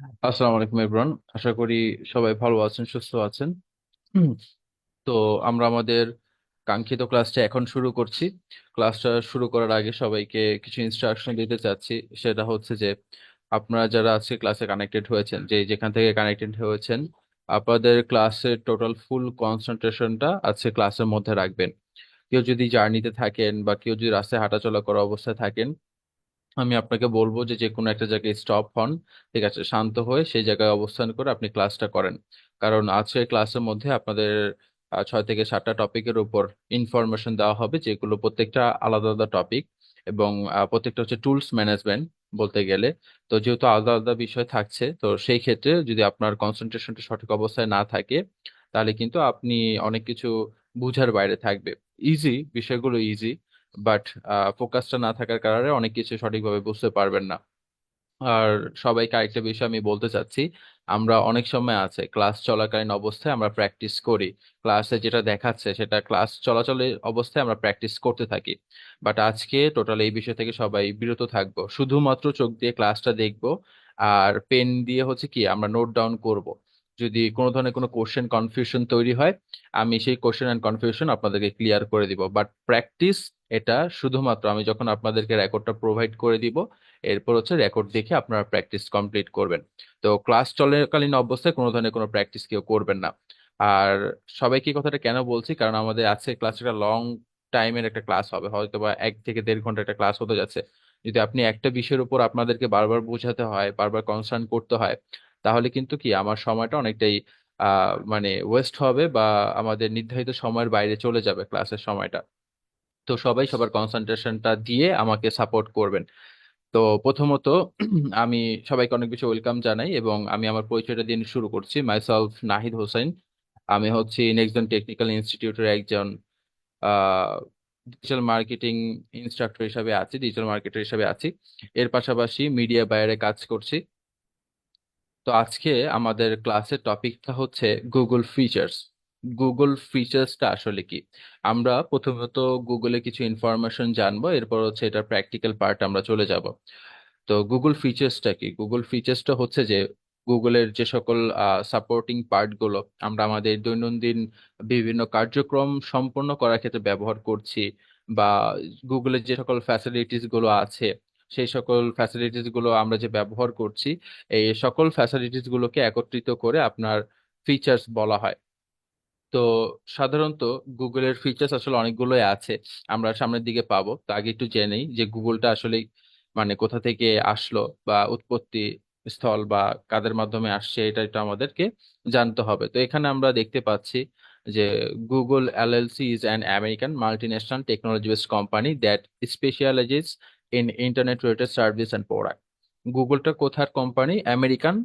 আসসালামু আলাইকুম এভরিওয়ান। আশা করি সবাই ভালো আছেন, সুস্থ আছেন। হুম, তো আমরা আমাদের কাঙ্ক্ষিত ক্লাসটা এখন শুরু করছি। ক্লাসটা শুরু করার আগে সবাইকে কিছু ইনস্ট্রাকশন দিতে চাচ্ছি। সেটা হচ্ছে যে আপনারা যারা আজকে ক্লাসে কানেক্টেড হয়েছেন, যে যেখান থেকে কানেক্টেড হয়েছেন, আপনাদের ক্লাসের টোটাল ফুল কনসেন্ট্রেশনটা আজকে ক্লাসের মধ্যে রাখবেন। কেউ যদি জার্নিতে থাকেন বা কেউ যদি রাস্তায় হাঁটাচলা করা অবস্থায় থাকেন, আমি আপনাকে বলবো যে যে কোনো একটা জায়গায় স্টপ হন। ঠিক আছে, শান্ত হয়ে সেই জায়গায় অবস্থান করে আপনি ক্লাসটা করেন। কারণ আজকের ক্লাসের মধ্যে আপনাদের 6 থেকে 7টা টপিকের উপর ইনফরমেশন দেওয়া হবে, যেগুলো প্রত্যেকটা আলাদা আলাদা টপিক। এবং প্রত্যেকটা হচ্ছে টুলস ম্যানেজমেন্ট বলতে গেলে। তো যেহেতু আলাদা আলাদা বিষয় থাকছে, তো সেই ক্ষেত্রে যদি আপনার কনসেন্ট্রেশনটা সঠিক অবস্থায় না থাকে, তাহলে কিন্তু আপনি অনেক কিছু বুঝার বাইরে থাকবে। ইজি, বিষয়গুলো ইজি, বাট ফোকাসটা না থাকার কারণে অনেক কিছু সঠিকভাবে বুঝতে পারবেন না। আর সবাইকে আরেকটা বিষয় আমি বলতে চাচ্ছি, আমরা অনেক সময় আছে ক্লাস চলাকালীন অবস্থায় আমরা প্র্যাকটিস করি। ক্লাসে যেটা দেখাচ্ছে সেটা ক্লাস চলাচলের অবস্থায় আমরা প্র্যাকটিস করতে থাকি। বাট আজকে টোটাল এই বিষয় থেকে সবাই বিরত থাকবো, শুধুমাত্র চোখ দিয়ে ক্লাসটা দেখবো। আর পেন দিয়ে হচ্ছে কি আমরা নোট ডাউন করব। যদি কোনো ধরনের কোনো কোশ্চেন কনফিউশন তৈরি হয়, আমি সেই কোশ্চেন অ্যান্ড কনফিউশন আপনাদেরকে ক্লিয়ার করে দিব। বাট প্র্যাকটিস এটা শুধুমাত্র আমি যখন আপনাদেরকে রেকর্ডটা প্রোভাইড করে দিব, এরপর হচ্ছে রেকর্ড দেখে আপনারা প্র্যাকটিস কমপ্লিট করবেন। তো ক্লাস চলাকালীন অবস্থায় কোনো ধরনের কোনো প্র্যাকটিস কেউ করবেন না। আর সবাইকে এই কথাটা কেন বলছি, কারণ আমাদের আজকের ক্লাস একটা লং টাইমের একটা ক্লাস হবে, হয়তো বা 1 থেকে দেড় ঘন্টা একটা ক্লাস হতে যাচ্ছে। যদি আপনি একটা বিষয়ের উপর আপনাদেরকে বারবার বোঝাতে হয়, বারবার কনসার্ন করতে হয়, তাহলে কিন্তু কি আমার সময়টা অনেকটাই মানে ওয়েস্ট হবে, বা আমাদের নির্ধারিত সময়ের বাইরে চলে যাবে ক্লাসের সময়টা। তো সবাই সবার কনসেন্ট্রেশনটা দিয়ে আমাকে সাপোর্ট করবেন। তো প্রথমত আমি সবাইকে অনেক বেশি ওয়েলকাম জানাই, এবং আমি আমার পরিচয়টা দিয়ে শুরু করছি। মাইসেলফ নাহিদ হোসেন। আমি হচ্ছি নেক্সটজন টেকনিক্যাল ইনস্টিটিউটের একজন ডিজিটাল মার্কেটিং ইনস্ট্রাক্টর হিসাবে আছি, ডিজিটাল মার্কেটার হিসাবে আছি। এর পাশাপাশি মিডিয়া বাইরে কাজ করছি। তো আজকে আমাদের ক্লাসের টপিকটা হচ্ছে গুগল ফিচার্স। গুগল ফিচার্সটা আসলে কি, আমরা প্রথমত গুগলে কিছু ইনফরমেশন জানবো, এরপর হচ্ছে এটা প্র্যাকটিক্যাল পার্ট আমরা চলে যাব। তো গুগল ফিচার্সটা কি? গুগল ফিচার্সটা হচ্ছে যে গুগলের যে সকল সাপোর্টিং পার্টগুলো আমরা আমাদের দৈনন্দিন বিভিন্ন কার্যক্রম সম্পন্ন করার ক্ষেত্রে ব্যবহার করছি, বা গুগলের যে সকল ফ্যাসিলিটিস গুলো আছে, সেই সকল ফ্যাসিলিটিস গুলো আমরা যে ব্যবহার করছি, এই সকল ফ্যাসিলিটিস গুলোকে একত্রিত করে আপনার ফিচার্স বলা হয়। তো সাধারণত গুগলের ফিচার্স আসলে অনেকগুলোই আছে, আমরা সামনের দিকে পাবো। তো আগে একটু জেনেই যে গুগলটা আসলে মানে কোথা থেকে আসলো, বা উৎপত্তি স্থল, বা কাদের মাধ্যমে আসছে, এটা একটু আমাদেরকে জানতে হবে। তো এখানে আমরা দেখতে পাচ্ছি যে Google LLC is an American multinational technology based company that specialises in internet related service and product. গুগলটা কোথার কোম্পানি? American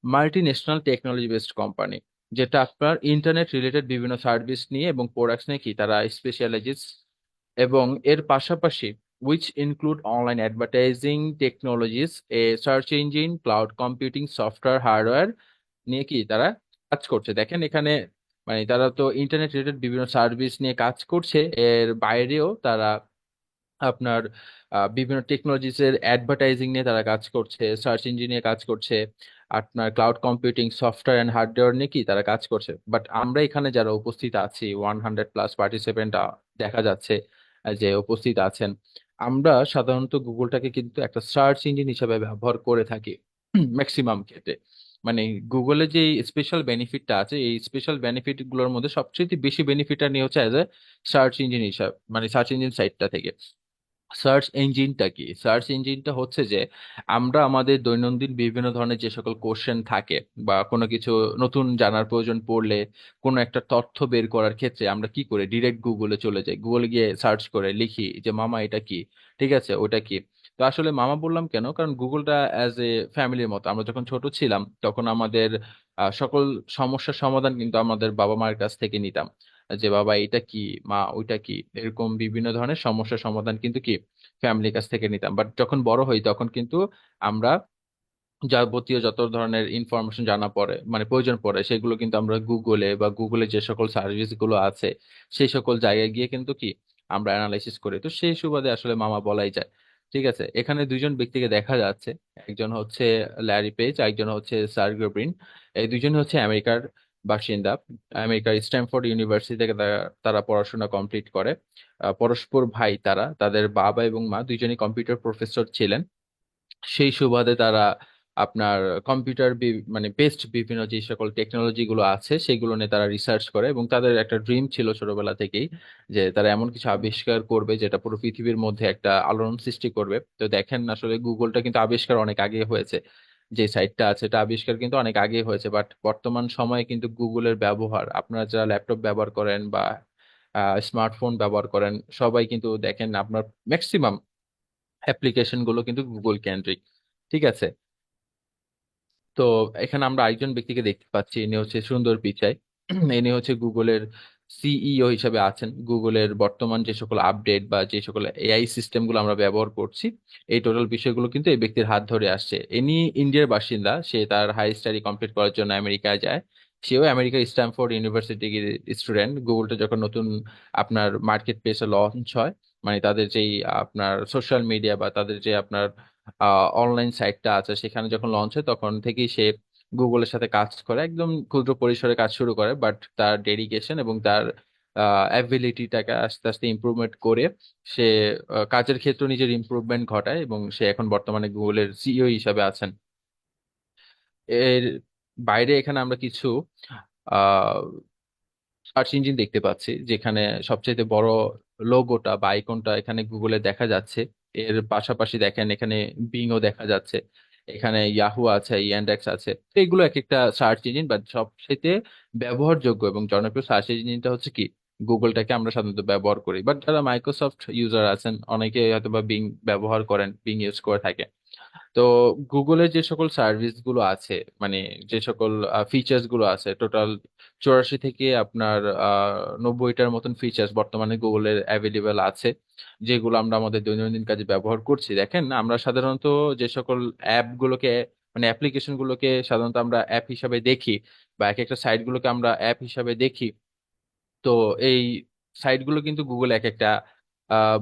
multinational technology based company, যেটা আপনার ইন্টারনেট রিলেটেড বিভিন্ন সার্ভিস নিয়ে এবং প্রোডাক্টস নিয়ে কি তারা স্পেশালাইজেস। এবং এর পাশাপাশি which include online advertising technologies, a search engine, cloud computing, software, hardware নিয়ে কি তারা কাজ করছে। দেখেন এখানে মানে তারা তো ইন্টারনেট রিলেটেড বিভিন্ন সার্ভিস নিয়ে কাজ করছে, এর বাইরেও তারা আপনার বিভিন্ন টেকনোলজিস এর অ্যাডভার্টাইজিং নিয়ে তারা কাজ করছে, সার্চ ইঞ্জিন নিয়ে কাজ করছে, আপনার cloud computing, software and hardware নিয়ে কি তারা কাজ করছে। বাট আমরা এখানে যারা উপস্থিত আছি, 100+ পার্টিসিপেন্ট দেখা যাচ্ছে যে উপস্থিত আছেন, আমরা সাধারণত গুগলটাকে কিন্তু একটা সার্চ ইঞ্জিন হিসেবে ব্যবহার করে থাকি ম্যাক্সিমাম ক্ষেত্রে। মানে গুগলের যে স্পেশাল বেনিফিটটা আছে, এই স্পেশাল বেনিফিট গুলোর মধ্যে সবচেয়ে বেশি বেনিফিটটা নিয়ে হচ্ছে অ্যাজ এ সার্চ ইঞ্জিন হিসাব, মানে সার্চ ইঞ্জিন সাইটটা থেকে। সার্চ ইঞ্জিনটা কি? সার্চ ইঞ্জিনটা হচ্ছে যে আমরা আমাদের দৈনন্দিন বিভিন্ন ধরনের যে সকল কোশ্চেন থাকে, বা কোনো কিছু নতুন জানার প্রয়োজন পড়লে, কোনো একটা তথ্য বের করার ক্ষেত্রে আমরা কি করি, ডিরেক্ট গুগলে চলে যাই, গুগলে গিয়ে সার্চ করে লিখি যে মামা এটা কি, ঠিক আছে ওটা কি। তো আসলে মামা বললাম কেন, কারণ গুগলটা অ্যাজ এ ফ্যামিলির মতো। আমরা যখন ছোট ছিলাম তখন আমাদের সকল সমস্যার সমাধান কিন্তু আমাদের বাবা মায়ের কাছ থেকে নিতাম, যে বাবা এটা কি, মা ওইটা কি, এরকম বিভিন্ন ধরনের সমস্যার সমাধান কিন্তু কি ফ্যামিলির কাছ থেকে নিতাম। বাট যখন বড় হই তখন কিন্তু আমরা যাবতীয় যত ধরনের ইনফরমেশন জানা পড়ে, মানে প্রয়োজন পড়ে, সেগুলো কিন্তু আমরা গুগলে বা গুগলে যে সকল সার্ভিস গুলো আছে সেই সকল জায়গায় গিয়ে কিন্তু কি আমরা অ্যানালাইসিস করি। তো সেই সুবাদে আসলে মামা বলাই যায়। ঠিক আছে, এখানে দুইজন ব্যক্তিকে দেখা যাচ্ছে। একজন হচ্ছে ল্যারি পেজ, একজন হচ্ছে সার্গো ব্রিন। এই দুজনই হচ্ছে আমেরিকার বাসিন্দা। আমেরিকার স্ট্যানফোর্ড ইউনিভার্সিটি থেকে তারা তারা পড়াশোনা কমপ্লিট করে। পরস্পর ভাই তারা, তাদের বাবা এবং মা দুইজনই কম্পিউটার প্রফেসর ছিলেন। সেই সুবাদে তারা আপনার কম্পিউটার মানে বেস্ট বিভিন্ন যে সকল টেকনোলজি গুলো আছে সেগুলো নিয়ে তারা রিসার্চ করে, এবং তাদের একটা ড্রিম ছিল ছোটবেলা থেকেই যে তারা এমন কিছু আবিষ্কার করবে যেটা পুরো পৃথিবীর মধ্যে একটা আলোড়ন সৃষ্টি করবে। তো দেখেন আসলে গুগলটা কিন্তু আবিষ্কার অনেক আগে হয়েছে, যে সাইটটা আছে এটা আবিষ্কার কিন্তু অনেক আগে হয়েছে, বাট বর্তমান সময়ে কিন্তু গুগলের ব্যবহার, আপনারা যারা ল্যাপটপ ব্যবহার করেন বা স্মার্টফোন ব্যবহার করেন, সবাই কিন্তু দেখেন আপনার ম্যাক্সিমাম অ্যাপ্লিকেশন গুলো কিন্তু গুগল কেন্দ্রিক। ঠিক আছে। তো এখানে আমরা আরেকজন ব্যক্তিকে দেখতে পাচ্ছি, ইনি হচ্ছে সুন্দর পিচাই। ইনি হচ্ছে গুগলের সিইও হিসেবে আছেন। গুগলের বর্তমান যে সকল আপডেট বা যে সকল এআই সিস্টেম গুলো আমরা ব্যবহার করছি, এই টোটাল বিষয়গুলো কিন্তু এই ব্যক্তির হাত ধরে আসছে। ইনি ইন্ডিয়ার বাসিন্দা, সে তার হাই স্টাডি কমপ্লিট করার জন্য আমেরিকায় যায়। সেও আমেরিকার স্ট্যানফোর্ড ইউনিভার্সিটির স্টুডেন্ট। গুগলটা যখন নতুন আপনার মার্কেট প্লেসে লঞ্চ হয়, মানে তাদের যেই আপনার সোশ্যাল মিডিয়া বা তাদের যে আপনার অনলাইন সাইটটা আছে, সেখানে যখন লঞ্চ হয় তখন থেকেই সে গুগলের সাথে কাজ করে, একদম ক্ষুদ্র পরিসরে কাজ শুরু করে, বাট তার ডেডিকেশন এবং তার অ্যাবিলিটিটাকে আস্তে আস্তে ইমপ্রুভমেন্ট করে সে কাজের ক্ষেত্রে নিজের ইমপ্রুভমেন্ট ঘটায়, এবং সে এখন বর্তমানে গুগলের সিইও হিসাবে আছেন। এর বাইরে এখানে আমরা কিছু সার্চ ইঞ্জিন দেখতে পাচ্ছি, যেখানে সবচেয়ে বড় লোগোটা বা আইকনটা এখানে গুগলে দেখা যাচ্ছে। এর পাশাপাশি দেখেন এখানে বিংও দেখা যাচ্ছে, এখানে ইয়াহু আছে, ইয়ান্ডেক্স আছে। তো এগুলো এক একটা সার্চ ইঞ্জিন, বাট সবচেয়ে ব্যবহারযোগ্য এবং জনপ্রিয় সার্চ ইঞ্জিনটা হচ্ছে কি গুগলটাকে আমরা সাধারণত ব্যবহার করি। বাট যারা মাইক্রোসফট ইউজার আছেন, অনেকে হয়তো বা বিং ব্যবহার করেন, বিং ইউজ করে থাকে। তো গুগলের যে সকল সার্ভিস গুলো আছে, মানে যে সকল ফিচার্স গুলো আছে, টোটাল 84 থেকে আপনার 90টার মতন ফিচার্স বর্তমানে গুগলের অ্যাভেলেবেল আছে, যেগুলো আমরা আমাদের দৈনন্দিন কাজে ব্যবহার করছি। দেখেন আমরা সাধারণত যে সকল অ্যাপ গুলোকে, মানে অ্যাপ্লিকেশন গুলোকে সাধারণত আমরা অ্যাপ হিসাবে দেখি, বা এক একটা সাইট গুলোকে আমরা অ্যাপ হিসাবে দেখি। তো এই সাইটগুলো কিন্তু গুগল এক একটা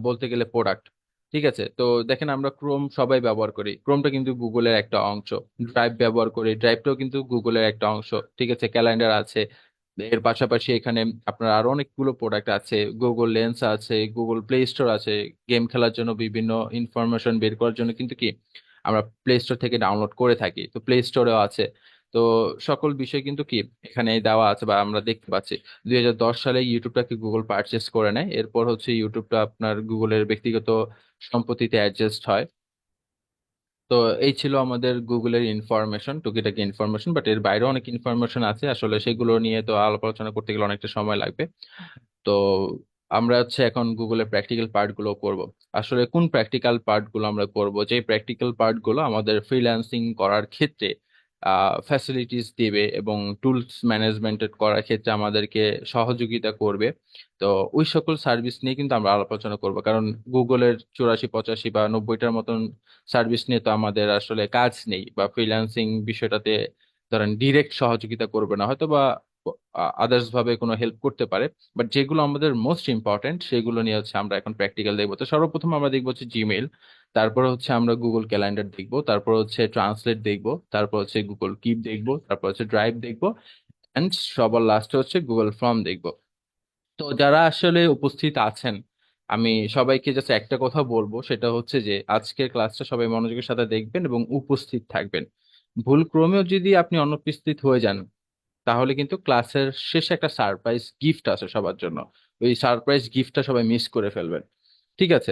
বলতে গেলে প্রোডাক্ট। ঠিক আছে। তো দেখেন আমরা ক্রোম সবাই ব্যবহার করি, ক্রোমটা কিন্তু গুগলের একটা অংশ। ড্রাইভ ব্যবহার করি, ড্রাইভটাও কিন্তু গুগলের একটা অংশ। ঠিক আছে, ক্যালেন্ডার আছে। এর পাশাপাশি এখানে আপনার আরো অনেকগুলো প্রোডাক্ট আছে, গুগল লেন্স আছে, গুগল প্লে স্টোর আছে। গেম খেলার জন্য বিভিন্ন ইনফরমেশন বের করার জন্য কিন্তু কি আমরা প্লে স্টোর থেকে ডাউনলোড করে থাকি, তো প্লে স্টোরেও আছে। তো সকল বিষয় কিন্তু কি এখানে দেওয়া আছে বা আমরা দেখতে পাচ্ছি। 2010 সালে ইউটিউবটাকে গুগল পারচেস করে নেয়, এরপর হচ্ছে ইউটিউবটা আপনার গুগলের ব্যক্তিগত সম্পত্তিতে অ্যাডজাস্ট হয়। তো এই ছিল আমাদের গুগলের ইনফরমেশন, টুকিটাকি ইনফরমেশন, বাট এর বাইরেও অনেক ইনফরমেশন আছে, আসলে সেগুলো নিয়ে তো আলাপ আলোচনা করতে গেলে অনেকটা সময় লাগবে। তো আমরা হচ্ছে এখন গুগলের প্র্যাকটিক্যাল পার্ট গুলো করব। আসলে কোন প্র্যাকটিক্যাল পার্ট গুলো আমরা করব, যে প্র্যাকটিক্যাল পার্ট গুলো আমাদের ফ্রিল্যান্সিং করার ক্ষেত্রে ফ্যাসিলিটিস দিবে এবং টুলস ম্যানেজমেন্ট করার ক্ষেত্রে আমাদেরকে সহযোগিতা করবে। তো ওই সকল সার্ভিস নিয়ে কিন্তু আমরা আলাপ আলোচনা করবো, কারণ গুগলের 84 85 বা 90টার মতন সার্ভিস নিয়ে তো আমাদের আসলে কাজ নেই, বা ফ্রিল্যান্সিং বিষয়টাতে ধরেন ডিরেক্ট সহযোগিতা করবে না হয়তো, বা আদার্স ভাবে কোনো হেল্প করতে পারে। বাট যেগুলো আমাদের মোস্ট ইম্পর্টেন্ট সেগুলো নিয়ে হচ্ছে আমরা এখন প্র্যাকটিক্যাল দেখবো। তো সর্বপ্রথম আমরা দেখবো হচ্ছে জিমেইল, তারপর হচ্ছে আমরা গুগল ক্যালেন্ডার দেখবো, তারপর হচ্ছে ট্রান্সলেট দেখবো, তারপর হচ্ছে গুগল কিপ দেখবো, তারপর হচ্ছে ড্রাইভ দেখবো, এন্ড সবার লাস্টে হচ্ছে গুগল ফর্ম দেখবো। তো যারা আসলে উপস্থিত আছেন, আমি সবাইকে জাস্ট একটা কথা বলবো, সেটা হচ্ছে যে আজকের ক্লাসটা সবাই মনোযোগের সাথে দেখবেন এবং উপস্থিত থাকবেন। ভুল ক্রমেও যদি আপনি অনুপস্থিত হয়ে যান, তাহলে কিন্তু ক্লাসের শেষে একটা সারপ্রাইজ গিফট আছে সবার জন্য, ওই সারপ্রাইজ গিফটটা সবাই মিস করে ফেলবেন। ঠিক আছে।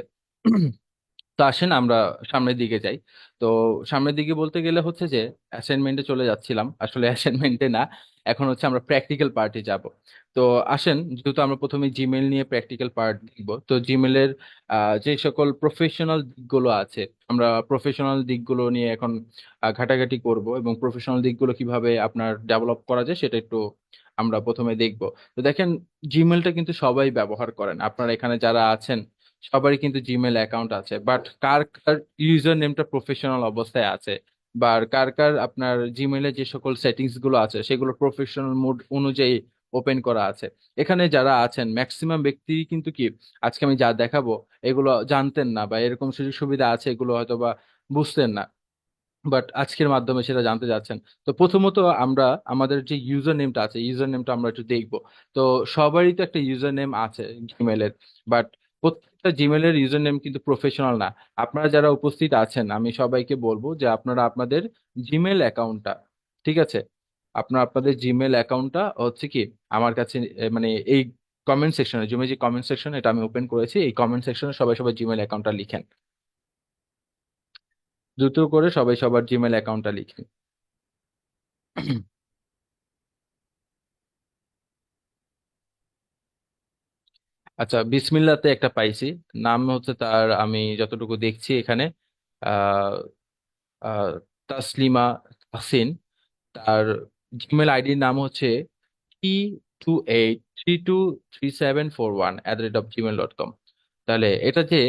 তো আসেন আমরা সামনের দিকে যাই। তো সামনের দিকে বলতে গেলে হচ্ছে যে অ্যাসাইনমেন্টে চলে যাচ্ছিলাম, আসলে অ্যাসাইনমেন্টে না, এখন হচ্ছে আমরা প্র্যাকটিক্যাল পার্টে যাব। তো আসেন, যেহেতু আমরা প্রথমে জিমেল নিয়ে প্র্যাকটিক্যাল পার্ট দেখব, তো জিমেলের যে সকল প্রফেশনাল দিকগুলো আছে, আমরা প্রফেশনাল দিকগুলো নিয়ে এখন ঘাটাঘাটি করব, এবং প্রফেশনাল দিকগুলো কিভাবে আপনার ডেভেলপ করা যায় সেটা একটু আমরা প্রথমে দেখব। তো দেখেন, জিমেলটা কিন্তু সবাই ব্যবহার করেন, আপনারা এখানে যারা আছেন সবারই কিন্তু জিমেল অ্যাকাউন্ট আছে, বাট কার কার ইউজার নেমটা প্রফেশনাল অবস্থায় আছে, বা কার কার আপনার জিমেলে যে সকল সেটিংস গুলো আছে সেগুলো প্রফেশনাল মোড অনুযায়ী ওপেন করা আছে। এখানে যারা আছেন ম্যাক্সিমাম ব্যক্তি কিন্তু কি আজকে আমি যা দেখাবো এগুলো জানতেন না, বা এরকম সুযোগ সুবিধা আছে এগুলো হয়তো বা বুঝতেন না, বাট আজকের মাধ্যমে সেটা জানতে যাচ্ছেন। তো প্রথমত আমরা আমাদের যে ইউজার নেমটা আছে, ইউজার নেমটা আমরা একটু দেখবো। তো সবারই তো একটা ইউজার নেম আছে জিমেলের, বাট প্রত্যেকটা জিমেলের ইউজার নেম কিন্তু প্রফেশনাল না। আপনারা যারা উপস্থিত আছেন আমি সবাইকে বলবো যে আপনারা আপনাদের জিমেল অ্যাকাউন্টটা, ঠিক আছে, আপনারা আপনাদের জিমেল অ্যাকাউন্টটা হচ্ছে কি আমার কাছে মানে এই কমেন্ট সেকশনে, জিমেল যে কমেন্ট সেকশন এটা আমি ওপেন করেছি, এই কমেন্ট সেকশনে সবাই সবাই জিমেল অ্যাকাউন্টটা লিখেন, দ্রুত করে সবাই সবার জিমেল অ্যাকাউন্টটা লিখেন। আচ্ছা, বিসমিল্লাতে একটা পাইছি, নাম হচ্ছে তার, আমি যতটুকু দেখছি এখানে আহ আহ, তাসলিমা তাসিন। তার জিমেল আইডির নাম হচ্ছে e28323741@gmail.com। তাহলে এটা যে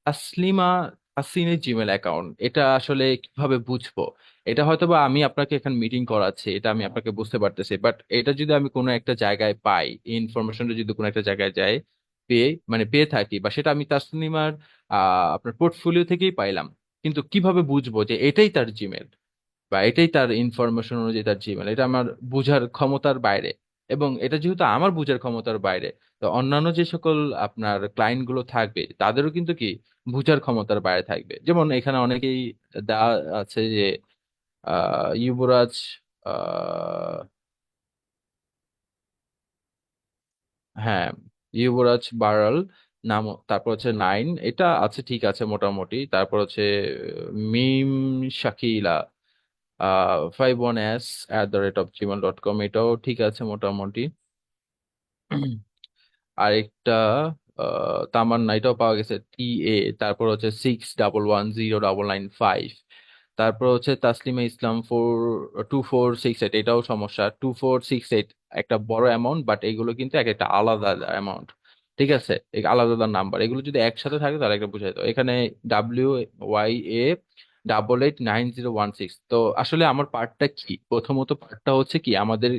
তাসলিমা তাসিনের জিমেল অ্যাকাউন্ট, এটা আসলে কিভাবে বুঝবো? এটা হয়তো বা আমি আপনাকে এখানে মিটিং করাচ্ছি, এটা আমি আপনাকে বুঝতে পারতেছি, বাট এটা যদি আমি কোনো একটা জায়গায় পাই, ইনফরমেশনটা যদি কোনো একটা জায়গায় যাই, পেয়ে থাকি, বা সেটা আমি তাসলিমার আপনার পোর্টফোলিও থেকেই পাইলাম, কিন্তু কিভাবে বুঝবো যে এটাই তার জিমেল বা এটাই তার ইনফরমেশন অনুযায়ী তার জীবন? এটা আমার বুঝার ক্ষমতার বাইরে। এবং এটা যেহেতু আমার বুঝার ক্ষমতার বাইরে, তো অন্যান্য যে সকল আপনার ক্লায়েন্ট গুলো থাকবে তাদেরও কিন্তু কি বুঝার ক্ষমতার বাইরে থাকবে। যেমন এখানে অনেকেই দেওয়া আছে যে যুবরাজ, আহ হ্যাঁ, যুবরাজ বারাল নাম, তারপর হচ্ছে 9, এটা আছে ঠিক আছে মোটামুটি। তারপর হচ্ছে মিম শাকিলা 51s@gmail.com, এটাও ঠিক আছে মোটামুটি। আরেকটা তামান্না, এটাও পাওয়া গেছে TA। তারপর হচ্ছে 61109995। তারপর হচ্ছে তাসলিমা ইসলাম 2468, এটাও সমস্যা, 2468 একটা বড় অ্যামাউন্ট, বাট এগুলো কিন্তু এক একটা আলাদা অ্যামাউন্ট, ঠিক আছে, এই আলাদা আলাদা নাম্বার, এগুলো যদি একসাথে থাকে তাহলে একটা বুঝাই। তো এখানে WYA889016। তো আসলে আমার পার্টটা কি? প্রথমত পার্টটা হচ্ছে কি আমাদের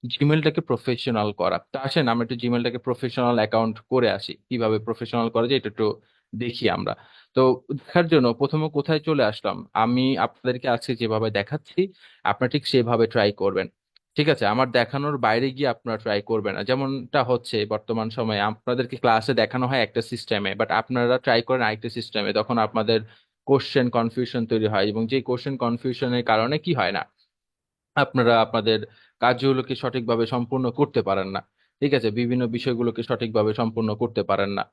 জিমেলটাকে প্রফেশনাল করা। তা আসেন আমরা একটু জিমেলটাকে প্রফেশনাল অ্যাকাউন্ট করে আসি, কিভাবে প্রফেশনাল করা যায় এটা একটু দেখি আমরা। তো দেখার জন্য প্রথমে কোথায় চলে আসলাম, আমি আপনাদেরকে আজকে যেভাবে দেখাচ্ছি আপনারা ঠিক সেভাবে ট্রাই করবেন, ঠিক আছে? আমার দেখানোর বাইরে গিয়ে আপনারা ট্রাই করবেন না, যেমনটা হচ্ছে বর্তমান সময়ে আপনাদেরকে ক্লাসে দেখানো হয় একটা সিস্টেমে, বাট আপনারা ট্রাই করেন আরেকটা সিস্টেমে, তখন আপনাদের কোশ্চেন কনফিউশন তৈরি হয়, এবং যে কোশ্চেন কনফিউশনের কারণে কি হয় না, আপনারা আপনাদের কাজগুলোকে সঠিকভাবে সম্পূর্ণ করতে পারেন না, ঠিক আছে, বিভিন্ন বিষয়গুলোকে সঠিকভাবে সম্পূর্ণ করতে পারেন না।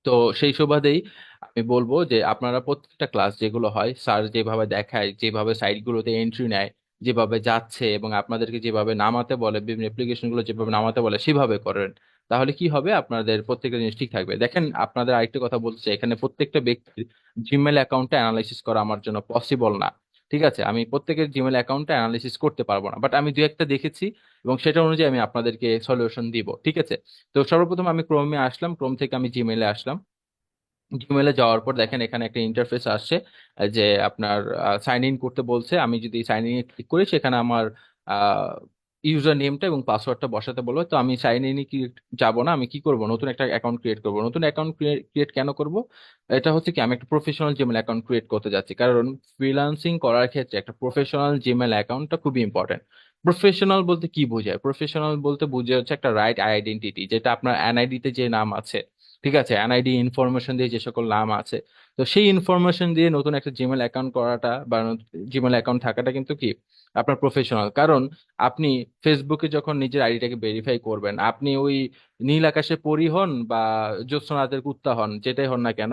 তো সেই সুবাদেই আমি বলবো যে আপনারা প্রত্যেকটা ক্লাস যেগুলো হয়, স্যার যেভাবে দেখায়, যেভাবে সাইটগুলোতে এন্ট্রি নেয়, যেভাবে যাচ্ছে এবং আপনাদেরকে যেভাবে নামাতে বলে, বিভিন্ন অ্যাপ্লিকেশন গুলো যেভাবে নামাতে বলে সেভাবে করেন, তাহলে কি হবে, আপনাদের প্রত্যেকটা জিনিস ঠিক থাকবে। দেখেন, আপনাদের আরেকটা কথা বলতে চাই, এখানে প্রত্যেকটা ব্যক্তির জিমেল অ্যাকাউন্টটা অ্যানালাইসিস করা আমার জন্য পসিবল না, ঠিক আছে? আমি প্রত্যেকের জিমেল অ্যাকাউন্টটা অ্যানালাইসিস করতে পারবো না, বাট আমি দু একটা দেখেছি এবং সেটা অনুযায়ী আমি আপনাদেরকে সলিউশন দিব, ঠিক আছে? তো সর্বপ্রথম আমি ক্রোমে আসলাম, ক্রোম থেকে আমি জিমেলে আসলাম। জিমেলে যাওয়ার পর দেখেন এখানে একটা ইন্টারফেস আসছে, যে আপনার সাইন ইন করতে বলছে। আমি যদি সাইন ইন ক্লিক করি সেখানে আমার ইউজার নেমটা এবং পাসওয়ার্ডটা বসাতে বলবো। তো আমি সাইন ইন কি যাব না, আমি কি করব, নতুন একটা অ্যাকাউন্ট ক্রিয়েট করব। নতুন অ্যাকাউন্ট ক্রিয়েট কেন করব? এটা হচ্ছে কি আমি একটা প্রফেশনাল জিমেল অ্যাকাউন্ট ক্রিয়েট করতে যাচ্ছি, কারণ ফ্রিল্যান্সিং করার ক্ষেত্রে একটা প্রফেশনাল জিমেল অ্যাকাউন্টটা খুবই ইম্পর্টেন্ট। প্রফেশনাল বলতে কি বোঝায়? প্রফেশনাল বলতে বুঝে হচ্ছে একটা রাইট আইডেন্টিটি, যেটা আপনার এনআইডি তে যে নাম আছে, ঠিক আছে, এনআইডি ইনফরমেশন দিয়ে যে সকল নাম আছে, তো সেই ইনফরমেশন দিয়ে নতুন একটা জিমেল অ্যাকাউন্ট করাটা বা জিমেল অ্যাকাউন্ট থাকাটা কিন্তু কি আপনার প্রফেশনাল। কারণ আপনি ফেসবুকে যখন নিজের আইডিটাকে ভেরিফাই করবেন, আপনি ওই নীল আকাশে পরী হন বা জ্যোৎস্নারাতের কুত্তা হন, যেটাই হন না কেন,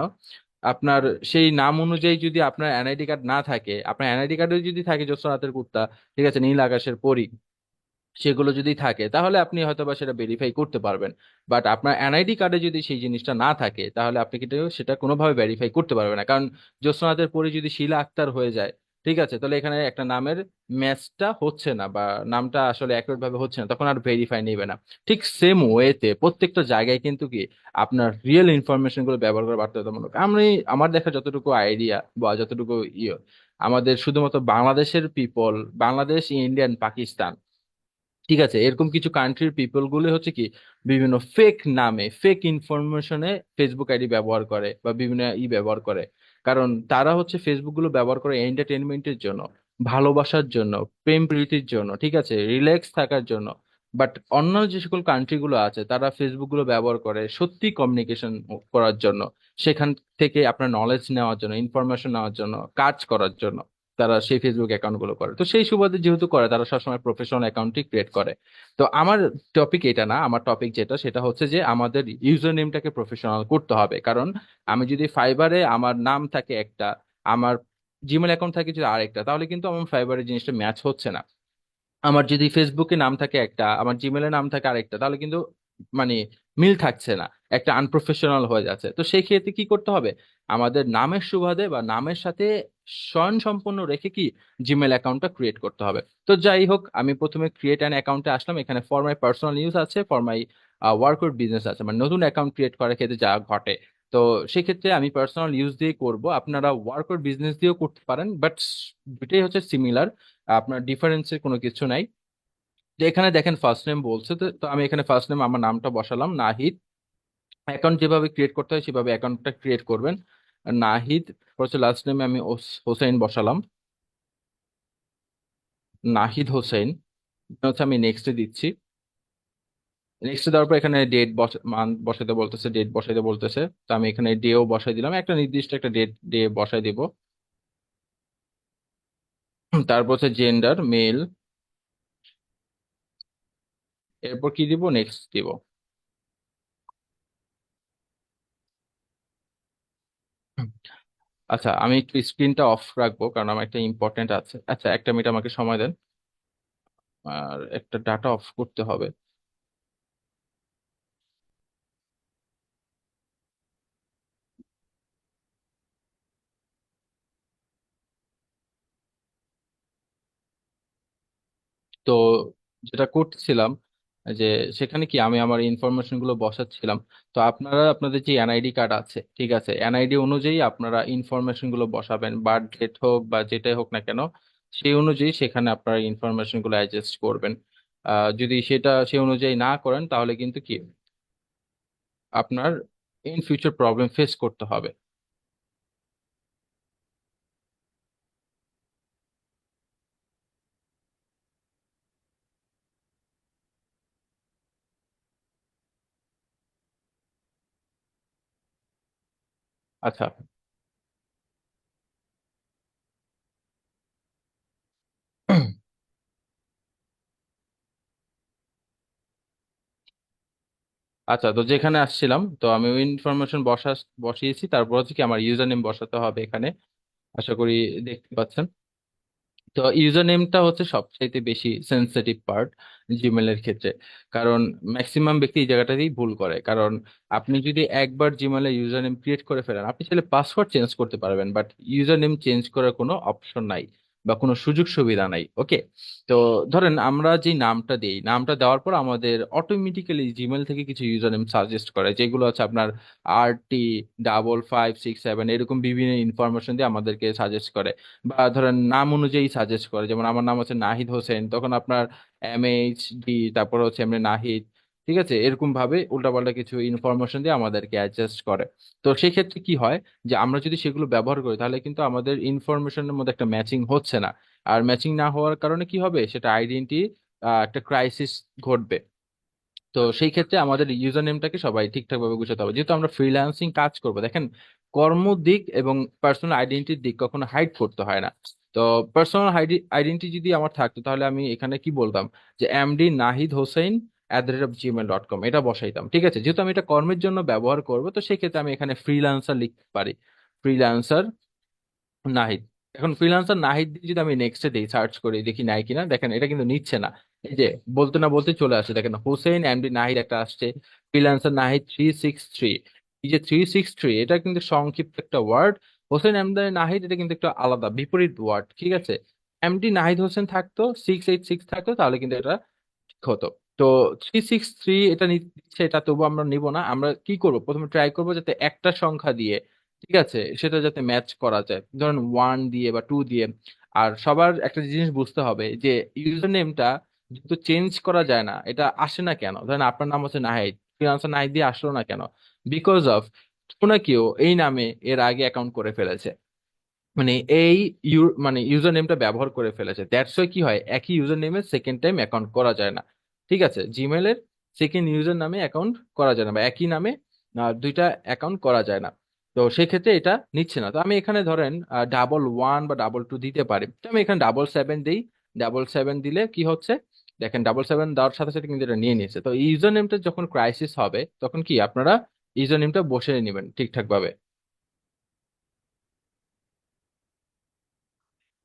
আপনার সেই নাম অনুযায়ী যদি আপনার এনআইডি কার্ড না থাকে, আপনার এনআইডি কার্ডে যদি থাকে জ্যোৎস্নারাতের কুত্তা, ঠিক আছে, নীল আকাশের পরী, সেগুলো যদি থাকে তাহলে আপনি হয়তো বা সেটা ভেরিফাই করতে পারবেন। বাট আপনার এনআইডি কার্ডে যদি সেই জিনিসটা না থাকে তাহলে আপনি কিন্তু সেটা কোনোভাবে ভেরিফাই করতে পারবেন না। কারণ জ্যোৎস্নাদের পরে যদি শিলা আক্তার হয়ে যায়, ঠিক আছে, তাহলে এখানে একটা নামের ম্যাচটা হচ্ছে না বা নামটা আসলে অ্যাকুরেট ভাবে হচ্ছে না, তখন আর ভেরিফাই নেবে না। ঠিক সেম ওয়েতে প্রত্যেকটা জায়গায় কিন্তু কি আপনার রিয়েল ইনফরমেশন গুলো ব্যবহার করা বাধ্যতামূলক। আমি আমার দেখা যতটুকু আইডিয়া বা যতটুকু আমাদের শুধুমাত্র বাংলাদেশের পিপল, বাংলাদেশ, ইন্ডিয়ান, পাকিস্তান, ঠিক আছে, এরকম কিছু কান্ট্রির পিপল গুলো হচ্ছে কি বিভিন্ন ফেক নামে ফেক ইনফরমেশনে ফেসবুক আইডি ব্যবহার করে বা বিভিন্ন ব্যবহার করে। কারণ তারা হচ্ছে ফেসবুক গুলো ব্যবহার করে এন্টারটেনমেন্টের জন্য, ভালোবাসার জন্য, প্রেম প্রীতির জন্য, ঠিক আছে, রিল্যাক্স থাকার জন্য। বাট অন্য যে সকল কান্ট্রি গুলো আছে তারা ফেসবুক গুলো ব্যবহার করে সত্যি কমিউনিকেশন করার জন্য, সেখান থেকে আপনার নলেজ নেওয়ার জন্য, ইনফরমেশন নেওয়ার জন্য, কাজ করার জন্য তারা সেই ফেসবুক অ্যাকাউন্ট গুলো করে। তো সেই সুবাদে যেহেতু করে, তারা সবসময় প্রফেশনাল অ্যাকাউন্টই ক্রিয়েট করে। তো আমার টপিক এটা না, আমার টপিক যেটা সেটা হচ্ছে যে আমাদের ইউজার নেমটাকে প্রফেশনাল করতে হবে। কারণ আমি যদি ফাইবারে আমার নাম থাকে একটা, আমার জিমেল অ্যাকাউন্ট থাকে যদি আরেকটা, তাহলে কিন্তু আমার ফাইবারের জিনিসটা ম্যাচ হচ্ছে না। আমার যদি ফেসবুকে নাম থাকে একটা, আমার জিমেলে নাম থাকে আরেকটা, তাহলে কিন্তু মানে মিল থাকছে না, একটা আনপ্রফেশনাল হয়ে যাচ্ছে। তো সেই ক্ষেত্রে কি করতে হবে, আমাদের নামের সুবাদে বা নামের সাথে স্বয়ং সম্পূর্ণ রেখে কি জিমেল অ্যাকাউন্টটা ক্রিয়েট করতে হবে। তো যাই হোক, আমি প্রথমে ক্রিয়েট অ্যান অ্যাকাউন্টে আসলাম। এখানে ফর মাই পার্সোনাল ইউজ আছে, for my work with business আছে, মানে নতুন অ্যাকাউন্ট ক্রিয়েট করার ক্ষেত্রে যা ঘটে। তো সেক্ষেত্রে আমি পার্সোনাল ইউজ দিয়ে করব, আপনারা ওয়ার্ক উইথ বিজনেস দিয়েও করতে পারেন, বাট দুটাই হচ্ছে সিমিলার, আপনার ডিফারেন্সের কোনো কিছু নাই। তো এখানে দেখেন ফার্স্ট নেম বলছে, তো তো আমি এখানে ফার্স্ট নেম আমার নামটা বসালাম নাহিদ। অ্যাকাউন্ট যেভাবে ক্রিয়েট করতে হয় সেভাবে অ্যাকাউন্টটা ক্রিয়েট করবেন। আর নাহিদ হচ্ছে লাস্ট নেমে আমি হোসেন বসালাম, নাহিদ হোসেন। হচ্ছে আমি নেক্সটে দিচ্ছি। নেক্সটে দেওয়ার পর এখানে ডেট মান বসাতে বলতেছে, ডেট বসাইতে বলতেছে। তো আমি এখানে ডেও বসাই দিলাম, একটা নির্দিষ্ট একটা ডে বসাই দিব। তারপর হচ্ছে জেন্ডার মেল, এরপর কি দিব, নেক্সট দিব। আচ্ছা, আমি একটু স্ক্রিনটা অফ রাখবো কারণ আমার একটা ইম্পর্টেন্ট আছে। আচ্ছা, একটা মিনিট আমাকে সময় দেন, আর একটা ডাটা অফ করতে হবে। তো যেটা করতেছিলাম যে সেখানে কি আমি আমার ইনফরমেশন গুলো বসাচ্ছিলাম। তো আপনারা আপনাদের যে এনআইডি কার্ড আছে, ঠিক আছে, এনআইডি অনুযায়ী আপনারা ইনফরমেশন গুলো বসাবেন, বার্থ ডেট হোক বা যেটাই হোক না কেন, সেই অনুযায়ী সেখানে আপনারা ইনফরমেশন গুলো অ্যাডজাস্ট করবেন। যদি সেটা সেই অনুযায়ী না করেন তাহলে কিন্তু কি আপনার ইন ফিউচার প্রবলেম ফেস করতে হবে। আচ্ছা। আচ্ছা, তো যেখানে আসছিলাম, তো আমি ওই ইনফরমেশন বসিয়েছি। তারপর হচ্ছে কি আমার ইউজার নেম বসাতে হবে এখানে, আশা করি দেখতে পাচ্ছেন। তো ইউজার নেমটা হচ্ছে সবচাইতে বেশি সেন্সিটিভ পার্ট জিমেলের ক্ষেত্রে। কারণ ম্যাক্সিমাম ব্যক্তি এই জায়গাটাতেই ভুল করে। কারণ আপনি যদি একবার জিমেলে ইউজার নেম ক্রিয়েট করে ফেলেন, আপনি চাইলে পাসওয়ার্ড চেঞ্জ করতে পারবেন, বাট ইউজার নেম চেঞ্জ করার কোনো অপশন নাই বা কোনো সুযোগ সুবিধা নাই। ওকে। তো ধরেন আমরা যে নামটা দিই, নামটা দেওয়ার পর আমাদের অটোমেটিক্যালি জিমেল থেকে কিছু ইউজার নেম সাজেস্ট করে, যেগুলো হচ্ছে আপনার RT5567 এরকম বিভিন্ন ইনফরমেশন দিয়ে আমাদেরকে সাজেস্ট করে। বা ধরেন নাম অনুযায়ী সাজেস্ট করে, যেমন আমার নাম হচ্ছে নাহিদ হোসেন, তখন আপনার MHD, তারপর হচ্ছে এমনি নাহিদ, ঠিক আছে, এরকম ভাবে উল্টাপাল্টা কিছু ইনফরমেশন দিয়ে আমাদেরকে অ্যাডজাস্ট করে। তো সেই ক্ষেত্রে কি হয়, যে আমরা যদি সেগুলো ব্যবহার করি তাহলে কিন্তু আমাদের ইনফরমেশনের মধ্যে একটা ম্যাচিং হচ্ছে না। আর ম্যাচিং না হওয়ার কারণে কি হবে, সেটা আইডেন্টি একটা ক্রাইসিস ঘটবে। তো সেই ক্ষেত্রে আমাদের ইউজার নেমটাকে সবাই ঠিকঠাক ভাবে গুছাতে হবে, যেহেতু আমরা ফ্রিল্যান্সিং কাজ করব। দেখেন, কর্ম দিক এবং পার্সোনাল আইডেন্টিটির দিক কখনো হাইড করতে হয় না। তো পার্সোনাল আইডেন্টি যদি আমার থাকতো তাহলে আমি এখানে কি বলতাম, যে MD Nahid Hossain@gmail.com এটা বসাইতাম। ঠিক আছে, যেহেতু আমি এটা কর্মের জন্য ব্যবহার করব, তো সেই ক্ষেত্রে আমি এখানে ফ্রিল্যান্সার লিখতে পারি, ফ্রিল্যান্সার নাহিদ। এখন ফ্রিল্যান্সার নাহিদ দিয়ে যদি আমি নেক্সটে দিই, সার্চ করি দেখি নাই কিনা, দেখেন এটা কিন্তু নিচ্ছে না। এই যে বলতে না বলতে চলে আসে, দেখেন হোসেন এমডি নাহিদ একটা আসছে, ফ্রিল্যান্সার নাহিদ 363। এই যে 363 এটা কিন্তু সংক্ষিপ্ত একটা ওয়ার্ড, হোসেন এমডি নাহিদ এটা কিন্তু একটা আলাদা বিপরীত ওয়ার্ড। ঠিক আছে, এমডি নাহিদ হোসেন থাকতো, 686 থাকতো, তাহলে কিন্তু এটা ঠিক হতো। তো 363 এটা নিচ্ছে, এটা তবু আমরা নিব না। আমরা কি করব, প্রথমে ট্রাই করব যাতে একটা সংখ্যা দিয়ে, ঠিক আছে, সেটা যাতে ম্যাচ করা যায়, ধরেন 1 দিয়ে বা 2 দিয়ে। আর সবার একটা জিনিস বুঝতে হবে যে ইউজার নেমটা যেহেতু চেঞ্জ করা যায় না, এটা আসে না কেন? ধরেন আপনার নাম হচ্ছে নাহিদ, ফ্রিল্যান্সার নাহিদ দিয়ে আসলো না কেন? বিকজ অফ কেউ না কেউ এই নামে এর আগে অ্যাকাউন্ট করে ফেলেছে, মানে এই মানে ইউজার নেমটা ব্যবহার করে ফেলেছে। দ্যাটস ওয়াই কি হয়, একই ইউজার নেমে সেকেন্ড টাইম অ্যাকাউন্ট করা যায় না। ঠিক আছে, জিমেলের সেকেন্ড ইউজার নামে অ্যাকাউন্ট করা যায় না, বা একই নামে দুইটা অ্যাকাউন্ট করা যায় না। তো সেক্ষেত্রে এটা নিচ্ছে না। তো আমি এখানে ধরেন 11 বা 22 দিতে পারি, তো আমি এখানে 77 দিই। 77 দিলে কি হচ্ছে, দেখেন 77 দেওয়ার সাথে সাথে কিন্তু এটা নিয়ে নিয়েছে। তো ইউজার নেমটা যখন ক্রাইসিস হবে তখন কি আপনারা ইউজার নেমটা বসে নেবেন ঠিকঠাক ভাবে।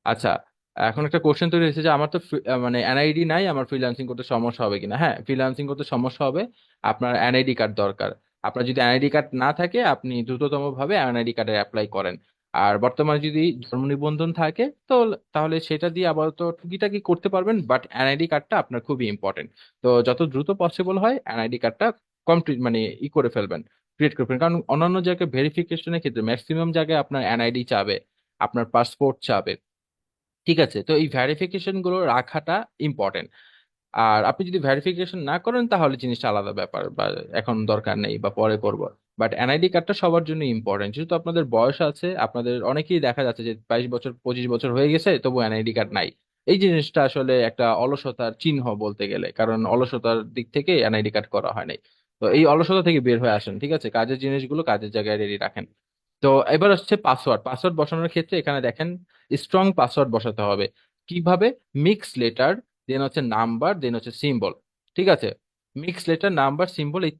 আচ্ছা, এখন একটা কোশ্চেন তৈরি হয়েছে যে আমার তো মানে এনআইডি নাই, আমার ফ্রিল্যান্সিং করতে সমস্যা হবে কিনা। হ্যাঁ, ফ্রিল্যান্সিং করতে সমস্যা হবে। আপনার এনআইডি কার্ড দরকার। আপনার যদি এনআইডি কার্ড না থাকে আপনি দ্রুততম ভাবে এনআইডি কার্ডে অ্যাপ্লাই করেন। আর বর্তমানে যদি জন্ম নিবন্ধন থাকে তো তাহলে সেটা দিয়ে আপাতত টুকিটাকি করতে পারবেন, বাট এনআইডি কার্ডটা আপনার খুবই ইম্পর্টেন্ট। তো যত দ্রুত পসিবল হয় এনআইডি কার্ডটা কমপ্লিট মানে করে ফেলবেন, ক্রিয়েট করে ফেলবেন। কারণ অন্যান্য জায়গায় ভেরিফিকেশনের ক্ষেত্রে ম্যাক্সিমাম জায়গায় আপনার এনআইডি চাবে, আপনার পাসপোর্ট চাবে। ঠিক আছে, তো এই ভেরিফিকেশন গুলো রাখাটা ইম্পর্টেন্ট। আর আপনি যদি ভেরিফিকেশন না করেন তাহলে জিনিসটা আলাদা ব্যাপার, বা এখন দরকার নেই বা পরে করব। বাট এনআইডি কার্ডটা সবার জন্য ইম্পর্টেন্ট। যেহেতু আপনাদের বয়স আছে, আপনাদের অনেকেই দেখা যাচ্ছে যে 22 বছর 25 বছর হয়ে গেছে তবু এনআইডি কার্ড নাই। এই জিনিসটা আসলে একটা অলসতার চিহ্ন বলতে গেলে, কারণ অলসতার দিক থেকে এনআইডি কার্ড করা হয় নাই। তো এই অলসতা থেকে বের হয়ে আসেন, ঠিক আছে, কাজের জিনিসগুলো কাজের জায়গায় রেডি রাখেন। তো এবার হচ্ছে পাসওয়ার্ড। পাসওয়ার্ড বসানোর ক্ষেত্রে এখানে দেখেন স্ট্রং পাসওয়ার্ড বসাতে হবে। কিভাবে? মিক্স লেটার, দেন হচ্ছে নাম্বার, দেন হচ্ছে সিম্বল। ঠিক আছে, মিক্স লেটার, নাম্বার, সিম্বল, এই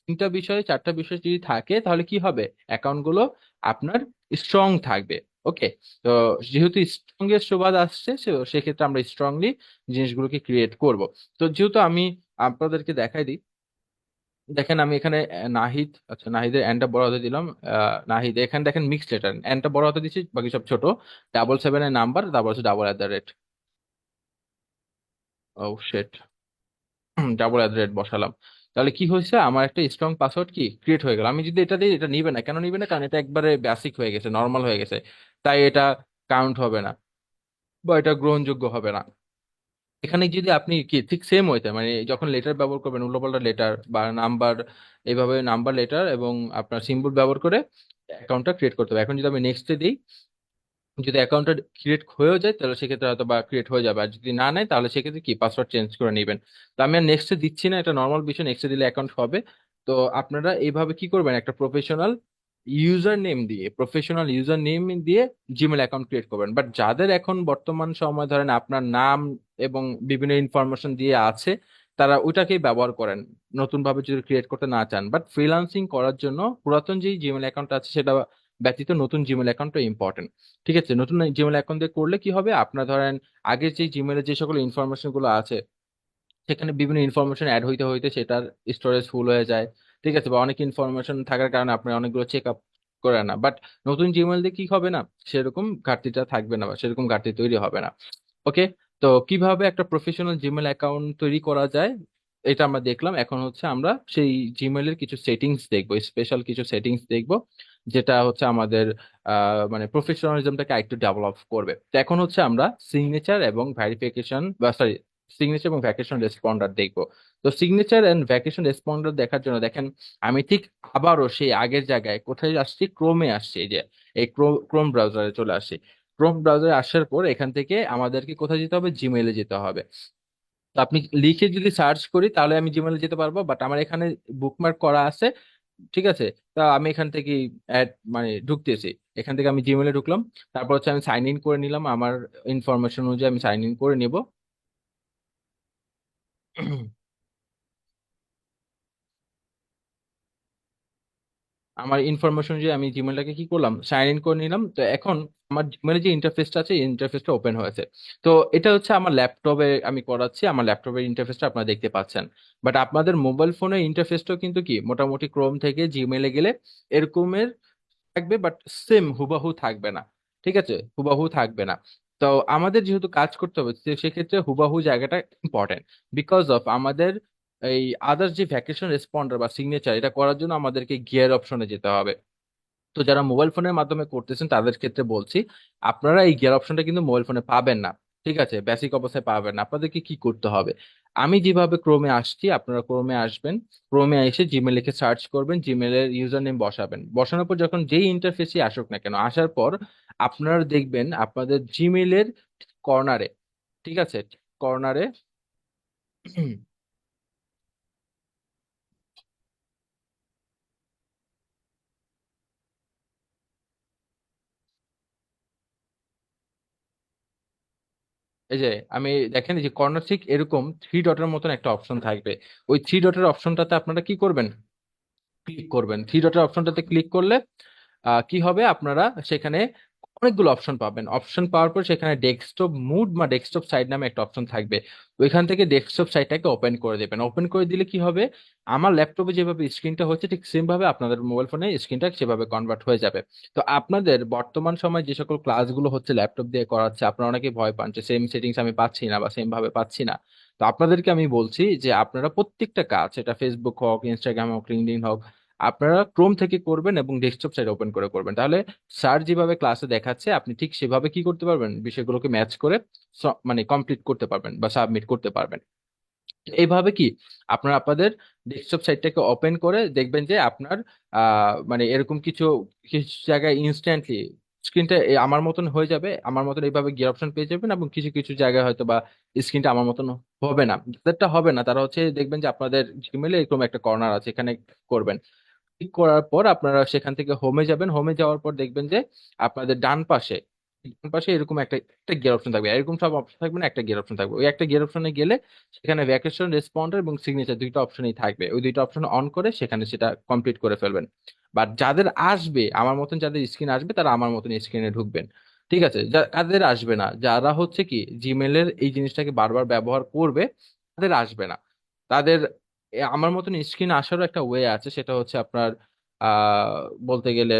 তিনটা বিষয় চারটা বিষয় যদি থাকে তাহলে কি হবে, অ্যাকাউন্ট গুলো আপনার স্ট্রং থাকবে। ওকে, তো যেহেতু স্ট্রংগেস্ট সুবাদ আসছে সেক্ষেত্রে আমরা স্ট্রংলি জিনিসগুলোকে ক্রিয়েট করব। তো যেহেতু আমি আপনাদেরকে দেখাই দিই, দেখেন আমি এখানে নাহিদ, আচ্ছা নাহিদের এনটা বড় হাতে দিলাম। নাহিদ, এখানে দেখেন মিক্স লেটার, এনটা বড় হাতে দিচ্ছি, বাকি সব ছোট। 77 এর নাম্বার, তারপর হচ্ছে @। ও শেট, @। বসালাম। তাহলে কি হয়েছে, আমার একটা স্ট্রং পাসওয়ার্ড কি ক্রিয়েট হয়ে গেল। আমি যদি এটা দিই, এটা নিবে না। কেন নিবে না? কারণ এটা একবারে বেসিক হয়ে গেছে, নর্মাল হয়ে গেছে। তাই এটা কাউন্ট হবে না, বা এটা গ্রহণযোগ্য হবে না। এখানে যদি আপনি কি ঠিক সেম হইতে মানে যখন লেটার ব্যবহার করবেন, উল্টোপাল্টা লেটার বা নাম্বার, এইভাবে নাম্বার, লেটার এবং আপনার সিম্বল ব্যবহার করে অ্যাকাউন্টটা ক্রিয়েট করতে হবে। এখন যদি আমি নেক্সটে দিই, যদি অ্যাকাউন্টটা ক্রিয়েট হয়েও যায় তাহলে সেক্ষেত্রে হয়তো বা ক্রিয়েট হয়ে যাবে। আর যদি না নেয় তাহলে সেক্ষেত্রে কি পাসওয়ার্ড চেঞ্জ করে নেবেন। তো আমি আর নেক্সটে দিচ্ছি না, এটা নর্মাল বিষয়, নেক্সটে দিলে অ্যাকাউন্ট হবে। তো আপনারা এইভাবে কি করবেন, একটা প্রফেশনাল ইউজার নেম দিয়ে জিমেল অ্যাকাউন্ট ক্রিয়েট করবেন। বাট যাদের এখন বর্তমান সময় ধরেন আপনার নাম এবং বিভিন্ন ইনফরমেশন দিয়ে আছে, তারা ওইটাকেই ব্যবহার করেন, নতুন ভাবে যদি ক্রিয়েট করতে না চান। বাট ফ্রিল্যান্সিং করার জন্য পুরাতন যেই জিমেল অ্যাকাউন্ট আছে সেটা ব্যতীত নতুন জিমেল অ্যাকাউন্টটা ইম্পর্টেন্ট। ঠিক আছে, নতুন জিমেল অ্যাকাউন্ট দিয়ে করলে কি হবে, আপনার ধরেন আগের যে জিমেলের যে সকল ইনফরমেশন গুলো আছে সেখানে বিভিন্ন ইনফরমেশন অ্যাড হইতে হইতে সেটার স্টোরেজ ফুল হয়ে যায়। ঠিক আছে, বা অনেক ইনফরমেশন থাকার কারণে আপনি অনেকগুলো চেক আপ করে না। বাট নতুন জিমেল দিয়ে কি হবে না, সেরকম ঘাটতিটা থাকবে না, বা সেরকম ঘাটতি তৈরি হবে না। ওকে, তো কিভাবে একটা প্রফেশনাল জিমেল অ্যাকাউন্ট তৈরি করা যায় এটা আমরা দেখলাম। এখন হচ্ছে আমরা সেই জিমেলের কিছু সেটিংস দেখবো, স্পেশাল কিছু সেটিংস দেখবো, যেটা হচ্ছে আমাদের মানে প্রফেশনালিজমটাকে একটু ডেভেলপ করবে। তো এখন হচ্ছে আমরা সিগনেচার এবং ভেরিফিকেশন, বা সরি, সিগনেচার এবং ভ্যাকেশন রেসপন্ডার দেখবো। তো সিগনেচার এন্ড ভ্যাকেশন রেসপন্ডার দেখার জন্য দেখেন আমি ঠিক আবারও সেই আগের জায়গায় কোথায় আসছি, ক্রোমে আসছি। এই যে এই ক্রোম ব্রাউজারে চলে আসছি। ক্রোম ব্রাউজারে আসার পর এখান থেকে আমাদেরকে কোথায় যেতে হবে, জিমেইলে যেতে হবে। তো আপনি লিখে যদি সার্চ করি তাহলে আমি জিমেইলে যেতে পারবো, বাট আমার এখানে বুকমার্ক করা আছে। ঠিক আছে, তা আমি এখান থেকে অ্যাড মানে ঢুকতেছি। এখান থেকে আমি জিমেইলে ঢুকলাম, তারপর হচ্ছে আমি সাইন ইন করে নিলাম, আমার ইনফরমেশন অনুযায়ী আমি সাইন ইন করে নিব। আমার ইনফরমেশন যে আমি জিমেলটাকে কি করলাম, সাইন ইন করে নিলাম। তো এখন আমার জিমেলের যে ইন্টারফেসটা আছে, ইন্টারফেসটা ওপেন হয়েছে। তো এটা হচ্ছে আমার ল্যাপটপে আমি করাচ্ছি, আমার ল্যাপটপের ইন্টারফেসটা আপনারা দেখতে পাচ্ছেন। বাট আপনাদের মোবাইল ফোনের ইন্টারফেসটাও কিন্তু কি মোটামুটি ক্রোম থেকে জিমেলে গেলে এরকমের থাকবে, বাট সেম হুবাহু থাকবে না। ঠিক আছে, হুবাহু থাকবে না। তো আমাদের যেহেতু কাজ করতে হবে তো সেক্ষেত্রে হুবাহু জায়গাটা ইম্পর্টেন্ট। বিকজ অফ আমাদের এই আদার্স যে ভ্যাকেশন রেসপন্ডার বা সিগনেচার, এটা করার জন্য আমাদেরকে গিয়ার অপশনে যেতে হবে। তো যারা মোবাইল ফোনের মাধ্যমে করতেছেন তাদের ক্ষেত্রে বলছি, আপনারা এই গিয়ার অপশনটা কিন্তু মোবাইল ফোনে পাবেন না। ঠিক আছে, বেসিক অবস্থায় পাবেন না। আপনাদেরকে কি করতে হবে, আমি যেভাবে ক্রোমে আসছি আপনারা ক্রোমে আসবেন। ক্রোমে এসে জিমেল লিখে সার্চ করবেন, জিমেলের ইউজার নেম বসাবেন। বসানোর পর যখন যেই ইন্টারফেসই আসুক না কেন, আসার পর আপনারা দেখবেন আপনাদের জিমেলের কর্নারে, ঠিক আছে, কর্নারে এই যে আমি দেখেন, এই যে কর্নার ঠিক এরকম থ্রি ডটের মতন একটা অপশন থাকবে। ওই থ্রি ডটের অপশনটাতে আপনারা কি করবেন, ক্লিক করবেন। থ্রি ডটের অপশনটাতে ক্লিক করলে কি হবে, আপনারা সেখানে অনেকগুলো অপশন পাবেন। অপশন পাওয়ার পর সেখানে ডেস্কটপ মুড বা ডেস্কটপ সাইড নামে একটা অপশন থাকবে। ওইখান থেকে ডেস্কটপ সাইটটাকে ওপেন করে দেবেন। ওপেন করে দিলে কি হবে, আমার ল্যাপটপে যেভাবে স্ক্রিনটা হচ্ছে ঠিক সেম ভাবে আপনাদের মোবাইল ফোনে স্ক্রিনটা সেভাবে কনভার্ট হয়ে যাবে। তো আপনাদের বর্তমান সময় যে সকল ক্লাসগুলো হচ্ছে ল্যাপটপ দিয়ে করাচ্ছে, আপনারা অনেকে ভয় পান যে সেম সেটিংস আমি পাচ্ছি না বা সেম ভাবে পাচ্ছি না। তো আপনাদেরকে আমি বলছি যে আপনারা প্রত্যেকটা কাজ, এটা ফেসবুক হোক, ইনস্টাগ্রাম হোক, লিঙ্কডইন হোক, আপনারা ক্রোম থেকে করবেন এবং ডেস্কটপ সাইট ওপেন করে করবেন। তাহলে স্যার যেভাবে ক্লাসে দেখাচ্ছে আপনি ঠিক সেভাবে কি করতে পারবেন, বিষয়গুলোকে ম্যাচ করে মানে কমপ্লিট করতে পারবেন বা সাবমিট করতে পারবেন। এইভাবে কি আপনারা আপনাদের ডেস্কটপ সাইটটাকে ওপেন করে দেখবেন যে আপনার মানে এরকম কিছু কিছু জায়গায় ইনস্ট্যান্টলি স্ক্রিনটা আমার মতন হয়ে যাবে, আমার মতন এইভাবে গিয়ার অপশন পেয়ে যাবেন। এবং কিছু কিছু জায়গায় হয়তো বা স্ক্রিনটা আমার মতন হবে না, যাদেরটা হবে না তারা হচ্ছে দেখবেন যে আপনাদের জিমেলে এরকম একটা কর্নার আছে, এখানে করবেন। ক্লিক করার পর আপনারা সেখান থেকে হোমে যাবেন। হোমে যাওয়ার পর দেখবেন যে আপনাদের ডান পাশে এরকম একটা একটা গিয়ার অপশন থাকবে। এরকম সব অপশন থাকবে না, একটা গিয়ার অপশন থাকবে। ওই একটা গিয়ার অপশনে গেলে সেখানে ভ্যাকেশন রেসপন্ডার এবং সিগনেচার দুইটা অপশনই থাকবে। ওই দুইটা অপশন অন করে সেখানে সেটা কমপ্লিট করে ফেলবেন। বাট যাদের আসবে আমার মতন, যাদের স্ক্রিন আসবে তারা আমার মতন স্ক্রিনে ঢুকবেন। ঠিক আছে, যাদের আসবে না, যারা হচ্ছে কি জিমেলের এই জিনিসটাকে বারবার ব্যবহার করবে, তাদের আসবে না। তাদের আমার মতন স্ক্রিন আসারও একটা ওয়ে আছে, সেটা হচ্ছে আপনার বলতে গেলে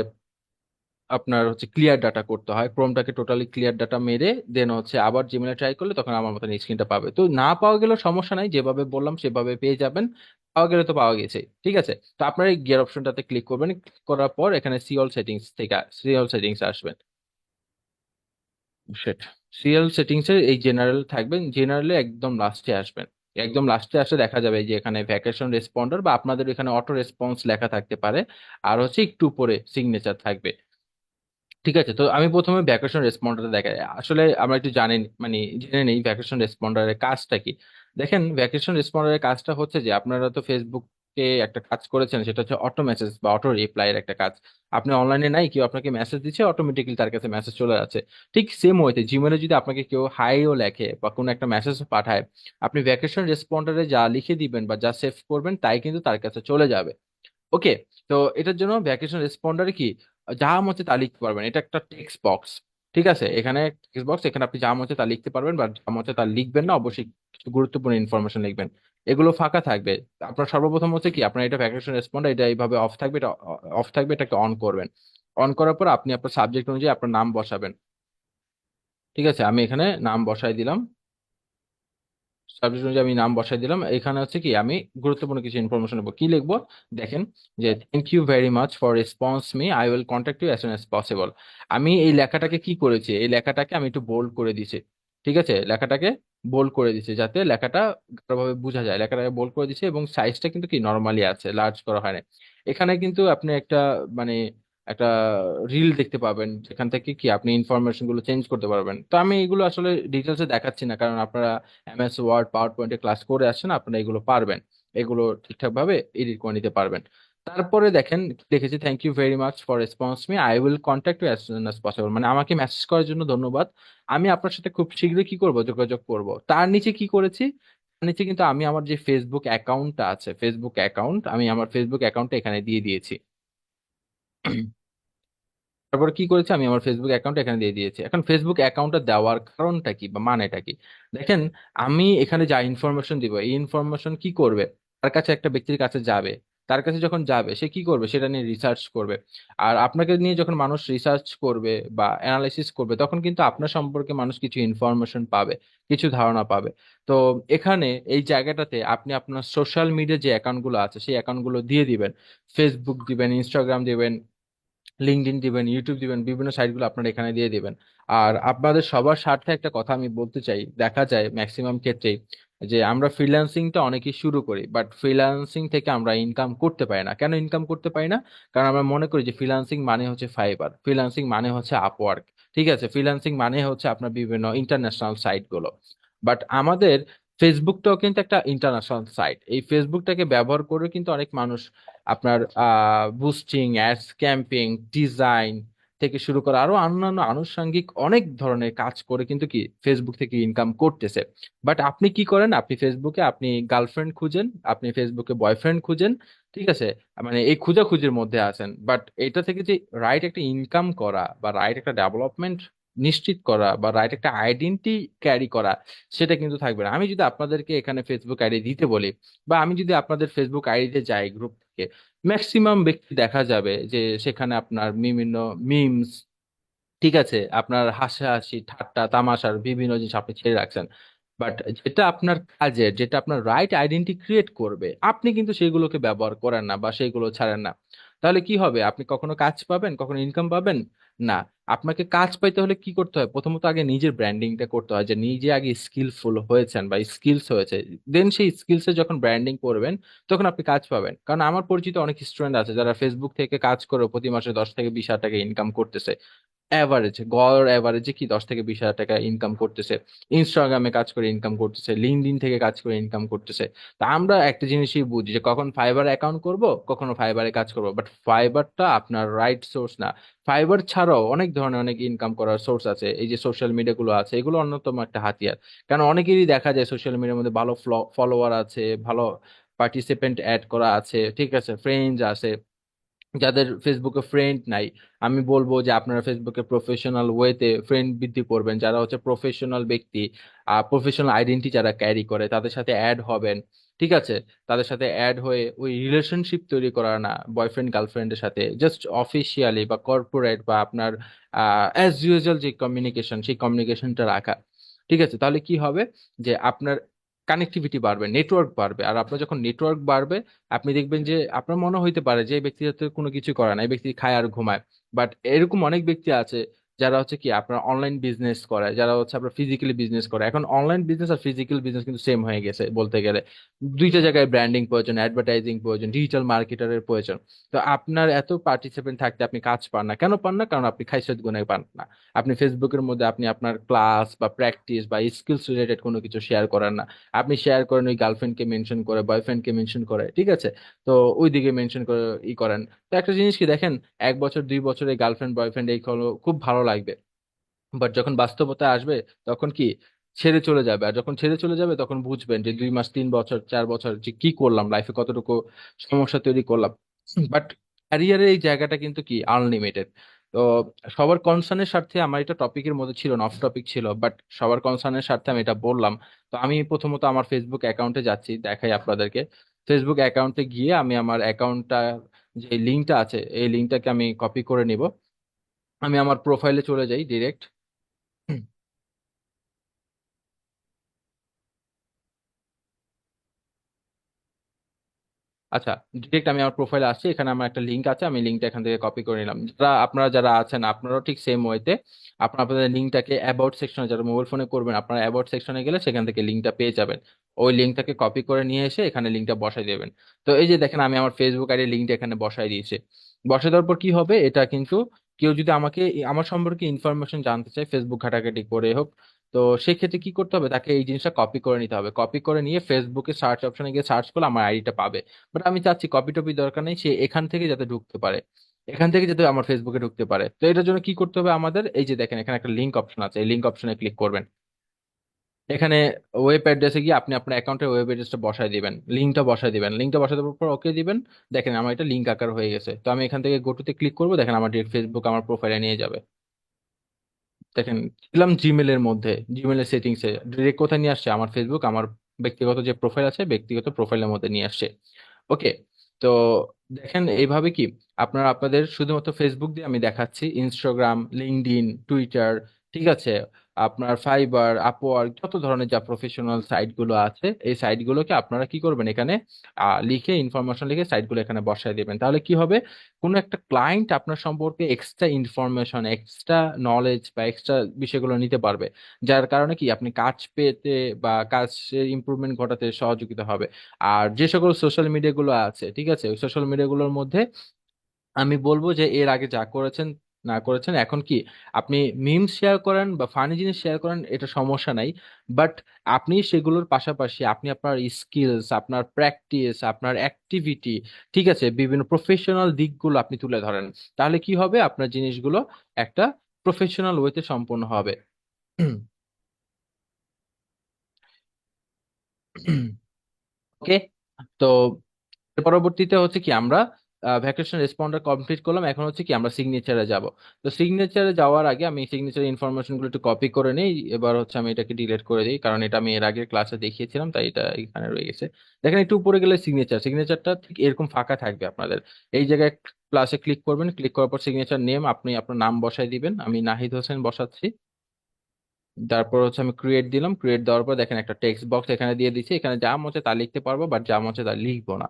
আপনার হচ্ছে ক্লিয়ার ডাটা করতে হয়। ক্রোমটাকে টোটালি ক্লিয়ার ডাটা মেরে দেন হচ্ছে আবার জিমেলে ট্রাই করলে তখন আমার মতন স্ক্রিনটা পাবে। তো না পাওয়া গেলেও সমস্যা নাই, যেভাবে বললাম সেভাবে পেয়ে যাবেন। পাওয়া গেলে তো পাওয়া গেছে। ঠিক আছে, তো আপনার এই গিয়ার অপশনটাতে ক্লিক করবেন। ক্লিক করার পর এখানে সিওল সেটিংস থেকে সিওল সেটিংস আসবেন। সেট সিএল সেটিংস এর এই জেনারেল থাকবেন, জেনারেলে একদম লাস্টে আসবেন। একদম লাস্টে আসলে দেখা যাবে যে এখানে ভ্যাকেশন রেসপন্ডার বা আপনাদের এখানে অটো রেসপন্স লেখা থাকতে পারে। আর হচ্ছে একটু উপরে সিগনেচার থাকবে। ঠিক আছে, তো আমি প্রথমে ভ্যাকেশন রেসপন্ডার দেখাই। আসলে আমরা একটু জানি, মানে জেনে নেই ভ্যাকেশন রেসপন্ডারের কাজটা কি। দেখেন, ভ্যাকেশন রেসপন্ডারের কাজটা হচ্ছে যে আপনারা তো ফেসবুকে একটা কাজ করেছেন, সেটা হচ্ছে অটো মেসেজ বা অটো রিপ্লাই এর একটা কাজ। আপনি অনলাইনে নাই, কেউ আপনাকে মেসেজ দিচ্ছে, অটোমেটিক্যালি তার কাছে মেসেজ চলে যাচ্ছে। ঠিক সেম ওয়েতে জিমেলে যদি আপনাকে কেউ হাইও লেখে বা কোনো একটা মেসেজ পাঠায়, আপনি ভ্যাকেশন রেসপন্ডারে যা লিখে দিবেন বা যা সেভ করবেন তাই কিন্তু তার কাছে চলে যাবে। ওকে, তো এটার জন্য ভ্যাকেশন রেসপন্ডারে কি যা মনে তা লিখতে পারবেন। এটা একটা টেক্সট বক্স। ঠিক আছে, এখানে টেক্সট বক্স, এখানে আপনি যা মনে তা লিখতে পারবেন বা যা মনে তা লিখবেন না, অবশ্যই কিছু গুরুত্বপূর্ণ ইনফরমেশন লিখবেন। এগুলো ফাঁকা থাকবে। আপনার সর্বপ্রথম হচ্ছে কি, আপনার এটা ভ্যাকেশন রেসপন্ডার এটা এইভাবে অফ থাকবে, এটা অফ থাকবে, এটাকে অন করবেন। অন করার পর আপনি আপনার সাবজেক্ট অনুযায়ী আপনার নাম বসাবেন। ঠিক আছে, আমি এখানে নাম বসাই দিলাম। সাবজেক্ট অনুযায়ী আমি নাম বসাই দিলাম। এখানে হচ্ছে কি আমি গুরুত্বপূর্ণ কিছু ইনফরমেশন নেবো। কি লিখবো, দেখেন, যে thank you very much for response me, I will contact you as soon as possible. আমি এই লেখাটাকে কি করেছি, এই লেখাটাকে আমি একটু বোল্ড করে দিছি। ঠিক আছে, লেখাটাকে বোল্ড করে দিছি যাতে লেখাটা ভাবে বোঝা যায়। লেখাটাকে বোল্ড করে দিছি এবং সাইজটা কিন্তু কি নর্মালি আছে, লার্জ করা হয় না। এখানে কিন্তু আপনি একটা মানে একটা রিল দেখতে পাবেন, যেখান থেকে কি আপনি ইনফরমেশন গুলো চেঞ্জ করতে পারবেন। তো আমি এগুলো আসলে ডিটেলসে দেখাচ্ছি না, কারণ আপনারা এমএস ওয়ার্ড পাওয়ার পয়েন্টে ক্লাস করে আসছেন, আপনারা এগুলো পারবেন। এগুলো ঠিকঠাক ভাবে এডিট করে নিতে পারবেন। তারপরে দেখেন কি লিখেছি, thank you very much for response me, I will contact you as soon as possible. মানে আমাকে মেসেজ করার জন্য ধন্যবাদ, আমি আপনার সাথে খুব শীঘ্রই কি করব, যোগাযোগ করব। তার নিচে কি করেছি, তার নিচে কিন্তু আমি আমার যে ফেসবুক অ্যাকাউন্টটা আছে, ফেসবুক অ্যাকাউন্ট, আমি আমার ফেসবুক অ্যাকাউন্টটা এখানে দিয়ে দিয়েছি। তারপর কি করেছে, আমি আমার ফেসবুক অ্যাকাউন্ট এখানে দিয়ে দিয়েছি। এখন ফেসবুক অ্যাকাউন্টটা দেওয়ার কারণটা কি বা মানেটা কি, দেখেন, আমি এখানে যা ইনফরমেশন দিব এই ইনফরমেশন কি করবে, তার কাছে একটা ব্যক্তির কাছে যাবে। তার কাছে যখন যাবে সে কি করবে, সেটা নিয়ে রিসার্চ করবে। আর আপনাকে নিয়ে যখন মানুষ রিসার্চ করবে বা অ্যানালাইসিস করবে, তখন কিন্তু আপনার সম্পর্কে মানুষ কিছু ইনফরমেশন পাবে, কিছু ধারণা পাবে। তো এখানে এই জায়গাটাতে আপনি আপনার সোশ্যাল মিডিয়া যে অ্যাকাউন্টগুলো আছে সেই অ্যাকাউন্টগুলো দিয়ে দিবেন। ফেসবুক দিবেন, ইনস্টাগ্রাম দিবেন, লিঙ্কডইন দিবেন, ইউটিউব দিবেন, বিভিন্ন সাইটগুলো আপনারা এখানে দিয়ে দিবেন। আর আপনাদের সবার স্বার্থে একটা কথা আমি বলতে চাই, দেখা যায় ম্যাক্সিমাম ক্ষেত্রেই যে আমরা ফ্রিল্যান্সিংটা অনেকেই শুরু করি, বাট ফ্রিল্যান্সিং থেকে আমরা ইনকাম করতে পারি না। কেন ইনকাম করতে পারি না? কারণ আমরা মনে করি যে ফ্রিল্যান্সিং মানে হচ্ছে ফাইবার, ফ্রিল্যান্সিং মানে হচ্ছে আপওয়ার্ক, ঠিক আছে, ফ্রিল্যান্সিং মানে হচ্ছে আপনার বিভিন্ন ইন্টারন্যাশনাল সাইট গুলো। বাট আমাদের ফেসবুকটাও কিন্তু একটা ইন্টারন্যাশনাল সাইট। এই ফেসবুকটাকে ব্যবহার করে কিন্তু অনেক মানুষ আপনার বুস্টিং, অ্যাডস ক্যাম্পিং, ডিজাইন থেকে শুরু করে আরো অন্যান্য আনুষঙ্গিক অনেক ধরনের কাজ করে কিন্তু কি ফেসবুক থেকে ইনকাম করতেছে। বাট আপনি কি করেন? আপনি ফেসবুকে আপনি গার্লফ্রেন্ড খুঁজেন, আপনি ফেসবুকে বয়ফ্রেন্ড খুঁজেন, ঠিক আছে, মানে এই খুঁজাখুঁজির মধ্যে আছেন। বাট এটা থেকে যে রাইট একটা ইনকাম করা বা রাইট একটা ডেভেলপমেন্ট নিশ্চিত করা বা রাইট একটা আইডেন্টি ক্যারি করা, সেটা কিন্তু থাকবে না। আমি যদি আপনাদেরকে এখানে ফেসবুক আইডি দিতে বলি, বা আমি যদি আপনাদের ফেসবুক আইডিতে যাই গ্রুপ থেকে, ম্যাক্সিমাম ব্যক্তি দেখা যাবে যে সেখানে আপনার বিভিন্ন মিমস, ঠিক আছে, আপনার হাসাহাসি ঠাট্টা তামাশার বিভিন্ন জিনিস আপনি ছেড়ে রাখছেন। বাট যেটা আপনার কাজের, যেটা আপনার রাইট আইডেন্টি ক্রিয়েট করবে, আপনি কিন্তু সেইগুলোকে ব্যবহার করেন না বা সেইগুলো ছাড়েন না। তাহলে কি হবে? আপনি কখনো কাজ পাবেন, কখনো ইনকাম পাবেন না। আপনাকে কাজ পাইতে হলে কি করতে হয়? প্রথমত আগে নিজের ব্র্যান্ডিংটা করতে হয়, যে নিজে আগে স্কিলফুল হয়েছেন বা স্কিলস হয়েছে, দেন সেই স্কিলসে যখন ব্র্যান্ডিং করবেন তখন আপনি কাজ পাবেন। কারণ আমার পরিচিত অনেক স্টুডেন্ট আছে যারা ফেসবুক থেকে কাজ করে প্রতি মাসে 10 থেকে 20 হাজার টাকা ইনকাম করতেছে। অ্যাভারেজ, গড় অ্যাভারেজে কি 10 থেকে 20 হাজার টাকা ইনকাম করতেছে। ইনস্টাগ্রামে কাজ করে ইনকাম করতেছে, লিঙ্কডইন থেকে কাজ করে ইনকাম করতেছে। তা আমরা একটা জিনিসই বুঝি যে কখন ফাইবার অ্যাকাউন্ট করব, কখনো ফাইবারে কাজ করব, বাট ফাইবারটা আপনার রাইট সোর্স না। ফাইবার ছাড়াও অনেক ধরনের অনেক ইনকাম করার সোর্স আছে, এই যে সোশ্যাল মিডিয়া গুলো আছে, এগুলো অন্যতম একটা হাতিয়ার। কারণ অনেকেরই দেখা যায় সোশ্যাল মিডিয়ার মধ্যে ভালো ফলোয়ার আছে, ভালো পার্টিসিপেন্ট অ্যাড করা আছে, ঠিক আছে, ফ্রেন্ডস আছে। যাদের ফেসবুকে ফ্রেন্ড নাই, আমি বলবো যে আপনারা ফেসবুকে প্রফেশনাল ওয়েতে ফ্রেন্ড বৃদ্ধি করবেন, যারা হচ্ছে প্রফেশনাল ব্যক্তি, প্রফেশনাল আইডেন্টি যারা ক্যারি করে তাদের সাথে অ্যাড হবেন, ঠিক আছে। তাদের সাথে অ্যাড হয়ে ওই রিলেশনশিপ তৈরি করা না বয়ফ্রেন্ড গার্লফ্রেন্ডের সাথে, জাস্ট অফিসিয়ালি বা কর্পোরেট বা আপনার অ্যাজ ইউজুয়াল যে কমিউনিকেশন, সেই কমিউনিকেশনটা রাখা, ঠিক আছে। তাহলে কি হবে? যে আপনার কানেক্টিভিটি বাড়বে, নেটওয়ার্ক বাড়বে। আর আপনার যখন নেটওয়ার্ক বাড়বে, আপনি দেখবেন যে আপনার মনে হইতে পারে যে এই ব্যক্তি যাতে কোনো কিছু করে না, এই ব্যক্তি খায় আর ঘুমায়। বাট এরকম অনেক ব্যক্তি আছে যারা হচ্ছে কি আপনার অনলাইন বিজনেস করে, যারা হচ্ছে আপনার ফিজিক্যালি বিজনেস করে। এখন অনলাইন বিজনেস আর ফিজিক্যাল বিজনেস কিন্তু সেম হয়ে গেছে বলতে গেলে। দুইটা জায়গায় ব্র্যান্ডিং প্রয়োজন, অ্যাডভার্টাইজিং প্রয়োজন, ডিজিটাল মার্কেটারের প্রয়োজন। তো আপনার এত পার্টিসিপেন্ট থাকতে আপনি কাজ পান না। কেন পান না? কারণ আপনি খাইসেত গুণে পান না। আপনি ফেসবুকের মধ্যে আপনি আপনার ক্লাস বা প্র্যাকটিস বা স্কিলস রিলেটেড কোনো কিছু শেয়ার করেন না। আপনি শেয়ার করেন ওই গার্লফ্রেন্ডকে মেনশন করে, বয়ফ্রেন্ডকে মেনশন করে, ঠিক আছে। তো ওই দিকে মেনশন করে করেন। তো একটা জিনিস কি দেখেন, 1 বছর 2 বছরে গার্লফ্রেন্ড বয়ফ্রেন্ড এই হলো খুব ভালো লাগবে, বাট যখন বাস্তবতায় আসবে তখন কি ছেড়ে চলে যাবে। আর যখন ছেড়ে চলে যাবে তখন বুঝবেন যে 2 মাস 3 বছর 4 বছর যে কি করলাম, লাইফে কতটুকু সমস্যা তৈরি করলাম। বাট ক্যারিয়ারের এই জায়গাটা কিন্তু কি আনলিমিটেড। তো সবার কনসার্নের স্বার্থে, আমার এটা টপিকের মধ্যে ছিল না, অফ টপিক ছিল, বাট সবার কনসার্নের স্বার্থে আমি এটা বললাম। তো আমি প্রথমত আমার ফেসবুক অ্যাকাউন্টে যাচ্ছি, দেখাই আপনাদেরকে। ফেসবুক অ্যাকাউন্টে গিয়ে আমি আমার অ্যাকাউন্টটা, যে লিঙ্কটা আছে এই লিঙ্কটাকে আমি কপি করে নিব। আমি আমার প্রোফাইলে চলে যাই ডিরেক্ট। আচ্ছা, ডিরেক্ট আমি আমার প্রোফাইলে আসছি, এখানে আমার একটা লিঙ্ক আছে, আমি লিঙ্কটা এখান থেকে কপি করে নিলাম। যারা আপনারা যারা আছেন আপনারাও ঠিক সেম ওয়েতে আপনারা আপনাদের লিঙ্কটাকে অ্যাবাউট সেকশনে, যারা মোবাইল ফোনে করবেন, আপনারা অ্যাবাউট সেকশনে গেলে সেখান থেকে লিঙ্কটা পেয়ে যাবেন। ওই লিঙ্কটাকে কপি করে নিয়ে এসে এখানে লিঙ্কটা বসাই দেবেন। তো এই যে দেখেন আমি আমার ফেসবুক আইডির লিঙ্কটা এখানে বসাই দিয়েছি। বসাই দেওয়ার পর কি হবে, এটা কিন্তু কেউ যদি আমাকে আমার সম্পর্কে ইনফরমেশন জানতে চায় ফেসবুক ঘাটাঘাটি করে হোক, তো সেক্ষেত্রে কি করতে হবে, তাকে এই জিনিসটা কপি করে নিতে হবে। কপি করে নিয়ে ফেসবুকে সার্চ অপশনে গিয়ে সার্চ করলে আমার আইডিটা পাবে। বাট আমি চাচ্ছি কপি টপি দরকার নেই, সে এখান থেকে যাতে ঢুকতে পারে, এখান থেকে যাতে আমার ফেসবুকে ঢুকতে পারে। তো এটার জন্য কি করতে হবে আমাদের, এই যে দেখেন এখানে একটা লিঙ্ক অপশন আছে, এই লিঙ্ক অপশনে ক্লিক করবেন। এখানে ওয়েব অ্যাড্রেসে গিয়ে আপনি আপনার অ্যাকাউন্টের ওয়েব অ্যাড্রেসটা বসায় দিবেন, লিঙ্কটা বসায় দিবেন, লিঙ্কটা বসায় দেওয়ার পর ওকে দিবেন। দেখেন আমার এটা লিঙ্ক আকার হয়ে গেছে। তো আমি এখান থেকে গোটুতে ক্লিক করবো, দেখেন আমার ডিরেক্ট ফেসবুক আমার প্রোফাইলে নিয়ে যাবে। দেখেন দিলাম জিমেলের মধ্যে, জিমেলের সেটিংসে ডিরেক্ট কোথায় নিয়ে আসছে, আমার ফেসবুক আমার ব্যক্তিগত যে প্রোফাইল আছে ব্যক্তিগত প্রোফাইলের মধ্যে নিয়ে আসছে। ওকে। তো দেখেন এইভাবে কি আপনারা আপনাদের শুধুমাত্র ফেসবুক দিয়ে আমি দেখাচ্ছি, ইনস্টাগ্রাম, লিঙ্কডইন, টুইটার, ঠিক আছে, আপনার ফাইবার, আপওয়ার্ক, যত ধরনের যা প্রফেশনাল সাইট গুলো আছে এই সাইট গুলোকে আপনারা কি করবেন এখানে লিখে ইনফরমেশন লিখে সাইট গুলো এখানে বসায় দিবেন। তাহলে কি হবে, কোনো একটা ক্লায়েন্ট আপনার সম্পর্কে এক্সট্রা ইনফরমেশন, এক্সট্রা নলেজ বা এক্সট্রা বিষয়গুলো নিতে পারবে, যার কারণে কি আপনি কাজ পেতে বা কাজের ইমপ্রুভমেন্ট ঘটাতে সহযোগিতা হবে। আর যে সকল সোশ্যাল মিডিয়া গুলো আছে, ঠিক আছে, ওই সোশ্যাল মিডিয়া গুলোর মধ্যে আমি বলবো যে এর আগে যা করেছেন না করেছেন, এখন কি আপনি মিম শেয়ার করেন বা ফানি জিনিস শেয়ার করেন, এটা সমস্যা নাই। বাট আপনি সেগুলোর পাশাপাশি আপনি আপনার স্কিলস, আপনার প্র্যাকটিস, আপনার অ্যাক্টিভিটি, ঠিক আছে, বিভিন্ন প্রফেশনাল দিকগুলো আপনি তুলে ধরেন। তাহলে কি হবে, আপনার জিনিসগুলো একটা প্রফেশনাল ওয়েতে সম্পন্ন হবে। ওকে। তো এর পরবর্তীতে হচ্ছে কি আমরা ভ্যাকেশন রেসপন্ডার কমপ্লিট করলাম, এখন হচ্ছে কি আমরা সিগনেচারে যাব। তো সিগনেচারে যাওয়ার আগে আমি সিগনেচার ইনফরমেশন গুলো একটু কপি করে নিই। এবার হচ্ছে আমি এটাকে ডিলিট করে দিই, কারণ এটা আমি এর আগের ক্লাসে দেখিয়েছিলাম, তাই এটা এখানে রয়ে গেছে। দেখেন একটু উপরে গেলে সিগনেচারটা ঠিক এরকম ফাঁকা থাকবে আপনাদের। এই জায়গায় ক্লাসে ক্লিক করবেন, ক্লিক করার পর সিগনেচার নেম আপনি আপনার নাম বসাই দিবেন, আমি নাহিদ হোসেন বসাচ্ছি। তারপর হচ্ছে আমি ক্রিয়েট দিলাম, ক্রিয়েট দেওয়ার পর দেখেন একটা টেক্সট বক্স এখানে দিয়ে দিচ্ছি, এখানে যা মন চায় তা লিখতে পারবো, বাট যা মন চায় তা লিখবো না।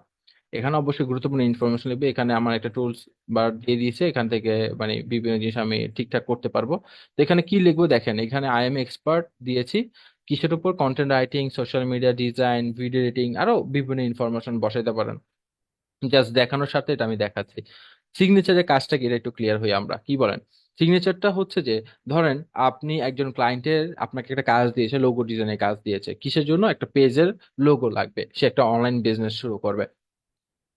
এখানে অবশ্যই গুরুত্বপূর্ণ ইনফরমেশন লিখবে, এখানে আমার একটা টুলস বার দিয়ে দিয়েছে, এখান থেকে মানে বিভিন্ন জিনিস আমি ঠিকঠাক করতে পারবো। তো এখানে কি লিখবো দেখেন, এখানে আই এম এক্সপার্ট দিয়েছি, কিসের উপর, content writing, social media design, video editing, আরো বিভিন্ন ইনফরমেশন বসাইতে পারেন। জাস্ট দেখানোর সাথে এটা আমি দেখাচ্ছি। সিগনেচারের কাজটা কি, এটা একটু ক্লিয়ার হই আমরা, কি বলেন? সিগনেচারটা হচ্ছে যে, ধরেন আপনি একজন ক্লায়েন্টের আপনাকে একটা কাজ দিয়েছে, লোগো ডিজাইনের কাজ দিয়েছে, কিসের জন্য, একটা পেজের লোগো লাগবে, সে একটা অনলাইন বিজনেস শুরু করবে।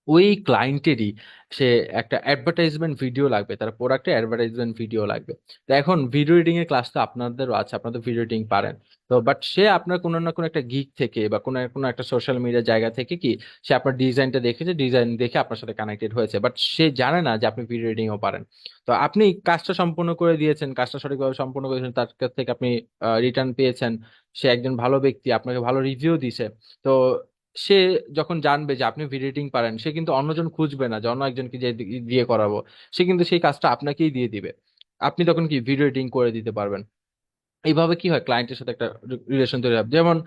ওই ক্লায়েন্টেরই সে একটা অ্যাডভার্টাইজমেন্ট ভিডিও লাগবে, তার প্রোডাক্টে অ্যাডভার্টাইজমেন্ট ভিডিও লাগবে। তো এখন ভিডিও এডিটিং এর ক্লাস তো আপনাদেরও আছে, আপনাদের ভিডিও এডিটিং পারেন। তো বাট সে আপনার কোনো না কোনো একটা গিগ থেকে বা কোনো কোনো একটা সোশ্যাল মিডিয়া জায়গা থেকে কি সে আপনার ডিজাইনটা দেখেছে, ডিজাইন দেখে আপনার সাথে কানেক্টেড হয়েছে, বাট সে জানে না যে আপনি ভিডিও এডিটিংও পারেন। তো আপনি কাজটা সম্পূর্ণ করে দিয়েছেন, কাজটা সঠিকভাবে সম্পূর্ণ করেছেন, তার কাছ থেকে আপনি রিটার্ন পেয়েছেন, সে একজন ভালো ব্যক্তি, আপনাকে ভালো রিভিউ দিছে। তো সে যখন জানবে যে আপনি ভিডিও এডিটিং পারেন, সে কিন্তু অন্যজন খুঁজবে না যে অন্য একজনকে যে দিয়ে করাবো, সে কিন্তু সেই কাজটা আপনাকেই দিয়ে দিবে। আপনি তখন কি ভিডিও এডিটিং করে দিতে পারবেন। এইভাবে কি হয়, ক্লায়েন্টের সাথে একটা রিলেশন তৈরি হয়। যেমন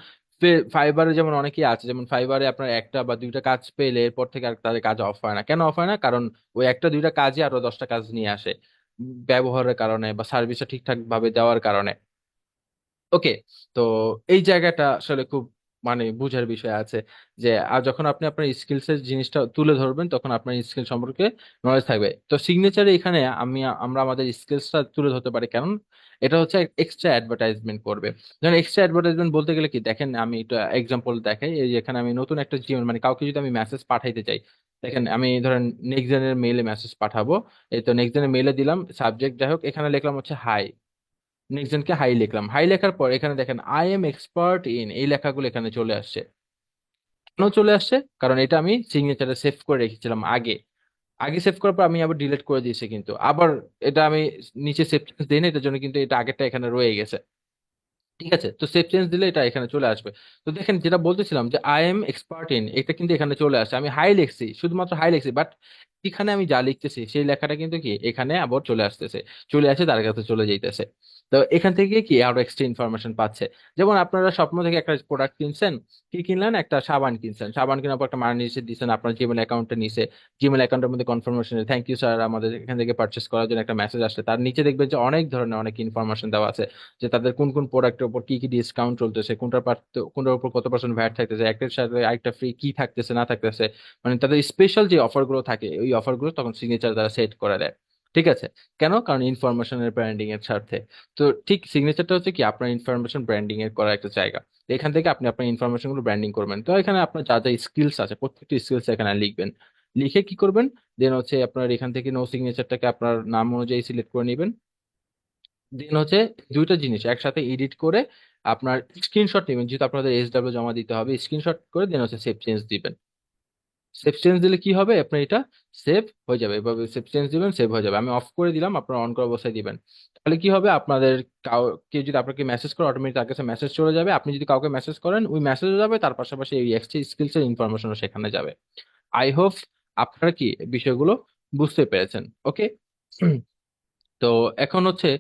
ফাইবারে যেমন অনেকেই আছে, যেমন ফাইবারে আপনার একটা বা দুইটা কাজ পেলে এরপর থেকে আর তাদের কাজ অফ হয় না। কেন অফ হয় না? কারণ ওই একটা দুইটা কাজে আরো 10টা কাজ নিয়ে আসে, ব্যবহারের কারণে বা সার্ভিসটা ঠিকঠাক ভাবে দেওয়ার কারণে। ওকে। তো এই জায়গাটা আসলে খুব মানে বুঝার বিষয় আছে যে যখন আপনি আপনার স্কিলস এর জিনিসটা তুলে ধরবেন, তখন আপনার স্কিল সম্পর্কে নলেজ থাকবে। তো সিগনেচারে এখানে আমরা আমাদের স্কিলসটা তুলে ধরতে পারি, কারণ এটা হচ্ছে এক্সট্রা অ্যাডভার্টাইজমেন্ট করবে। যেমন এক্সট্রা অ্যাডভার্টাইজমেন্ট বলতে গেলে কি, দেখেন আমি একটা এক্সাম্পল দেখাই। এই যে এখানে আমি নতুন একটা জীবন মানে কাউকে যদি আমি মেসেজ পাঠাইতে চাই, দেখেন আমি ধরেন নেক্সট মেইলে মেসেজ পাঠাবো। এই তো নেক্সট মেইলে দিলাম, সাবজেক্ট যাই হোক, এখানে লিখলাম হচ্ছে হাই। নেক্সট জনকে হাই লিখলাম, হাই লেখার পর এখানে দেখেন আই এম এক্সপার্ট ইন, এই লেখাগুলো এখানে চলে আসছে। কেন চলে আসছে? কারণ এটা আমি সিগনেচারে সেভ করে রেখেছিলাম আগে। আগে সেভ করার পর আমি আবার ডিলিট করে দিয়েছি, কিন্তু আবার এটা আমি নিচে সেভ দিই না, এটার জন্য কিন্তু এটা আগেরটা এখানে রয়ে গেছে। ঠিক আছে, তো সেভ চেঞ্জ দিলে এটা এখানে চলে আসবে। তো দেখেন যেটা বলতেছিলাম যে আই এম এক্সপার্ট ইন, এটা কিন্তু এখানে চলে আসে। আমি হাই লিখছি, শুধুমাত্র হাই লিখছি, বাট এখানে আমি যা লিখতেছি সেই লেখাটা কিন্তু কি এখানে আবার চলে আসতেছে, চলে আসে তার কাছে চলে যাইতেছে। তো এখান থেকে কি আরো এক্সট্রা ইনফরমেশন পাচ্ছে। যেমন আপনারা স্বপ্ন থেকে একটা প্রোডাক্ট কিনছেন, কি কিনলেন, একটা সাবান কিনছেন, সাবান কেনার পর একটা মানি নিচে দিচ্ছেন আপনার জিমেল অ্যাকাউন্টে নিচে, জিমেল অ্যাকাউন্টের মধ্যে কনফার্মেশন, থ্যাংক ইউ স্যার আমাদের এখান থেকে পারচেস করার জন্য একটা মেসেজ আসছে, তার নিচে দেখবেন যে অনেক ধরনের অনেক ইনফরমেশন দেওয়া আছে, যে তাদের কোন কোন প্রোডাক্টের উপর কি কি ডিসকাউন্ট চলতেছে, কোনটার উপর কত পার্সেন্ট ভ্যাট থাকতেছে, একটার সাথে আরেকটা ফ্রি কি থাকতেছে না থাকতেছে, মানে তাদের স্পেশাল যে অফার গুলো থাকে ওই অফার গুলো তখন সিগনেচার দ্বারা সেট করে দেয়। ঠিক আছে। কেন? কারণ ইনফরমেশনের ব্র্যান্ডিং এর স্বার্থে। তো ঠিক সিগনেচারটা হচ্ছে কি আপনার ইনফরমেশন ব্র্যান্ডিং এর করা একটা জায়গা। তো এখান থেকে আপনি আপনার ইনফরমেশন গুলো ব্র্যান্ডিং করবেন। তো এখানে আপনার যা যা স্কিলস আছে প্রত্যেকটি স্কিলস এখানে লিখবেন। লিখে কি করবেন, দেন হচ্ছে আপনার এখান থেকে নো সিগনেচারটাকে আপনার নাম অনুযায়ী সিলেক্ট করে নেবেন। দেন হচ্ছে দুইটা জিনিস একসাথে এডিট করে আপনার স্ক্রিনশট নেবেন, যেহেতু আপনাদের SW জমা দিতে হবে, স্ক্রিনশট করে দেন হচ্ছে সেভ চেঞ্জ দিবেন। সেভ চেঞ্জ দিলে কি হবে, আপনার এটা সেভ হয়ে যাবে, এভাবে সেভ চেঞ্জ দিবেন, সেভ হয়ে যাবে। আমি অফ করে দিলাম, আপনারা অন করা অবস্থায় দিবেন। তাহলে কি হবে, আপনাদের কেউ যদি আপনাকে মেসেজ করে অটোমেটিক তার কাছে মেসেজ চলে যাবে, আপনি যদি কাউকে মেসেজ করেন ওই মেসেজও যাবে, তার পাশাপাশি এই এক্সট্রা স্কিলস এর ইনফরমেশনও সেখানে যাবে। আই হোপ আপনারা কি বিষয়গুলো বুঝতে পেরেছেন। ওকে। তো এখন হচ্ছে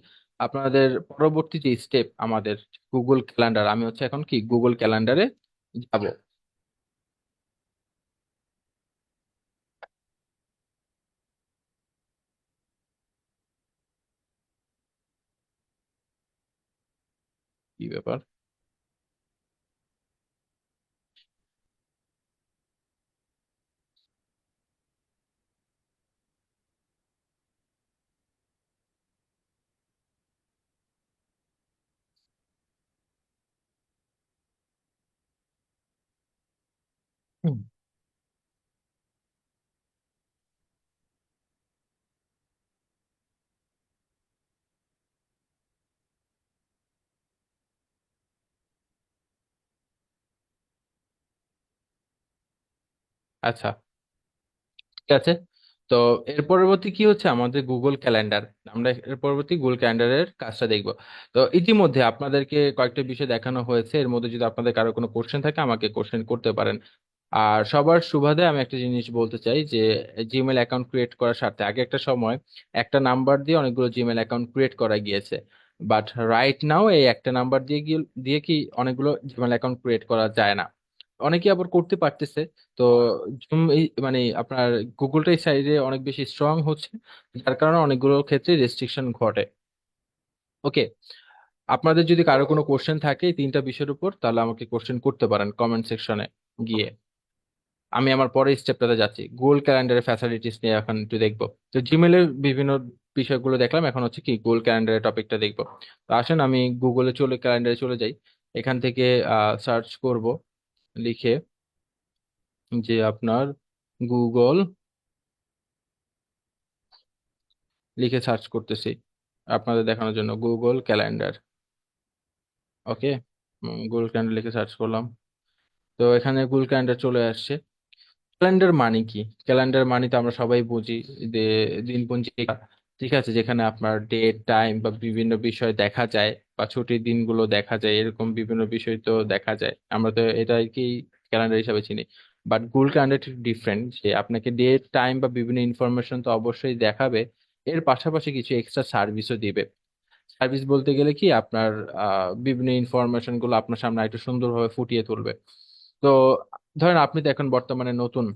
আপনাদের পরবর্তী যে স্টেপ আমাদের গুগল ক্যালেন্ডার, আমি হচ্ছে এখন কি গুগল ক্যালেন্ডারে যাব। কি ব্যাপার? হুম, আচ্ছা, ঠিক আছে। তো এর পরবর্তী কি হচ্ছে আমাদের গুগল ক্যালেন্ডার। আমরা এর পরবর্তী গুগল ক্যালেন্ডারের কাজটা দেখব। তো ইতিমধ্যে আপনাদেরকে কয়েকটা বিষয় দেখানো হয়েছে, এর মধ্যে যদি আপনাদের কারো কোনো কোশ্চেন থাকে আমাকে কোশ্চেন করতে পারেন। আর সবার সুবাদে আমি একটা জিনিস বলতে চাই যে জিমেল অ্যাকাউন্ট ক্রিয়েট করার স্বার্থে আগে একটা সময় একটা নাম্বার দিয়ে অনেকগুলো জিমেল অ্যাকাউন্ট ক্রিয়েট করা গিয়েছে, বাট রাইট নাও এই একটা নাম্বার দিয়ে কি অনেকগুলো জিমেল অ্যাকাউন্ট ক্রিয়েট করা যায় না। অনেকে আবার করতে পারতেছে। তো জুম এই মানে আপনার গুগলটা এই সাইডে অনেক বেশি স্ট্রং হচ্ছে, যার কারণে অনেকগুলো ক্ষেত্রে রেস্ট্রিকশন ঘটে। ওকে, আপনাদের যদি কারো কোনো কোশ্চেন থাকে এই তিনটা বিষয়ের উপর, তাহলে আমাকে কোশ্চেন করতে পারেন কমেন্ট সেকশনে গিয়ে। আমি আমার পরের স্টেপটাতে যাচ্ছি, গুগল ক্যালেন্ডারের ফ্যাসিলিটিস নিয়ে এখন একটু দেখবো। তো জিমেলের বিভিন্ন বিষয়গুলো দেখলাম, এখন হচ্ছে কি গুগল ক্যালেন্ডারের টপিকটা দেখবো। তো আসেন আমি গুগলে ক্যালেন্ডারে চলে যাই। এখান থেকে সার্চ করব লিখে যে আপনার গুগল, লিখে সার্চ করতেছি আপনাদের দেখানোর জন্য গুগল ক্যালেন্ডার। ওকে, গুগল ক্যালেন্ডার লিখে সার্চ করলাম। তো এখানে গুগল ক্যালেন্ডার চলে আসছে। ক্যালেন্ডার মানে কি? ক্যালেন্ডার মানে তো আমরা সবাই বুঝি যে দিনপঞ্জিকা, ঠিক আছে, যেখানে আপনার ডেট টাইম বা বিভিন্ন বিষয় দেখা যায়, বা ছুটির দিনগুলো দেখা যায়, এরকম বিভিন্ন বিষয় তো দেখা যায়, আমরা তো এটাই কি ক্যালেন্ডার হিসাবে চিনি। বাট গুগল ক্যালেন্ডার ডিফারেন্ট, যে আপনাকে ডেট টাইম বা বিভিন্ন ইনফরমেশন তো অবশ্যই দেখাবে, এর পাশাপাশি কিছু এক্সট্রা সার্ভিসও দিবে। সার্ভিস বলতে গেলে কি আপনার বিভিন্ন ইনফরমেশন গুলো আপনার সামনে একটু সুন্দরভাবে ফুটিয়ে তুলবে। তো ধরেন আপনি তো এখন বর্তমানে নতুন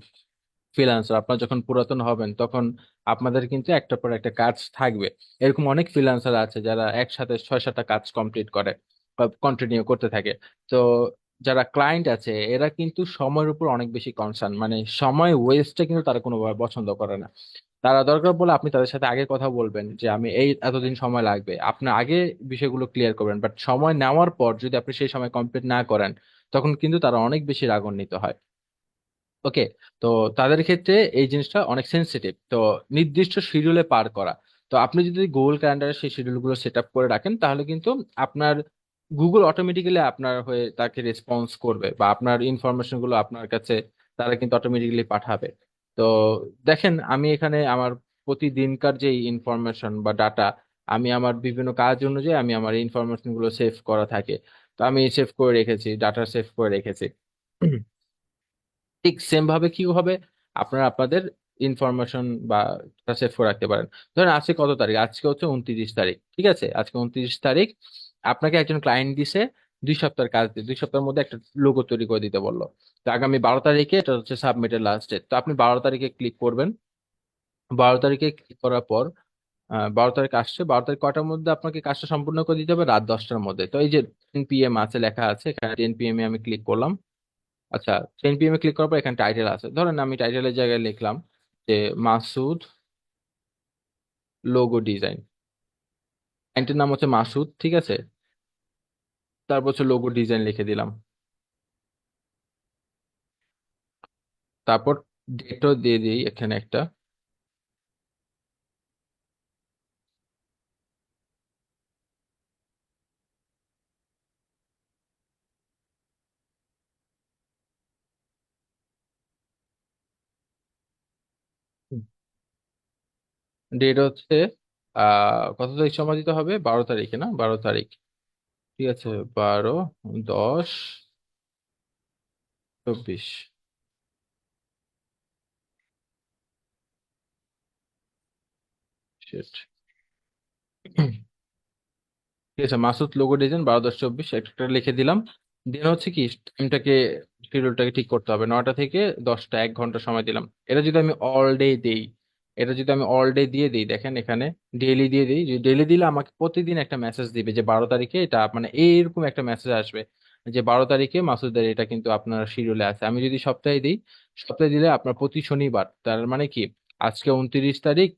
ফ্রিল্যান্সার, আপনার যখন পুরাতন হবেন তখন আপনাদের কিন্তু একটার পর একটা কাজ থাকবে। এরকম অনেক ফ্রিল্যান্সার আছে যারা একসাথে 6-7টা কাজ কমপ্লিট করে বা কন্টিনিউ করতে থাকে। তো যারা ক্লায়েন্ট আছে এরা কিন্তু সময়ের উপর অনেক বেশি কনসার্ন, মানে সময় ওয়েস্টটা কিন্তু তারা কোনোভাবে পছন্দ করে না। তারা দরকার বলে আপনি তাদের সাথে আগে কথা বলবেন যে আমি এই এতদিন সময় লাগবে, আপনার আগে বিষয়গুলো ক্লিয়ার করবেন, বাট সময় নেওয়ার পর যদি আপনি সেই সময় কমপ্লিট না করেন তখন কিন্তু তারা অনেক বেশি রাগান্বিত হয়। ওকে, তো তাদের ক্ষেত্রে এই জিনিসটা অনেক সেন্সিটিভ। তো নির্দিষ্ট শিডিউলে পার করা, তো আপনি যদি গুগল ক্যালেন্ডারে সেই শিডিউল গুলো সেট আপ করে রাখেন তাহলে কিন্তু আপনার গুগল অটোমেটিক্যালি আপনার হয়ে তাকে রেসপন্স করবে, বা আপনার ইনফরমেশন গুলো আপনার কাছে তারা কিন্তু অটোমেটিক্যালি পাঠাবে। তো দেখেন আমি এখানে আমার প্রতিদিনকার যে ইনফরমেশন বা ডাটা, আমি আমার বিভিন্ন কাজ অনুযায়ী আমি আমার ইনফরমেশন গুলো সেভ করা থাকে। তো আমি সেভ করে রেখেছি, ডাটা সেভ করে রেখেছি। ঠিক সেম ভাবে কি হবে, আপনারা আপনাদের ইনফরমেশন বা সেভ করে রাখতে পারেন। ধরেন আজকে কত তারিখ? আজকে হচ্ছে 29 তারিখ, ঠিক আছে, আজকে 29 তারিখ। আপনাকে একজন ক্লায়েন্ট দিছে 2 সপ্তাহের কাজ দিয়ে, 2 সপ্তাহের মধ্যে একটা লোগো তৈরি করে দিতে বললো। তো আগামী 12 তারিখে এটা হচ্ছে সাবমিটের লাস্ট ডেট, তো আপনি 12 তারিখে ক্লিক করবেন। 12 তারিখে ক্লিক করার পর 12 তারিখ আসছে, 12 তারিখ কটার মধ্যে আপনাকে কাজটা সম্পূর্ণ করে দিতে হবে? রাত 10টার মধ্যে। তো এই যে 10 PM আছে লেখা আছে এখানে, 10 PM এ আমি ক্লিক করলাম। আচ্ছা, 10 PM এ ক্লিক করার পর এখানে টাইটেল আছে, ধরেন আমি টাইটেলের জায়গায় লিখলাম যে মাসুদ লোগো ডিজাইন। ক্লায়েন্টের নাম হচ্ছে মাসুদ, ঠিক আছে, তারপর হচ্ছে লোগো ডিজাইন লিখে দিলাম। তারপর ডেটও দিয়ে দিই এখানে একটা। ডেট হচ্ছে কত তারিখ সময় দিতে হবে? 12 তারিখে, না 12 তারিখ, ঠিক আছে, 12-10-24। Shit. ঠিক আছে, মাসুদ লোগো ডিজাইন 12-10-24 একটা লিখে দিলাম। দেন হচ্ছে কি, টাইমটাকে শিডিউলটাকে ঠিক করতে হবে, 9টা থেকে 10টা, 1 ঘন্টা সময় দিলাম। এটা যদি আমি অল ডে দিই, এটা যদি আমি অল ডে দিয়ে দিই, দেখেন এখানে ডেইলি দিয়ে দিই, ডেইলি দিলে আমাকে প্রতিদিন একটা মেসেজ দিবে যে 12 তারিখে এটা, মানে এইরকম একটা মেসেজ আসবে যে 12 তারিখে মাসুদের এটা কিন্তু আপনার শিডিউলে আছে। আমি যদি সপ্তাহে দিই, সপ্তাহে দিলে আপনার প্রতি শনিবার, তার মানে কি আজকে 29 তারিখ,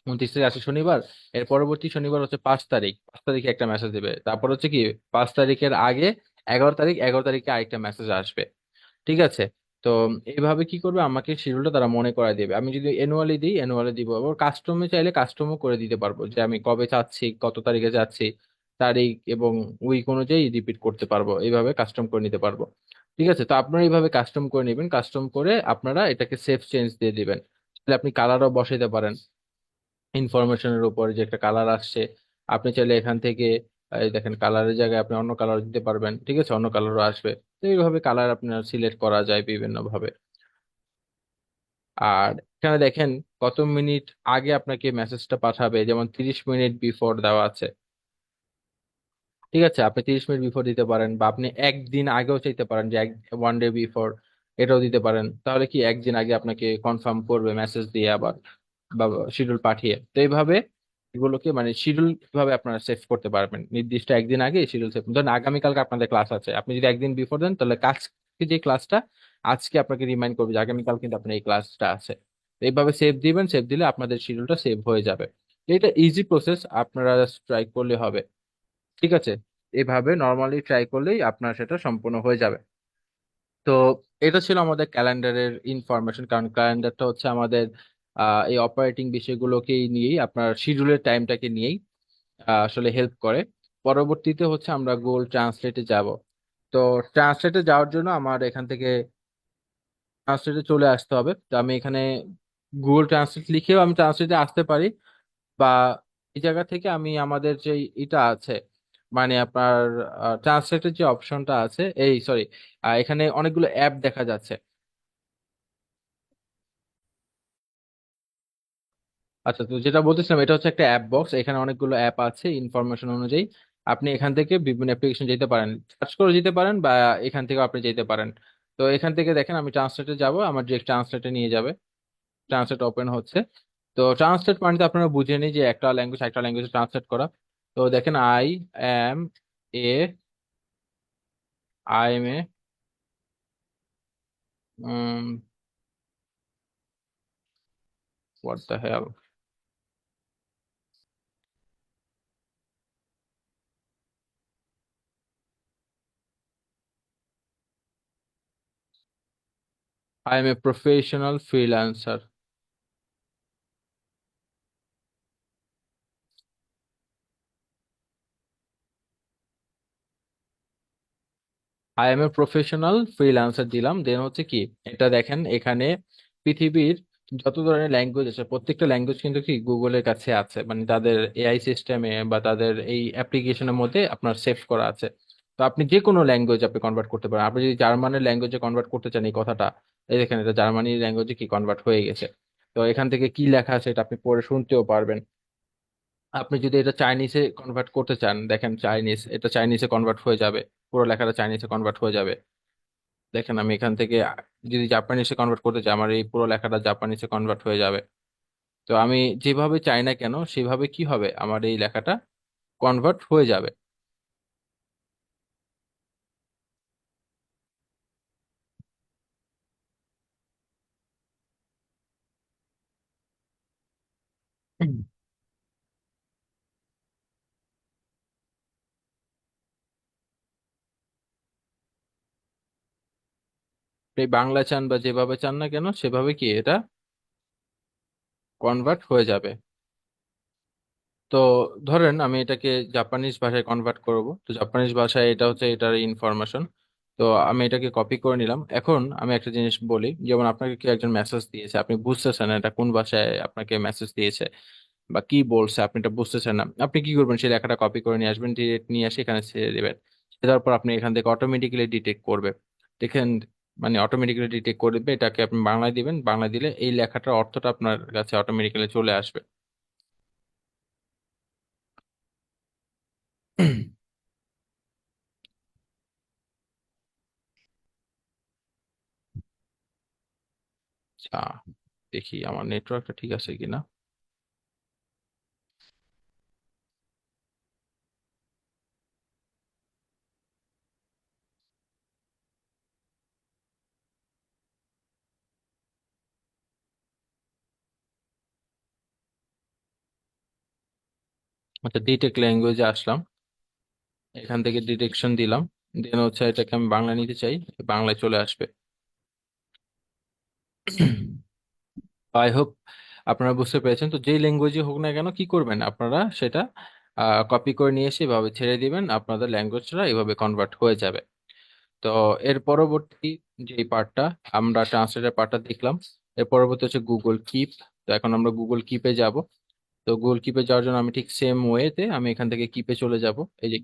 29 তারিখ আছে শনিবার, এর পরবর্তী শনিবার হচ্ছে 5 তারিখ, 5 তারিখে একটা মেসেজ দিবে। তারপর হচ্ছে কি 5 তারিখের আগে 11 তারিখ, 11 তারিখে আরেকটা মেসেজ আসবে। ঠিক আছে। তো এইভাবে কি করবে, আমাকে শিডিউলটা তারা মনে করায় দেবে। আমি যদি অ্যানুয়ালি দিই, অ্যানুয়ালি দিব। আবার কাস্টমে চাইলে কাস্টমও করে দিতে পারবো, যে আমি কবে চাচ্ছি, কত তারিখে যাচ্ছি, তারিখ এবং উইক অনুযায়ী রিপিট করতে পারবো, এইভাবে কাস্টম করে নিতে পারবো। ঠিক আছে, তো আপনারা এইভাবে কাস্টম করে নেবেন, কাস্টম করে আপনারা এটাকে সেভ চেঞ্জ দিয়ে দিবেন। তাহলে আপনি কালারও বসাইতে পারেন ইনফরমেশনের উপর, যে একটা কালার আসছে, আপনি চাইলে এখান থেকে এই দেখেন কালারের জায়গায় আপনি অন্য কালার দিতে পারবেন। ঠিক আছে, অন্য কালারও আসবে। তো এইভাবে কালার আপনার সিলেক্ট করা যায় বিভিন্ন ভাবে। আর এখানে দেখেন কত মিনিট আগে আপনাকে মেসেজটা পাঠাবে, যেমন 30 মিনিট বিফোর দেওয়া আছে। ঠিক আছে, আপনি 30 মিনিট বিফোর দিতে পারেন, বা আপনি একদিন আগেও চাইতে পারেন, যে 1 ডে বিফোর এটাও দিতে পারেন। তাহলে কি একদিন আগে আপনাকে কনফার্ম করবে মেসেজ দিয়ে আবার, বা শিডিউল পাঠিয়ে। তো এইভাবে এগুলোকে মানে শিডিউল ভাবে আপনারা সেভ করতে পারবেন, নির্দিষ্ট একদিন আগে শিডিউল সেভ। ধরেন আগামীকালকে আপনাদের ক্লাস আছে, আপনি যদি একদিন বিফোর দেন, তাহলে আজকে যে ক্লাসটা, আজকে আপনাকে রিমাইন্ড করবে যে আগামীকাল কিন্তু আপনার এই ক্লাসটা আছে। তো এইভাবে সেভ দিবেন, সেভ দিলে আপনাদের শিডিউলটা সেভ হয়ে যাবে। এটা ইজি প্রসেস, আপনারা ট্রাই করলে হবে। ঠিক আছে, এভাবে নর্মালি ট্রাই করলেই আপনার সেটা সম্পূর্ণ হয়ে যাবে। তো এটা ছিল আমাদের ক্যালেন্ডারের ইনফরমেশন, কারণ ক্যালেন্ডারটা হচ্ছে আমাদের এই অপারেটিং বিষয়গুলোকেই নিয়েই, আপনার শিডিউলের টাইমটাকে নিয়েই আসলে হেল্প করে। পরবর্তীতে হচ্ছে আমরা গুগল ট্রান্সলেটে যাব। তো ট্রান্সলেটে যাওয়ার জন্য আমার এখান থেকে ট্রান্সলেটে চলে আসতে হবে। তো আমি এখানে গুগল ট্রান্সলেট লিখেও আমি ট্রান্সলেটে আসতে পারি, বা এই জায়গা থেকে আমি আমাদের যে এটা আছে, মানে আপনার ট্রান্সলেটের যে অপশনটা আছে, এই সরি, এখানে অনেকগুলো অ্যাপ দেখা যাচ্ছে। আচ্ছা, তো যেটা বলতেছিলাম, এটা হচ্ছে একটা অ্যাপ বক্স, এখানে অনেকগুলো অ্যাপ আছে ইনফরমেশন অনুযায়ী। আপনি এখান থেকে বিভিন্ন অ্যাপ্লিকেশন যেতে পারেন, সার্চ করে যেতে পারেন, বা এখান থেকে আপনি যেতে পারেন। তো এখান থেকে দেখেন আমি ট্রান্সলেটে যাব, আমার যে ট্রান্সলেটে নিয়ে যাবে। ট্রান্সলেট ওপেন হচ্ছে। তো ট্রান্সলেট মানে তো আপনারা বুঝে নিই যে একটা ল্যাঙ্গুয়েজ একটা ল্যাঙ্গুয়েজে ট্রান্সলেট করা। তো দেখেন am a a what the hell, I am a professional freelancer. I am a professional freelancer দিলাম। দেন হচ্ছে কি, এটা দেখেন এখানে পৃথিবীর যত ধরনের ল্যাঙ্গুয়েজ আছে, প্রত্যেকটা ল্যাঙ্গুয়েজ কিন্তু কি গুগলের কাছে আছে, মানে তাদের এআই সিস্টেমে বা তাদের এই অ্যাপ্লিকেশনের মধ্যে আপনার সেভ করা আছে। তো আপনি যে কোনো ল্যাঙ্গুয়েজ আপনি কনভার্ট করতে পারেন। আপনি যদি জার্মানের ল্যাঙ্গুয়েজে কনভার্ট করতে চান এই কথাটা, এই দেখেন এটা জার্মানি ল্যাঙ্গুয়েজে কি কনভার্ট হয়ে গেছে। তো এখান থেকে কি লেখা আছে এটা আপনি পড়ে শুনতেও পারবেন। আপনি যদি এটা চাইনিজে কনভার্ট করতে চান, দেখেন চাইনিজ, এটা চাইনিজে কনভার্ট হয়ে যাবে, পুরো লেখাটা চাইনিজে কনভার্ট হয়ে যাবে। দেখেন আমি এখান থেকে যদি জাপানিজে কনভার্ট করতে চাই, আমার এই পুরো লেখাটা জাপানিজে কনভার্ট হয়ে যাবে। তো আমি যেভাবে চাই না কেন সেভাবে কি হবে, আমার এই লেখাটা কনভার্ট হয়ে যাবে। এই বাংলা চান বা যেভাবে চান না কেন সেভাবে কি এটা কনভার্ট হয়ে যাবে। তো ধরেন আমি এটাকে জাপানিজ ভাষায় কনভার্ট করব, তো জাপানিজ ভাষায় এটা হচ্ছে এটার ইনফরমেশন। তো আমি এটাকে কপি করে নিলাম। এখন আমি একটা জিনিস বলি, যেমন আপনাকে কি একজন মেসেজ দিয়েছে, আপনি বুঝতেছেন না এটা কোন ভাষায় আপনাকে মেসেজ দিয়েছে বা কি বলছে, আপনি এটা বুঝতেছেন না, আপনি কি করবেন, সেই লেখাটা কপি করে নিয়ে আসবেন, ডিরেক্ট নিয়ে আসে এখানে ছেড়ে দেবেন। তারপর আপনি এখান থেকে অটোমেটিক্যালি ডিটেক্ট করবে। দেখেন, মানে অটোমেটিক্যালি ডিটেক্ট করবে, এটাকে আপনি বাংলায় দিবেন, বাংলায় দিলে এই লেখাটার অর্থটা আপনার কাছে অটোমেটিক্যালি চলে আসবে। আচ্ছা, দেখি আমার নেটওয়ার্কটা ঠিক আছে কিনা। আচ্ছা, ডিটেক্ট ল্যাঙ্গুয়েজে আসলাম, এখান থেকে ডিটেকশন দিলাম, দেন হচ্ছে এটাকে আমি বাংলা নিতে চাই, বাংলায় চলে আসবে। আই হোপ আপনারা বুঝতে পেরেছেন। তো যেই ল্যাঙ্গুয়েজে হোক না কেন, কি করবেন আপনারা সেটা কপি করে নিয়ে এসে এভাবে ছেড়ে দিবেন, আপনাদের ল্যাঙ্গুয়েজটা এভাবে কনভার্ট হয়ে যাবে। তো এর পরবর্তী যে পার্টটা, আমরা ট্রান্সলেটের পার্টটা দেখলাম, এর পরবর্তী হচ্ছে গুগল কিপ। তো এখন আমরা গুগল কিপে যাব। তো গুগল কিপে যাওয়ার জন্য আমি ঠিক সেম ওয়েতে আমি এখান থেকে কিপে চলে যাব। এই যে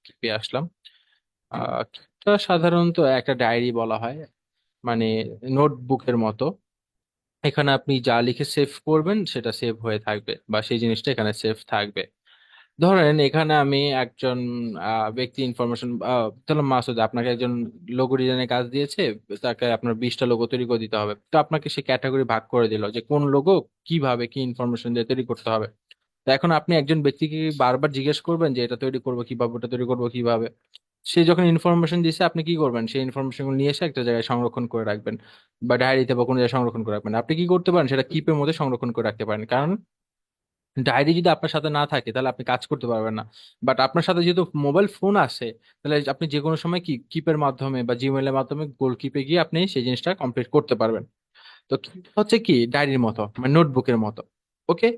কিপে আসলাম। কিপটা সাধারণত একটা ডায়েরি বলা হয়, মানে নোটবুকের মতো। এখানে আপনি যা লিখে সেভ করবেন সেটা সেভ হয়ে থাকবে, বা সেই জিনিসটা এখানে সেভ থাকবে। ধরেন এখানে আমি একজন ব্যক্তি ইনফরমেশন, ধরলাম মাসুদ, আপনাকে একজন লোগো ডিজাইনের কাজ দিয়েছে, তাকে আপনার 20টা লোগো তৈরি করে দিতে হবে। তো আপনাকে সে ক্যাটাগরি ভাগ করে দিল যে কোন লোগো কিভাবে কি ইনফরমেশন দিয়ে তৈরি করতে হবে। তো এখন আপনি একজন ব্যক্তিকে বারবার জিজ্ঞেস করবেন যে এটা তৈরি করবো কিভাবে, ওটা তৈরি করবো কিভাবে। সে যখন ইনফরমেশন দিছে, আপনি কি করবেন, সেই ইনফরমেশন নিয়ে এসে একটা জায়গায় সংরক্ষণ করে রাখবেন, বা ডায়েরিতে বা কোনো জায়গায় সংরক্ষণ করে রাখবেন। আপনি কি করতে পারেন, সেটা কিপের মধ্যে সংরক্ষণ করে রাখতে পারেন, কারণ ডায়েরি যদি আপনার সাথে না থাকে তাহলে আপনি কাজ করতে পারবেন না। বাট আপনার সাথে যেহেতু মোবাইল ফোন আছে, তাহলে আপনি যে কোনো সময় কি কিপের মাধ্যমে বা জিমেলের মাধ্যমে গোল কিপে গিয়ে আপনি সেই জিনিসটা কমপ্লিট করতে পারবেন। তো কিপ হচ্ছে কি ডায়েরির মতো, মানে নোটবুকের মতো। ওকে,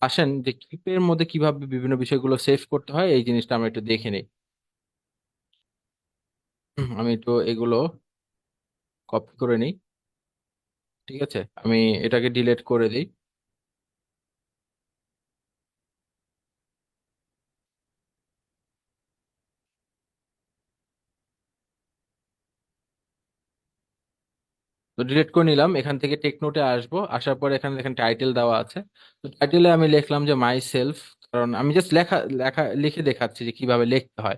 আসেন যে কিপের মধ্যে কিভাবে বিভিন্ন বিষয়গুলো সেভ করতে হয় এই জিনিসটা আমরা একটু দেখে নিই। আমি একটু এগুলো কপি করে নিই। ঠিক আছে, আমি এটাকে ডিলিট করে দিই। তো ডিলিট করে নিলাম, এখান থেকে টেকনোটে আসবো, আসার পরে এখানে দেখেন টাইটেল দেওয়া আছে। তো টাইটেলে আমি লিখলাম যে মাই সেলফ, কারণ আমি জাস্ট লেখা লেখা লিখে দেখাচ্ছি যে কিভাবে লিখতে হয়।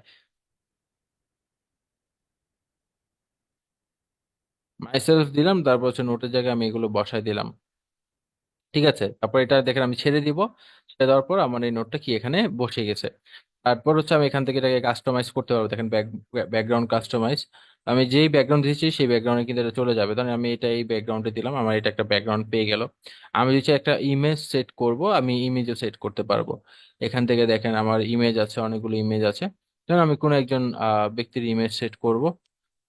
মাই সেলফ দিলাম, তারপর হচ্ছে নোটের জায়গায় আমি এগুলো বসাই দিলাম। ঠিক আছে, তারপর এটা দেখেন আমি ছেড়ে দিব। ছেড়ে দেওয়ার পর আমার এই নোটটা কি এখানে বসে গেছে। তারপর হচ্ছে আমি এখান থেকে এটাকে কাস্টমাইজ করতে পারবো, দেখেন ব্যাকগ্রাউন্ড কাস্টমাইজ। আমি যেই ব্যাকগ্রাউন্ড দিয়েছি সেই ব্যাকগ্রাউন্ডে কিন্তু এটা চলে যাবে। ধরেন আমি এটা এই ব্যাকগ্রাউন্ডে দিলাম, আমার এটা একটা ব্যাকগ্রাউন্ড পেয়ে গেল। আমি যদি চাই একটা ইমেজ সেট করব, আমি ইমেজও সেট করতে পারবো। এখান থেকে দেখেন আমার ইমেজ আছে, অনেকগুলো ইমেজ আছে। ধরেন আমি কোনো একজন ব্যক্তির ইমেজ সেট করব।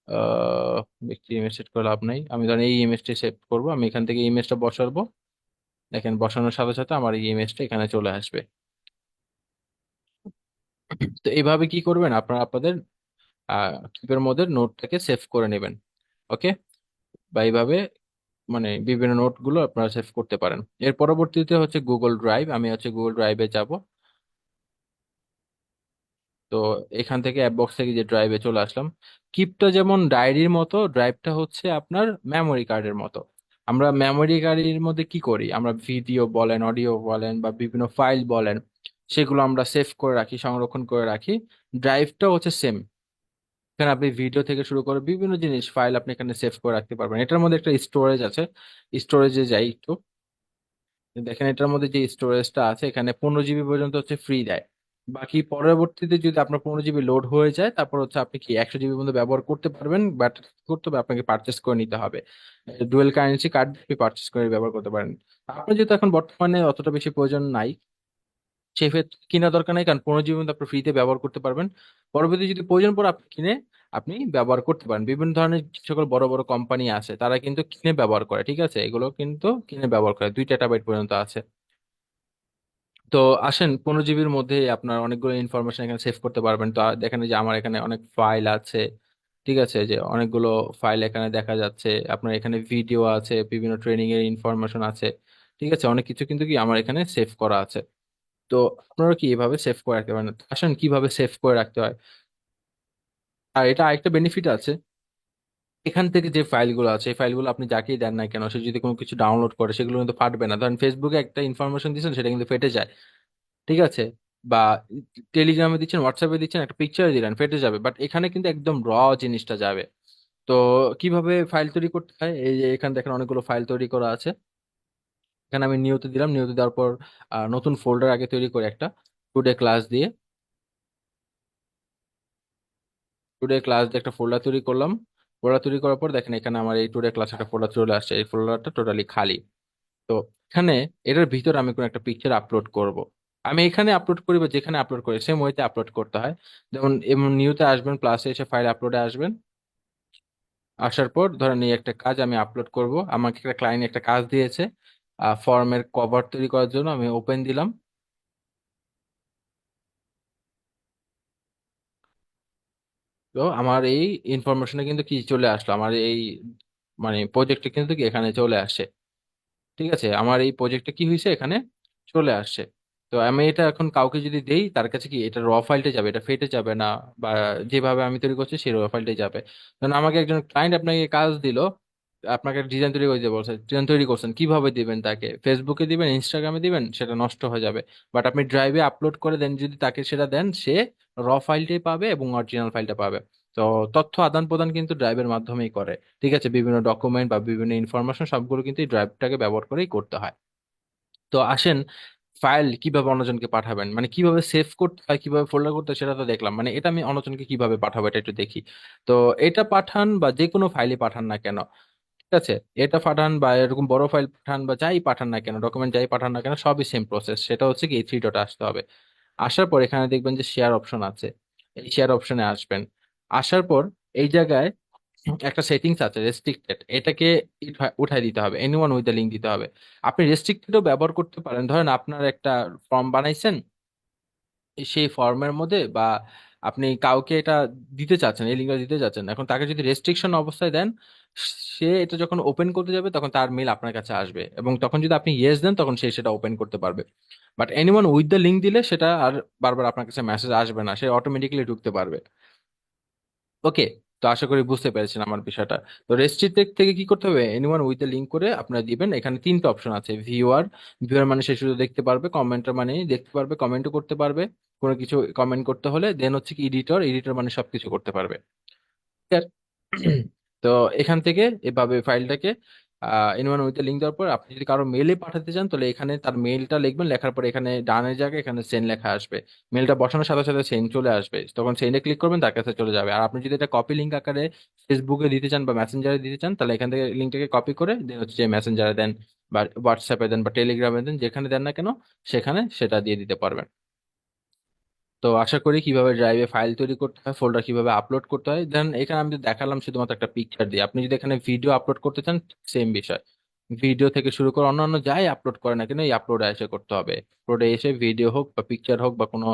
আহ ব্যক্তির ইমেজ সেট করে লাভ নাই, আমি ধরেন এই ইমেজটি সেট করব, আমি এখান থেকে ইমেজটা বসাবো। দেখেন বসানোর সাথে সাথে আমার এই ইমেজটা এখানে চলে আসবে। তো এইভাবে কি করবেন আপনারা আপনাদের কিপের মধ্যে নোটটাকে সেভ করে নেবেন। ওকে, বা এইভাবে মানে বিভিন্ন নোটগুলো আপনারা সেভ করতে পারেন। এর পরবর্তীতে হচ্ছে গুগল ড্রাইভ, আমি হচ্ছে গুগল ড্রাইভে যাব। তো এখান থেকে অ্যাপ বক্স থেকে যে ড্রাইভে চলে আসলাম। কিপটা যেমন ডায়েরির মতো, ড্রাইভটা হচ্ছে আপনার মেমোরি কার্ডের মতো। আমরা মেমোরি কার্ডের মধ্যে কি করি, আমরা ভিডিও বলেন, অডিও বলেন, বা বিভিন্ন ফাইল বলেন, সেগুলো আমরা সেভ করে রাখি, সংরক্ষণ করে রাখি। ড্রাইভটা হচ্ছে সেম। এখানে আপনি ভিডিও থেকে শুরু করে বিভিন্ন জিনিস ফাইল আপনি এখানে সেভ করে রাখতে পারবেন। এটার মধ্যে একটা স্টোরেজ আছে, স্টোরেজে যাই একটু। দেখেন এটার মধ্যে যে স্টোরেজটা আছে, এখানে 15 জিবি পর্যন্ত হচ্ছে ফ্রি দেয়। বাকি পরবর্তীতে যদি আপনার 15 জিবি লোড হয়ে যায়, তারপর হচ্ছে আপনি কি 100 জিবি পর্যন্ত ব্যবহার করতে পারবেন, বাট করতে হবে আপনাকে পারচেস করে নিতে হবে। ডুয়েল কারেন্সি কার্ড আপনি পারচেস করে ব্যবহার করতে পারেন। আপনার যেহেতু এখন বর্তমানে অতটা বেশি প্রয়োজন নাই, সেক্ষেত্রে কিনা দরকার নাই, কারণ 15 জিবি পর্যন্ত আপনি ফ্রিতে ব্যবহার করতে পারবেন। পরবর্তী যদি প্রয়োজন পড়ে আপনি কিনে আপনি ব্যবহার করতে পারেন। বিভিন্ন ধরনের যে সকল বড় বড় কোম্পানি আছে তারা কিন্তু কিনে ব্যবহার করে, ঠিক আছে, এগুলো কিন্তু কিনে ব্যবহার করে, 2 টেরাবাইট পর্যন্ত আছে। তো আসেন 15 জিবির মধ্যে আপনার অনেকগুলো ইনফরমেশন এখানে সেভ করতে পারবেন। তো দেখেন এই যে আমার এখানে অনেক ফাইল আছে। ঠিক আছে, যে অনেকগুলো ফাইল এখানে দেখা যাচ্ছে, আপনার এখানে ভিডিও আছে, বিভিন্ন ট্রেনিং এর ইনফরমেশন আছে। ঠিক আছে, অনেক কিছু কিন্তু কি আমার এখানে সেভ করা আছে। তো আপনারা কি এভাবে সেভ করে রাখতে পারেন। আসেন কিভাবে সেভ করে রাখতে হয়। আর এটা আরেকটা বেনিফিট আছে, এখান থেকে যে ফাইলগুলো আছে এই ফাইলগুলো আপনি যাকেই দেন না কেন, সে যদি কোনো কিছু ডাউনলোড করে সেগুলো কিন্তু ফাটবে না। ধরেন ফেসবুকে একটা ইনফরমেশন দিয়েছেন, সেটা কিন্তু ফেটে যায়। ঠিক আছে, বা টেলিগ্রামে দিচ্ছেন, হোয়াটসঅ্যাপে দিচ্ছেন, একটা পিকচার দিলেন, ফেটে যাবে। বাট এখানে কিন্তু একদম জিনিসটা যাবে। তো কিভাবে ফাইল তৈরি করতে হয়, এই যে এখানে দেখেন অনেকগুলো ফাইল তৈরি করা আছে। এখানে আমি নিয়ত দিলাম, নিয়ত দেওয়ার পর নতুন ফোল্ডার আগে তৈরি করে একটা টুডে ক্লাস দিয়ে, টুডে ক্লাস দিয়ে একটা ফোল্ডার তৈরি করলাম। ফোল্ডার তৈরি করার পর দেখেন এখানে আমার এই টুডে ক্লাস একটা ফোল্ডার চলে আসছে, এই ফোল্ডারটা টোটালি খালি। তো এখানে এটার ভিতর আমি কোনো একটা পিকচার আপলোড করব। আমি এখানে আপলোড করি বা যেখানে আপলোড করি সেম ওয়েতে আপলোড করতে হয়। যেমন এমন নিউতে আসবেন, প্লাসে এসে ফাইল আপলোডে আসবেন। আসার পর ধরেন এই একটা কাজ আমি আপলোড করব, আমাকে একটা ক্লায়েন্ট একটা কাজ দিয়েছে ফর্মের কভার তৈরি করার জন্য। আমি ওপেন দিলাম। তো আমার এই ইনফরমেশনে কিন্তু কি চলে আসলো, আমার এই মানে প্রজেক্টে কিন্তু কি এখানে চলে আসে। ঠিক আছে, আমার এই প্রজেক্টটা কি হয়েছে এখানে চলে আসছে। তো আমি এটা এখন কাউকে যদি দেই, তার কাছে কি এটা ফাইলটা যাবে, এটা ফেটে যাবে না, বা যেভাবে আমি তৈরি করছি সেই ফাইলটাই যাবে। কারণ আমাকে একজন ক্লায়েন্ট আপনাকে কাজ দিল, আপনাকে ডিজাইন তৈরি করে দিতে বলছে, ডিজাইন তৈরি করছেন, কিভাবে দিবেন তাকে, ফেসবুকে দিবেন, ইনস্টাগ্রামে দিবেন, সেটা নষ্ট হয়ে যাবে। বাট আপনি ড্রাইভে আপলোড করে দেন, যদি তাকে সেটা দেন, সে ফাইলটাই পাবে এবং অরিজিনাল ফাইলটা পাবে। তো তথ্য আদান প্রদান কিন্তু ড্রাইভের মাধ্যমেই করে। ঠিক আছে, বিভিন্ন ডকুমেন্ট বা বিভিন্ন ইনফরমেশন সবগুলো কিন্তু এই ড্রাইভটাকে ব্যবহার করেই করতে হয়। তো আসেন, ফাইল কিভাবে অন্যজনকে পাঠাবেন, মানে কিভাবে সেভ করতে হয়, কিভাবে ফোল্ডার করতে হয় সেটা তো দেখলাম, মানে এটা আমি অন্যজনকে কিভাবে পাঠাবো এটা একটু দেখি। তো এটা পাঠান বা যে কোনো ফাইলই পাঠান না কেন, ঠিক আছে, এটা পাঠান বা এরকম বড় ফাইল পাঠান বা যাই পাঠান না কেন, ডকুমেন্ট যাই পাঠান না কেন, সবই সেম প্রসেস। সেটা হচ্ছে কি এই থ্রি ডট আসতে হবে। আসার পর এখানে দেখবেন যে শেয়ার অপশন আছে, এই শেয়ার অপশনে আসবেন। আসার পর এই জায়গায় একটা সেটিংস আছে রেস্ট্রিক্টেড, এটাকে উঠাই দিতে হবে, এনিওয়ান উইথ দ্য লিঙ্ক দিতে হবে। আপনি রেস্ট্রিক্টেডও ব্যবহার করতে পারেন। ধরেন আপনার একটা ফর্ম বানাইছেন, সেই ফর্মের মধ্যে বা আপনি কাউকে এটা দিতে চাচ্ছেন, এই লিঙ্কটা দিতে চাচ্ছেন, এখন তাকে যদি রেস্ট্রিকশন অবস্থায় দেন, সে এটা যখন ওপেন করতে যাবে তখন তার মেল আপনার কাছে আসবে, এবং তখন যদি আপনি ইয়েস দেন তখন সে সেটা ওপেন করতে পারবে। But anyone with the link দিলে সেটা আর বারবার আপনার কাছে মেসেজ আসবে না, সে অটোমেটিক্যালি ঢুকতে পারবে। ওকে, তো আশা করি বুঝতে পেরেছেন আমার বিষয়টা। তো রেস্ট্রিক্টেড থেকে কি করতে হবে, এনিওয়ান উইথ এ লিঙ্ক করে আপনারা দিবেন। এখানে তিনটা অপশন আছে, ভিউয়ার, ভিউয়ার মানে সে শুধু দেখতে পারবে, কমেন্টার মানে দেখতে পারবে, কমেন্টও করতে পারবে কোনো কিছু কমেন্ট করতে হলে, দেন হচ্ছে কি এডিটর, এডিটর মানে সবকিছু করতে পারবে। Clear? তো এখান থেকে এভাবে ফাইলটাকে এনিওয়ান উইথ লিঙ্ক দেওয়ার পর আপনি যদি কারো মেলে পাঠাতে চান, তাহলে এখানে তার মেলটা লিখবেন, লেখার পর এখানে ডানের জায়গায় এখানে সেন্ড লেখা আসবে। মেলটা বসানোর সাথে সাথে সেন্ড চলে আসবে, তখন সেন্ডে ক্লিক করবেন, তার কাছে চলে যাবে। আর আপনি যদি এটা কপি লিঙ্ক আকারে ফেসবুকে দিতে চান বা মেসেঞ্জারে দিতে চান, তাহলে এখান থেকে লিঙ্কটাকে কপি করে দেন হচ্ছে যে মেসেঞ্জারে দেন বা হোয়াটসঅ্যাপে দেন বা টেলিগ্রামে দেন, যেখানে দেন না কেন সেখানে সেটা দিয়ে দিতে পারবেন। তো আশা করি কিভাবে ড্রাইভে ফাইল তৈরি করতে হয়, ফোল্ডার কিভাবে আপলোড করতে হয়। দেন এখানে আমি দেখালাম শুধুমাত্র একটা পিকচার দিয়ে। আপনি যদি এখানে ভিডিও আপলোড করতে চান, সেম বিষয়, ভিডিও থেকে শুরু করে অন্যান্য যাই আপলোড করে না কেন এই আপলোডে এসে করতে হবে। আপলোডে এসে ভিডিও হোক বা পিকচার হোক বা কোনো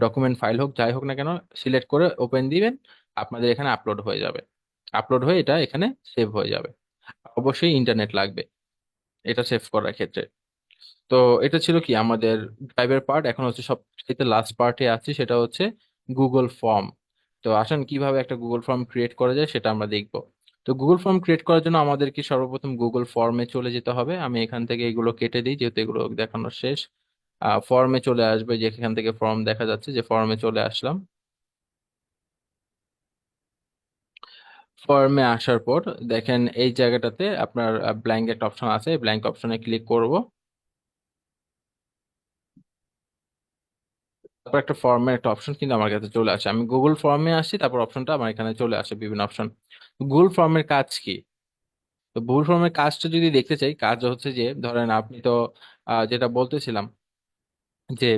ডকুমেন্ট ফাইল হোক, যাই হোক না কেন, সিলেক্ট করে ওপেন দিবেন, আপনাদের এখানে আপলোড হয়ে যাবে। আপলোড হয়ে এটা এখানে সেভ হয়ে যাবে। অবশ্যই ইন্টারনেট লাগবে এটা সেভ করার ক্ষেত্রে। তো এটা ছিল কি আমাদের ড্রাইভের পার্ট। এখন হচ্ছে সবচেয়ে লাস্ট পার্টে আছি, সেটা হচ্ছে গুগল ফর্ম। তো আসেন কিভাবে একটা গুগল ফর্ম ক্রিয়েট করা যায় সেটা আমরা দেখব। তো গুগল ফর্ম ক্রিয়েট করার জন্য আমাদেরকে সর্বপ্রথম গুগল ফর্মে চলে যেতে হবে। আমি এখান থেকে এগুলো কেটে দিই যেহেতু এগুলো দেখানো শেষ। ফর্মে চলে আসবে, যেখান থেকে ফর্ম দেখা যাচ্ছে, যে ফর্মে চলে আসলাম। ফর্মে আসার পর দেখেন এই জায়গাটাতে আপনার ব্ল্যাঙ্ক একটা অপশন আছে, ব্ল্যাঙ্ক অপশনে ক্লিক করব। তারপর একটা ফর্মের একটা অপশন কিন্তু আমার কাছে চলে আসে, আমি গুগল ফর্মে আসি, তারপর অপশনটা আমার এখানে চলে আসে, বিভিন্ন অপশন। গুগল ফর্মের কাজ কি? তো গুগল ফর্মের কাজটা যদি দেখতে চাই, কাজ হচ্ছে যে ধরেন আপনি তো যেটা বলতেছিলাম যে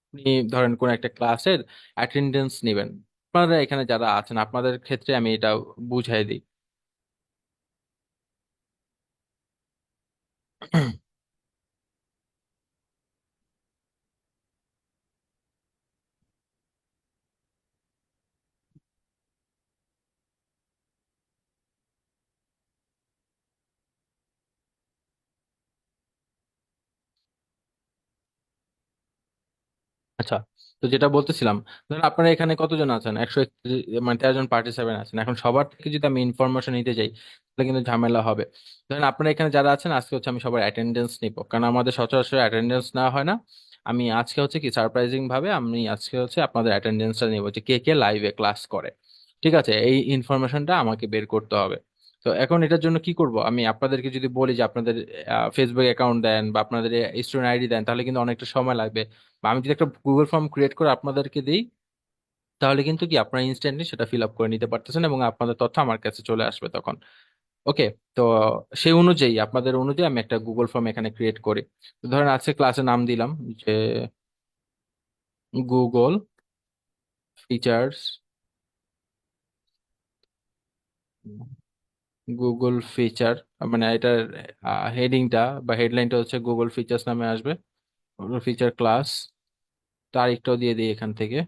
আপনি ধরেন কোন একটা ক্লাসের অ্যাটেন্ডেন্স নেবেন। আপনারা এখানে যারা আছেন আপনাদের ক্ষেত্রে আমি এটা বুঝাই দিই। আচ্ছা, তো যেটা বলতেছিলাম, ধরেন আপনারা এখানে কতজন আছেন, 131, মানে 13 জন পার্টিসিপেন্ট আছেন। এখন সবার থেকে যদি আমি ইনফরমেশন নিতে যাই তাহলে কিন্তু ঝামেলা হবে। ধরেন আপনারা এখানে যারা আছেন, আজকে হচ্ছে আমি সবার অ্যাটেন্ডেন্স নিব, কারণ আমাদের সচরাচর অ্যাটেন্ডেন্স নেওয়া হয় না। আমি আজকে হচ্ছে কি সারপ্রাইজিং ভাবে আমি আজকে হচ্ছে আপনাদের অ্যাটেন্ডেন্সটা নেবো যে কে কে লাইভে ক্লাস করে। ঠিক আছে, এই ইনফরমেশনটা আমাকে বের করতে হবে। তো এখন এটার জন্য কি করব, আমি আপনাদেরকে যদি বলি যে আপনাদের ফেসবুক অ্যাকাউন্ট দেন বা আপনাদের স্টুডেন্ট আইডি দেন, তাহলে কিন্তু অনেকটা সময় লাগবে। বা আমি যদি একটা গুগল ফর্ম ক্রিয়েট করে আপনাদেরকে দিই, তাহলে কিন্তু কি আপনারা ইনস্ট্যান্টলি সেটা ফিল আপ করে নিতে পারতেছেন এবং আপনাদের তথ্য আমার কাছে চলে আসবে তখন। ওকে। তো সেই অনুযায়ী আপনাদের অনুযায়ী আমি একটা গুগল ফর্ম এখানে ক্রিয়েট করি। তো ধরেন আজকে ক্লাসের নাম দিলাম যে গুগল ফিচার্স, গুগল ফিচার, মানে এটার হেডিংটা বা হেডলাইনটা হচ্ছে গুগল ফিচার্স নামে আসবে। গুগল ফিচার ক্লাস, তারিখটাও দিয়ে দিই এখান থেকে।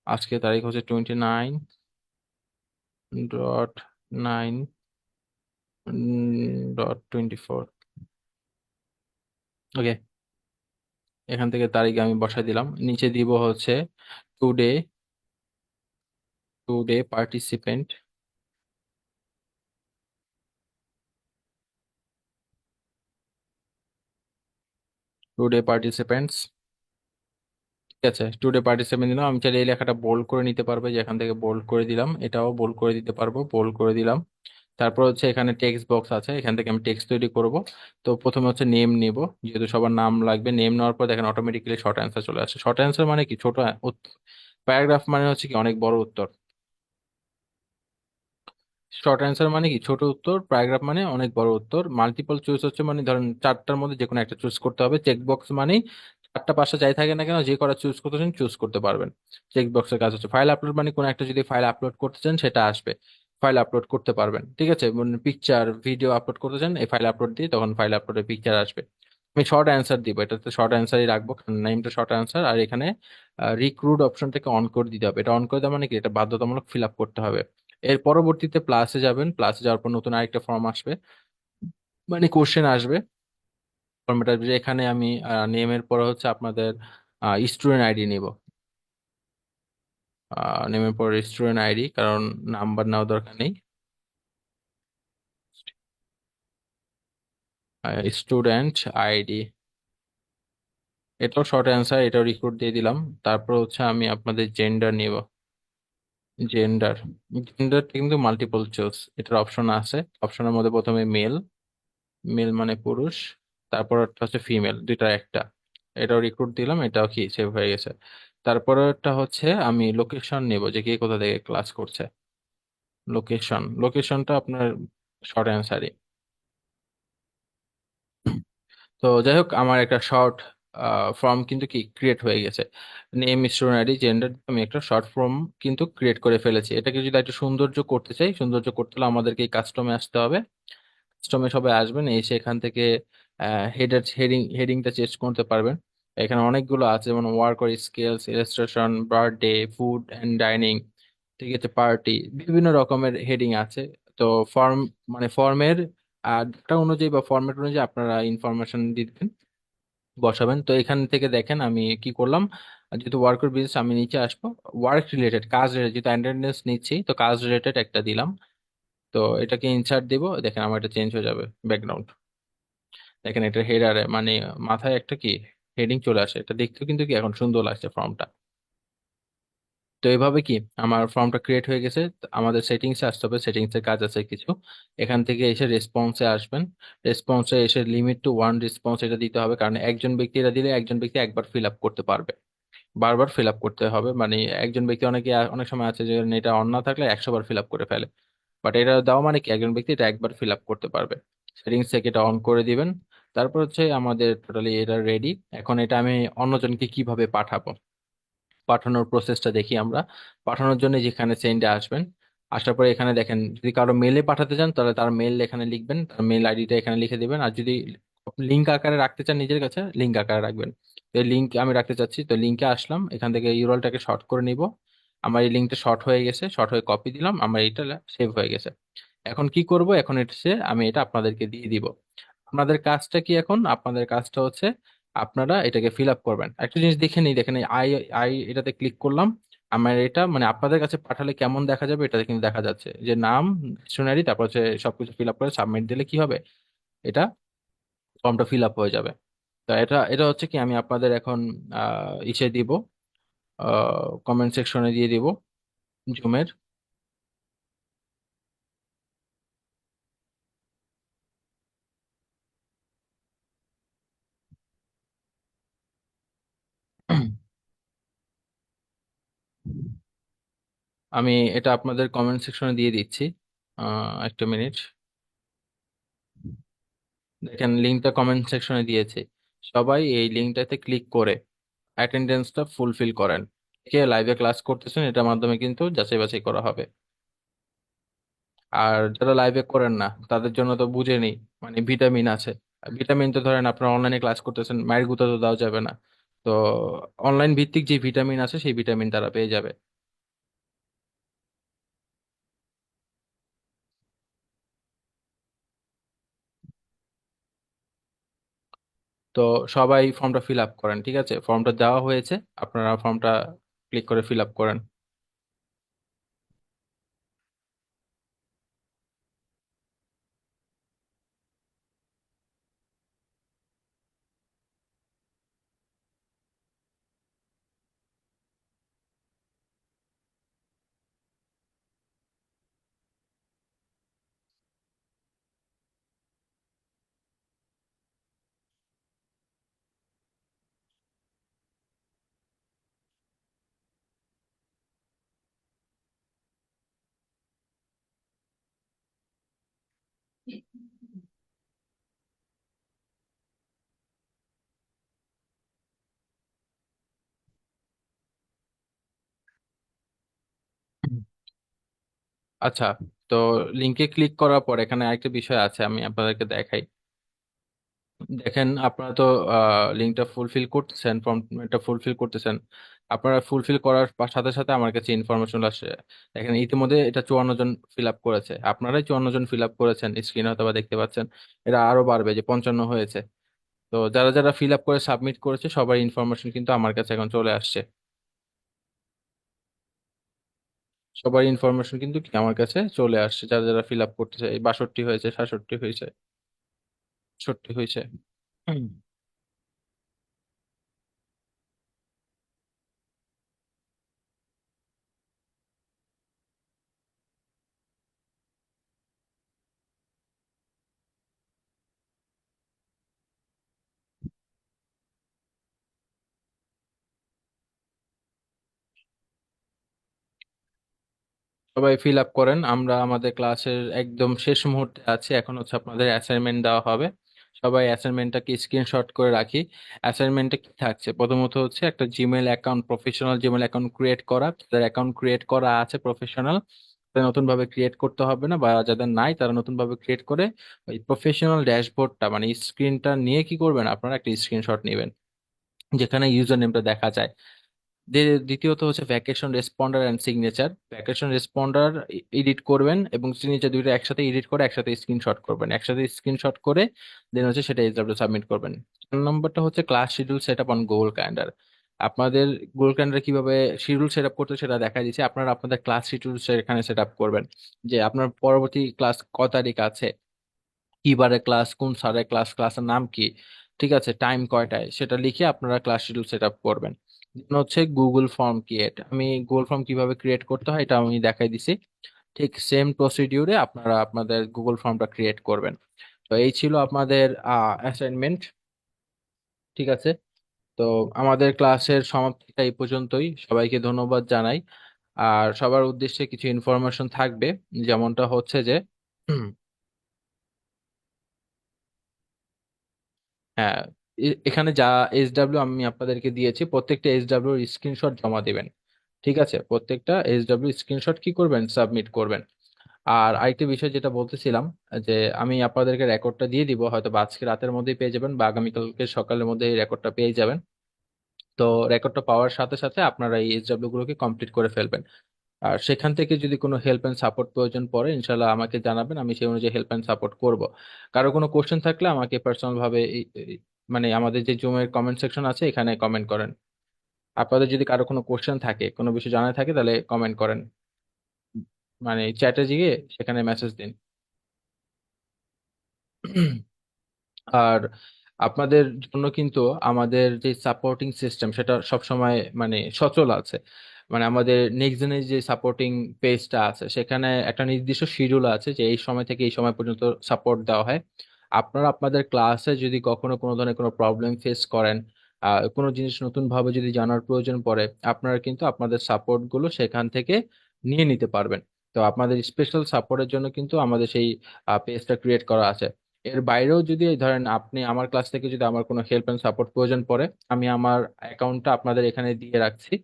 আজকে তারিখ হচ্ছে 29/9/24। ওকে, এখান থেকে তারিখ আমি বসাই দিলাম, নিচে দিব হচ্ছে today, today participant, today participants. ঠিক আছে, টুডে পার্টিসিপেন্ট দিলাম। আমি চাইলে এই লেখাটা বোল্ড করে নিতে পারবো, যে এখান থেকে বোল্ড করে দিলাম, এটাও বোল্ড করে দিতে পারবো, বোল্ড করে দিলাম। তারপর হচ্ছে এখানে টেক্সট বক্স আছে, এখান থেকে আমি টেক্সট তৈরি করব। তো প্রথমে হচ্ছে নেম নিব, যেহেতু সবার নাম লাগবে। নেম নেওয়ার পর দেখেন অটোমেটিক্যালি শর্ট অ্যান্সার চলে আসে। শর্ট অ্যান্সার মানে কি, ছোট উত্তর। প্যারাগ্রাফ মানে হচ্ছে কি অনেক বড় উত্তর। শর্ট অ্যান্সার মানে কি ছোট উত্তর, প্যারাগ্রাফ মানে অনেক বড় উত্তর। মাল্টিপল চুজ হচ্ছে মানে ধরেন চারটার মধ্যে যে কোনো একটা চুজ করতে হবে। চেক বক্স মানে চারটা পাঁচটা যাই থাকে না কেন, যে করা চুজ করতে চান চুজ করতে পারবেন। চেক বক্সের কাজ হচ্ছে ফাইল আপলোড, মানে কোনো একটা যদি ফাইল আপলোড করতে চান সেটা আসবে, ফাইল আপলোড করতে পারবেন। ঠিক আছে, পিকচার ভিডিও আপলোড করতে চান, এই ফাইল আপলোড দিয়ে তখন ফাইল আপলোডে পিকচার আসবে। আমি শর্ট অ্যান্সার দিব, এটাতে শর্ট অ্যান্সারই রাখবো, নেমটা শর্ট অ্যান্সার। আর এখানে রিক্রুট অপশনটাকে অন করে দিতে হবে। এটা অন করে দেওয়া মানে কি, এটা বাধ্যতামূলক ফিল আপ করতে হবে। এর পরবর্তীতে প্লাসে যাবেন, প্লাসে যাওয়ার পর নতুন আরেকটা ফর্ম আসবে, মানে কোশ্চেন আসবে। ফর্মটা আসবে যে এখানে আমি নেমের পরে হচ্ছে আপনাদের স্টুডেন্ট আইডি নিব। নেমের পর স্টুডেন্ট আইডি, কারণ নাম্বার নেওয়া দরকার নেই। স্টুডেন্ট আইডি, এটাও শর্ট অ্যান্সার, এটাও রিক্রুট দিয়ে দিলাম। তারপর হচ্ছে আমি আপনাদের জেন্ডার নিব। জেন্ডার, জেন্ডারটা কিন্তু মাল্টিপল চুজ, এটার অপশন আছে। অপশনের মধ্যে প্রথমে মেল, মেল মানে পুরুষ, তারপর একটা হচ্ছে ফিমেল, দুইটা একটা। এটাও রিক্রুট দিলাম, এটাও কি সেভ হয়ে গেছে। তারপরেরটা হচ্ছে আমি লোকেশন নেব, যে কে কোথা থেকে ক্লাস করছে। লোকেশন, লোকেশনটা আপনার শর্ট অ্যান্সারই। তো যাই হোক, আমার একটা শর্ট ফর্ম কিন্তু কি ক্রিয়েট হয়ে গেছে। নেম, স্টুডেন্ট আইডি, জেন্ডার, আমি একটা শর্ট ফর্ম কিন্তু ক্রিয়েট করে ফেলেছি। এটাকে যদি একটু সৌন্দর্য করতে চাই, সৌন্দর্য করতে হলে আমাদেরকে এই কাস্টমে আসতে হবে। কাস্টমে সবাই আসবেন, এসে এখান থেকে হেডিংটা চেঞ্জ করতে পারবেন। এখানে অনেকগুলো আছে, যেমন ওয়ার্ক আর skills, illustration, birthday, food and dining, ঠিক আছে, পার্টি, বিভিন্ন রকমের হেডিং আছে। তো ফর্ম, মানে ফর্মের ডাটা অনুযায়ী বা ফরম্যাট অনুযায়ী আপনারা ইনফরমেশন দিবেন, বসাবেন। তো এখান থেকে দেখেন আমি কি করলাম, যেহেতু ওয়ার্কের বিজনেস, আমি নিচে আসবো, ওয়ার্ক রিলেটেড, কাজ রিলেটেড, যেহেতু অ্যাটেন্ডেন্স নিচ্ছি তো কাজ রিলেটেড একটা দিলাম। তো এটাকে ইনসার্ট দিব, দেখেন আমার এটা চেঞ্জ হয়ে যাবে ব্যাকগ্রাউন্ড। দেখেন এটা হেডারে মানে মাথায় একটা কি হেডিং চলে আসে, এটা দেখতেও কিন্তু কি এখন সুন্দর লাগছে ফর্মটা। তো এইভাবে কি আমার ফর্মটা ক্রিয়েট হয়ে গেছে। তো আমাদের সেটিংসে আসতে হবে, সেটিংস এর কাজ আছে কিছু। এখান থেকে এসে রেসপন্সে আসবেন, রেসপন্সে এসে লিমিট টু ওয়ান রেসপন্স এটা দিতে হবে, কারণ একজন ব্যক্তি এটা দিলে একজন ব্যক্তি একবার ফিল আপ করতে পারবে, বারবার ফিল আপ করতে হবে। মানে একজন ব্যক্তি, অনেকে অনেক সময় আছে যে এটা অন না থাকলে 100 বার ফিল আপ করে ফেলে, বাট এটা দাও মানে কি একজন ব্যক্তি এটা একবার ফিল আপ করতে পারবে। সেটিংস থেকে এটা অন করে দিবেন। তারপর হচ্ছে আমাদের টোটালি এটা রেডি। এখন এটা আমি অন্যজনকে কিভাবে পাঠাবো, পাঠানোর প্রসেসটা দেখি আমরা। পাঠানোর জন্য যেখানে সেন্ডে আসবেন, আসার পরে এখানে দেখেন যদি কারো মেলে পাঠাতে চান তাহলে তার মেল এখানে লিখবেন, তার মেল আইডিটা এখানে লিখে দিবেন। আর যদি লিঙ্ক আকারে রাখতে চান নিজের কাছে, লিঙ্ক আকারে রাখবেন। তো এই লিঙ্ক আমি রাখতে চাচ্ছি, তো লিঙ্কে আসলাম, এখান থেকে ইউরলটাকে শর্ট করে নিব। আমার এই লিঙ্কটা শর্ট হয়ে গেছে, শর্ট হয়ে কপি দিলাম, আমার এটা সেভ হয়ে গেছে। এখন কি করব, এখন আমি এটা আপনাদেরকে দিয়ে দিব। আপনাদের কাজটা কি, এখন আপনাদের কাজটা হচ্ছে আপনারা এটাকে ফিল আপ করবেন। একটা জিনিস দেখে নিই, দেখেন এই আই, এটাতে ক্লিক করলাম। আমার এটা মানে আপনাদের কাছে পাঠালে কেমন দেখা যাবে, এটাতে কিন্তু দেখা যাচ্ছে যে নাম, ডিকশনারি, তারপর হচ্ছে সবকিছু ফিল আপ করে সাবমিট দিলে কি হবে, এটা ফর্মটা ফিল আপ হয়ে যাবে। তো এটা এটা হচ্ছে কি, আমি আপনাদের এখন ইসে দিব, কমেন্ট সেকশনে দিয়ে দিব জুমের। আমি এটা আপনাদের কমেন্ট সেকশনে দিয়ে দিচ্ছি, একটা মিনিট। দেখেন লিঙ্কটা কমেন্ট সেকশনে দিয়েছি, সবাই এই লিঙ্কটাতে ক্লিক করে অ্যাটেন্ডেন্সটা ফুলফিল করেন। কে লাইভে ক্লাস করতেছেন এটার মাধ্যমে কিন্তু যাচাই বাছাই করা হবে। আর যারা লাইভে করেন না তাদের জন্য তো বুঝেনি, মানে ভিটামিন আছে। ভিটামিন তো ধরেন আপনারা অনলাইনে ক্লাস করতেছেন, মায়ের গুঁতা তো দেওয়া যাবে না। তো অনলাইন ভিত্তিক যে ভিটামিন আছে সেই ভিটামিন তারা পেয়ে যাবে। তো সবাই ফর্মটা ফিল আপ করেন, ঠিক আছে? ফর্মটা দেওয়া হয়েছে, আপনারা ফর্মটা ক্লিক করে ফিল আপ করেন। আচ্ছা, তো লিংকে ক্লিক করার পর এখানে আরেকটা বিষয় আছে, আমি আপনাদেরকে দেখাই। দেখেন আপনারা তো লিঙ্কটা ফুলফিল করতেছেন, ফর্মটা ফুলফিল করতেছেন। আপনারা ফুলফিল করার সাথে সাথে আমার কাছে ইনফরমেশন আসে। দেখেন ইতিমধ্যে এটা 54 জন ফিল আপ করেছে, আপনারাই 54 জন ফিল আপ করেছেন, স্ক্রিনে হয়তো বা দেখতে পাচ্ছেন। এটা আরো বাড়বে, যে 55 হয়েছে। তো যারা যারা ফিল আপ করে সাবমিট করেছে সবার ইনফরমেশন কিন্তু আমার কাছে এখন চলে আসছে। সবার ইনফরমেশন কিন্তু কি আমার কাছে চলে আসছে, যারা যারা ফিল আপ করতেছে। এই 62 হয়েছে, 67 হয়েছে, 60 হয়েছে। সবাই ফিল আপ করেন, আমরা আমাদের ক্লাসের একদম শেষ মুহূর্তে আছি। এখন হচ্ছে আপনাদের অ্যাসাইনমেন্ট দেওয়া হবে। সবাই অ্যাসাইনমেন্টটাকে স্ক্রিনশট করে রাখি। অ্যাসাইনমেন্টে কি থাকছে, প্রথমত হচ্ছে একটা Gmail account, professional Gmail account create করা। যাদের অ্যাকাউন্ট ক্রিয়েট করা আছে প্রফেশনাল, তাদের নতুন ভাবে ক্রিয়েট করতে হবে না, বা যাদের নাই তারা নতুন ভাবে ক্রিয়েট করে ওই প্রফেশনাল ড্যাশবোর্ডটা মানে স্ক্রিনটা নিয়ে কি করবেন, আপনারা একটা স্ক্রিনশট নেবেন যেখানে ইউজার নেমটা দেখা যায়। দ্বিতীয়ত হচ্ছে vacation responder and signature. Vacation responder edit করবেন এবং সিগনেচার দুইটা একসাথে এডিট করে একসাথে স্ক্রিনশট করবেন, একসাথে স্ক্রিনশট করে দেন হচ্ছে সেটা এসডব্লিউ সাবমিট করবেন। 4 নম্বরটা হচ্ছে class schedule set up on Google calendar. আপনাদের গুগল ক্যালেন্ডার কিভাবে শিডিউল সেট আপ করতে হয় সেটা দেখা দিচ্ছে। আপনারা আপনাদের ক্লাস শিডিউল সেখানে সেট আপ করবেন, যে আপনার পরবর্তী ক্লাস ক তারিখ আছে, কি বারে ক্লাস, কোন স্যারের ক্লাস, ক্লাসের নাম কি, ঠিক আছে, টাইম কয়টায়, সেটা লিখে আপনারা ক্লাস শিডিউল সেট আপ করবেন। Then হচ্ছে গুগল ফর্ম ক্রিয়েট। আমি গুগল ফর্ম কিভাবে ক্রিয়েট করতে হয় এটা আমি দেখাই দিছি। ঠিক সেম প্রসিডিউরে আপনারা আপনাদের গুগল ফর্মটা ক্রিয়েট করবেন। তো এই ছিল আপনাদের অ্যাসাইনমেন্ট, ঠিক আছে? তো আমাদের ক্লাসের সমাপ্তিটা এই পর্যন্তই, সবাইকে ধন্যবাদ জানাই। আর সবার উদ্দেশ্যে কিছু ইনফরমেশন থাকবে, যেমনটা হচ্ছে যে হ্যাঁ, এখানে যা এসডব্লিউ আমি আপনাদেরকে দিয়েছি প্রত্যেকটা এসডব্লিউ স্ক্রিনশট জমা দিবেন, ঠিক আছে? প্রত্যেকটা এসডব্লিউ স্ক্রিনশট কি করবেন, সাবমিট করবেন। আর আরেকটা বিষয় যেটা বলতেছিলাম, যে আমি আপনাদেরকে রেকর্ডটা দিয়ে দিব, হয়তো বা আজকে রাতের মধ্যেই পেয়ে যাবেন বা আগামীকালকে সকালের মধ্যে এই রেকর্ডটা পেয়ে যাবেন। তো রেকর্ডটা পাওয়ার সাথে সাথে আপনারা এই এসডব্লিউ গুলোকে কমপ্লিট করে ফেলবেন। আর সেখান থেকে যদি কোনো হেল্প এন্ড সাপোর্ট প্রয়োজন পড়ে ইনশাল্লাহ আমাকে জানাবেন, আমি সেই অনুযায়ী হেল্প এন্ড সাপোর্ট করব। কারো কোনো কোশ্চেন থাকলে আমাকে পার্সোনাল ভাবে মানে আমাদের যে জুমের কমেন্ট সেকশন আছে এখানে কমেন্ট করেন। আপনাদের যদি কারো কোনো কোশ্চেন থাকে, কোনো বিষয় জানা থাকে, তাহলে কমেন্ট করেন, মানে চ্যাটে গিয়ে সেখানে মেসেজ দিন। আর আপনাদের জন্য কিন্তু আমাদের যে সাপোর্টিং সিস্টেম সেটা সবসময় মানে সচল আছে। মানে আমাদের নেক্সট জেনের যে সাপোর্টিং পেজটা আছে সেখানে একটা নির্দিষ্ট শিডিউল আছে যে এই সময় থেকে এই সময় পর্যন্ত সাপোর্ট দেওয়া হয়। আপনারা আপনাদের ক্লাসে যদি কখনো কোনো ধরনের কোনো প্রবলেম ফেস করেন, কোনো জিনিস নতুন ভাবে যদি জানার প্রয়োজন পড়ে, আপনারা কিন্তু আপনাদের সাপোর্ট গুলো সেখান থেকে নিয়ে নিতে পারবেন। তো আপনাদের স্পেশাল সাপোর্টের জন্য কিন্তু আমাদের সেই পেজটা ক্রিয়েট করা আছে। এর বাইরেও যদি এই ধরেন আপনি আমার ক্লাস থেকে যদি আমার কোনো হেল্প এন্ড সাপোর্ট প্রয়োজন পড়ে, আমি আমার অ্যাকাউন্টটা আপনাদের এখানে দিয়ে রাখছি।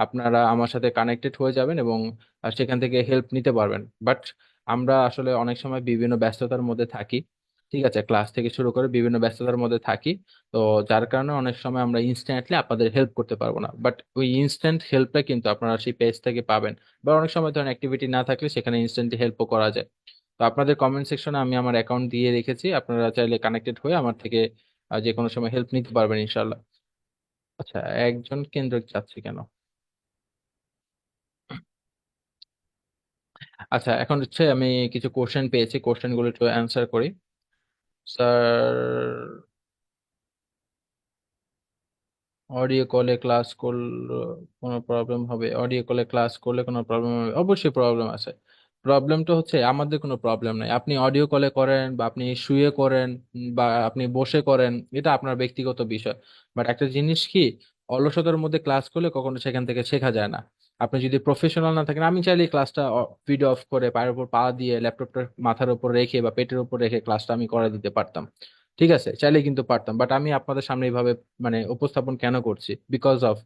আপনারা আমার সাথে কানেক্টেড হয়ে যাবেন এবং সেখান থেকে হেল্প নিতে পারবেন। বাট আমরা আসলে অনেক সময় বিভিন্ন ব্যস্ততার মধ্যে থাকি, ঠিক আছে, ক্লাস থেকে শুরু করে বিভিন্ন ব্যস্ততার মধ্যে থাকি। তো যার কারণে অনেক সময় আমরা ইনস্ট্যান্টলি আপনাদের হেল্প করতে পারবো না, বাট ওই ইনস্ট্যান্ট হেল্পটা কিন্তু আপনারা সেই পেজ থেকে পাবেন। বা অনেক সময় ধরেন অ্যাক্টিভিটি না থাকলে সেখানে ইনস্ট্যান্টলি হেল্পও করা যায়। তো আপনাদের কমেন্ট সেকশনে আমি আমার অ্যাকাউন্ট দিয়ে রেখেছি, আপনারা চাইলে কানেক্টেড হয়ে আমার থেকে যে কোনো সময় হেল্প নিতে পারবেন ইনশাল্লাহ। আচ্ছা, একজন কেন্দ্র চাচ্ছি কেন? আচ্ছা, এখন হচ্ছে আমি কিছু কোশ্চেন পেয়েছি, কোশ্চেন গুলো একটু অ্যান্সার করি। স্যার, অডিও কলে ক্লাস করলে কোনো প্রবলেম হবে? অডিও কলে ক্লাস করলে কোনো প্রবলেম হবে? অবশ্যই প্রবলেম আছে। প্রবলেমটা হচ্ছে আমাদের কোনো প্রবলেম নাই, আপনি অডিও কলে করেন বা আপনি শুয়ে করেন বা আপনি বসে করেন, এটা আপনার ব্যক্তিগত বিষয়। বাট একটা জিনিস কি, অলসতার মধ্যে ক্লাস করলে কখনো সেখান থেকে শেখা যায় না। আপনি যদি প্রফেশনাল না থাকেন, আমি চাইলে ক্লাসটা ভিডিও অফ করে পায়ের উপর পা দিয়ে ল্যাপটপটা মাথার উপর রেখে বা পেটের উপর রেখে ক্লাসটা আমি করে দিতে পারতাম। ঠিক আছে, চাইলে কিন্তু পারতাম, বাট আমি আপনাদের সামনে এইভাবে মানে উপস্থাপন কেন করছি, বিকজ অফ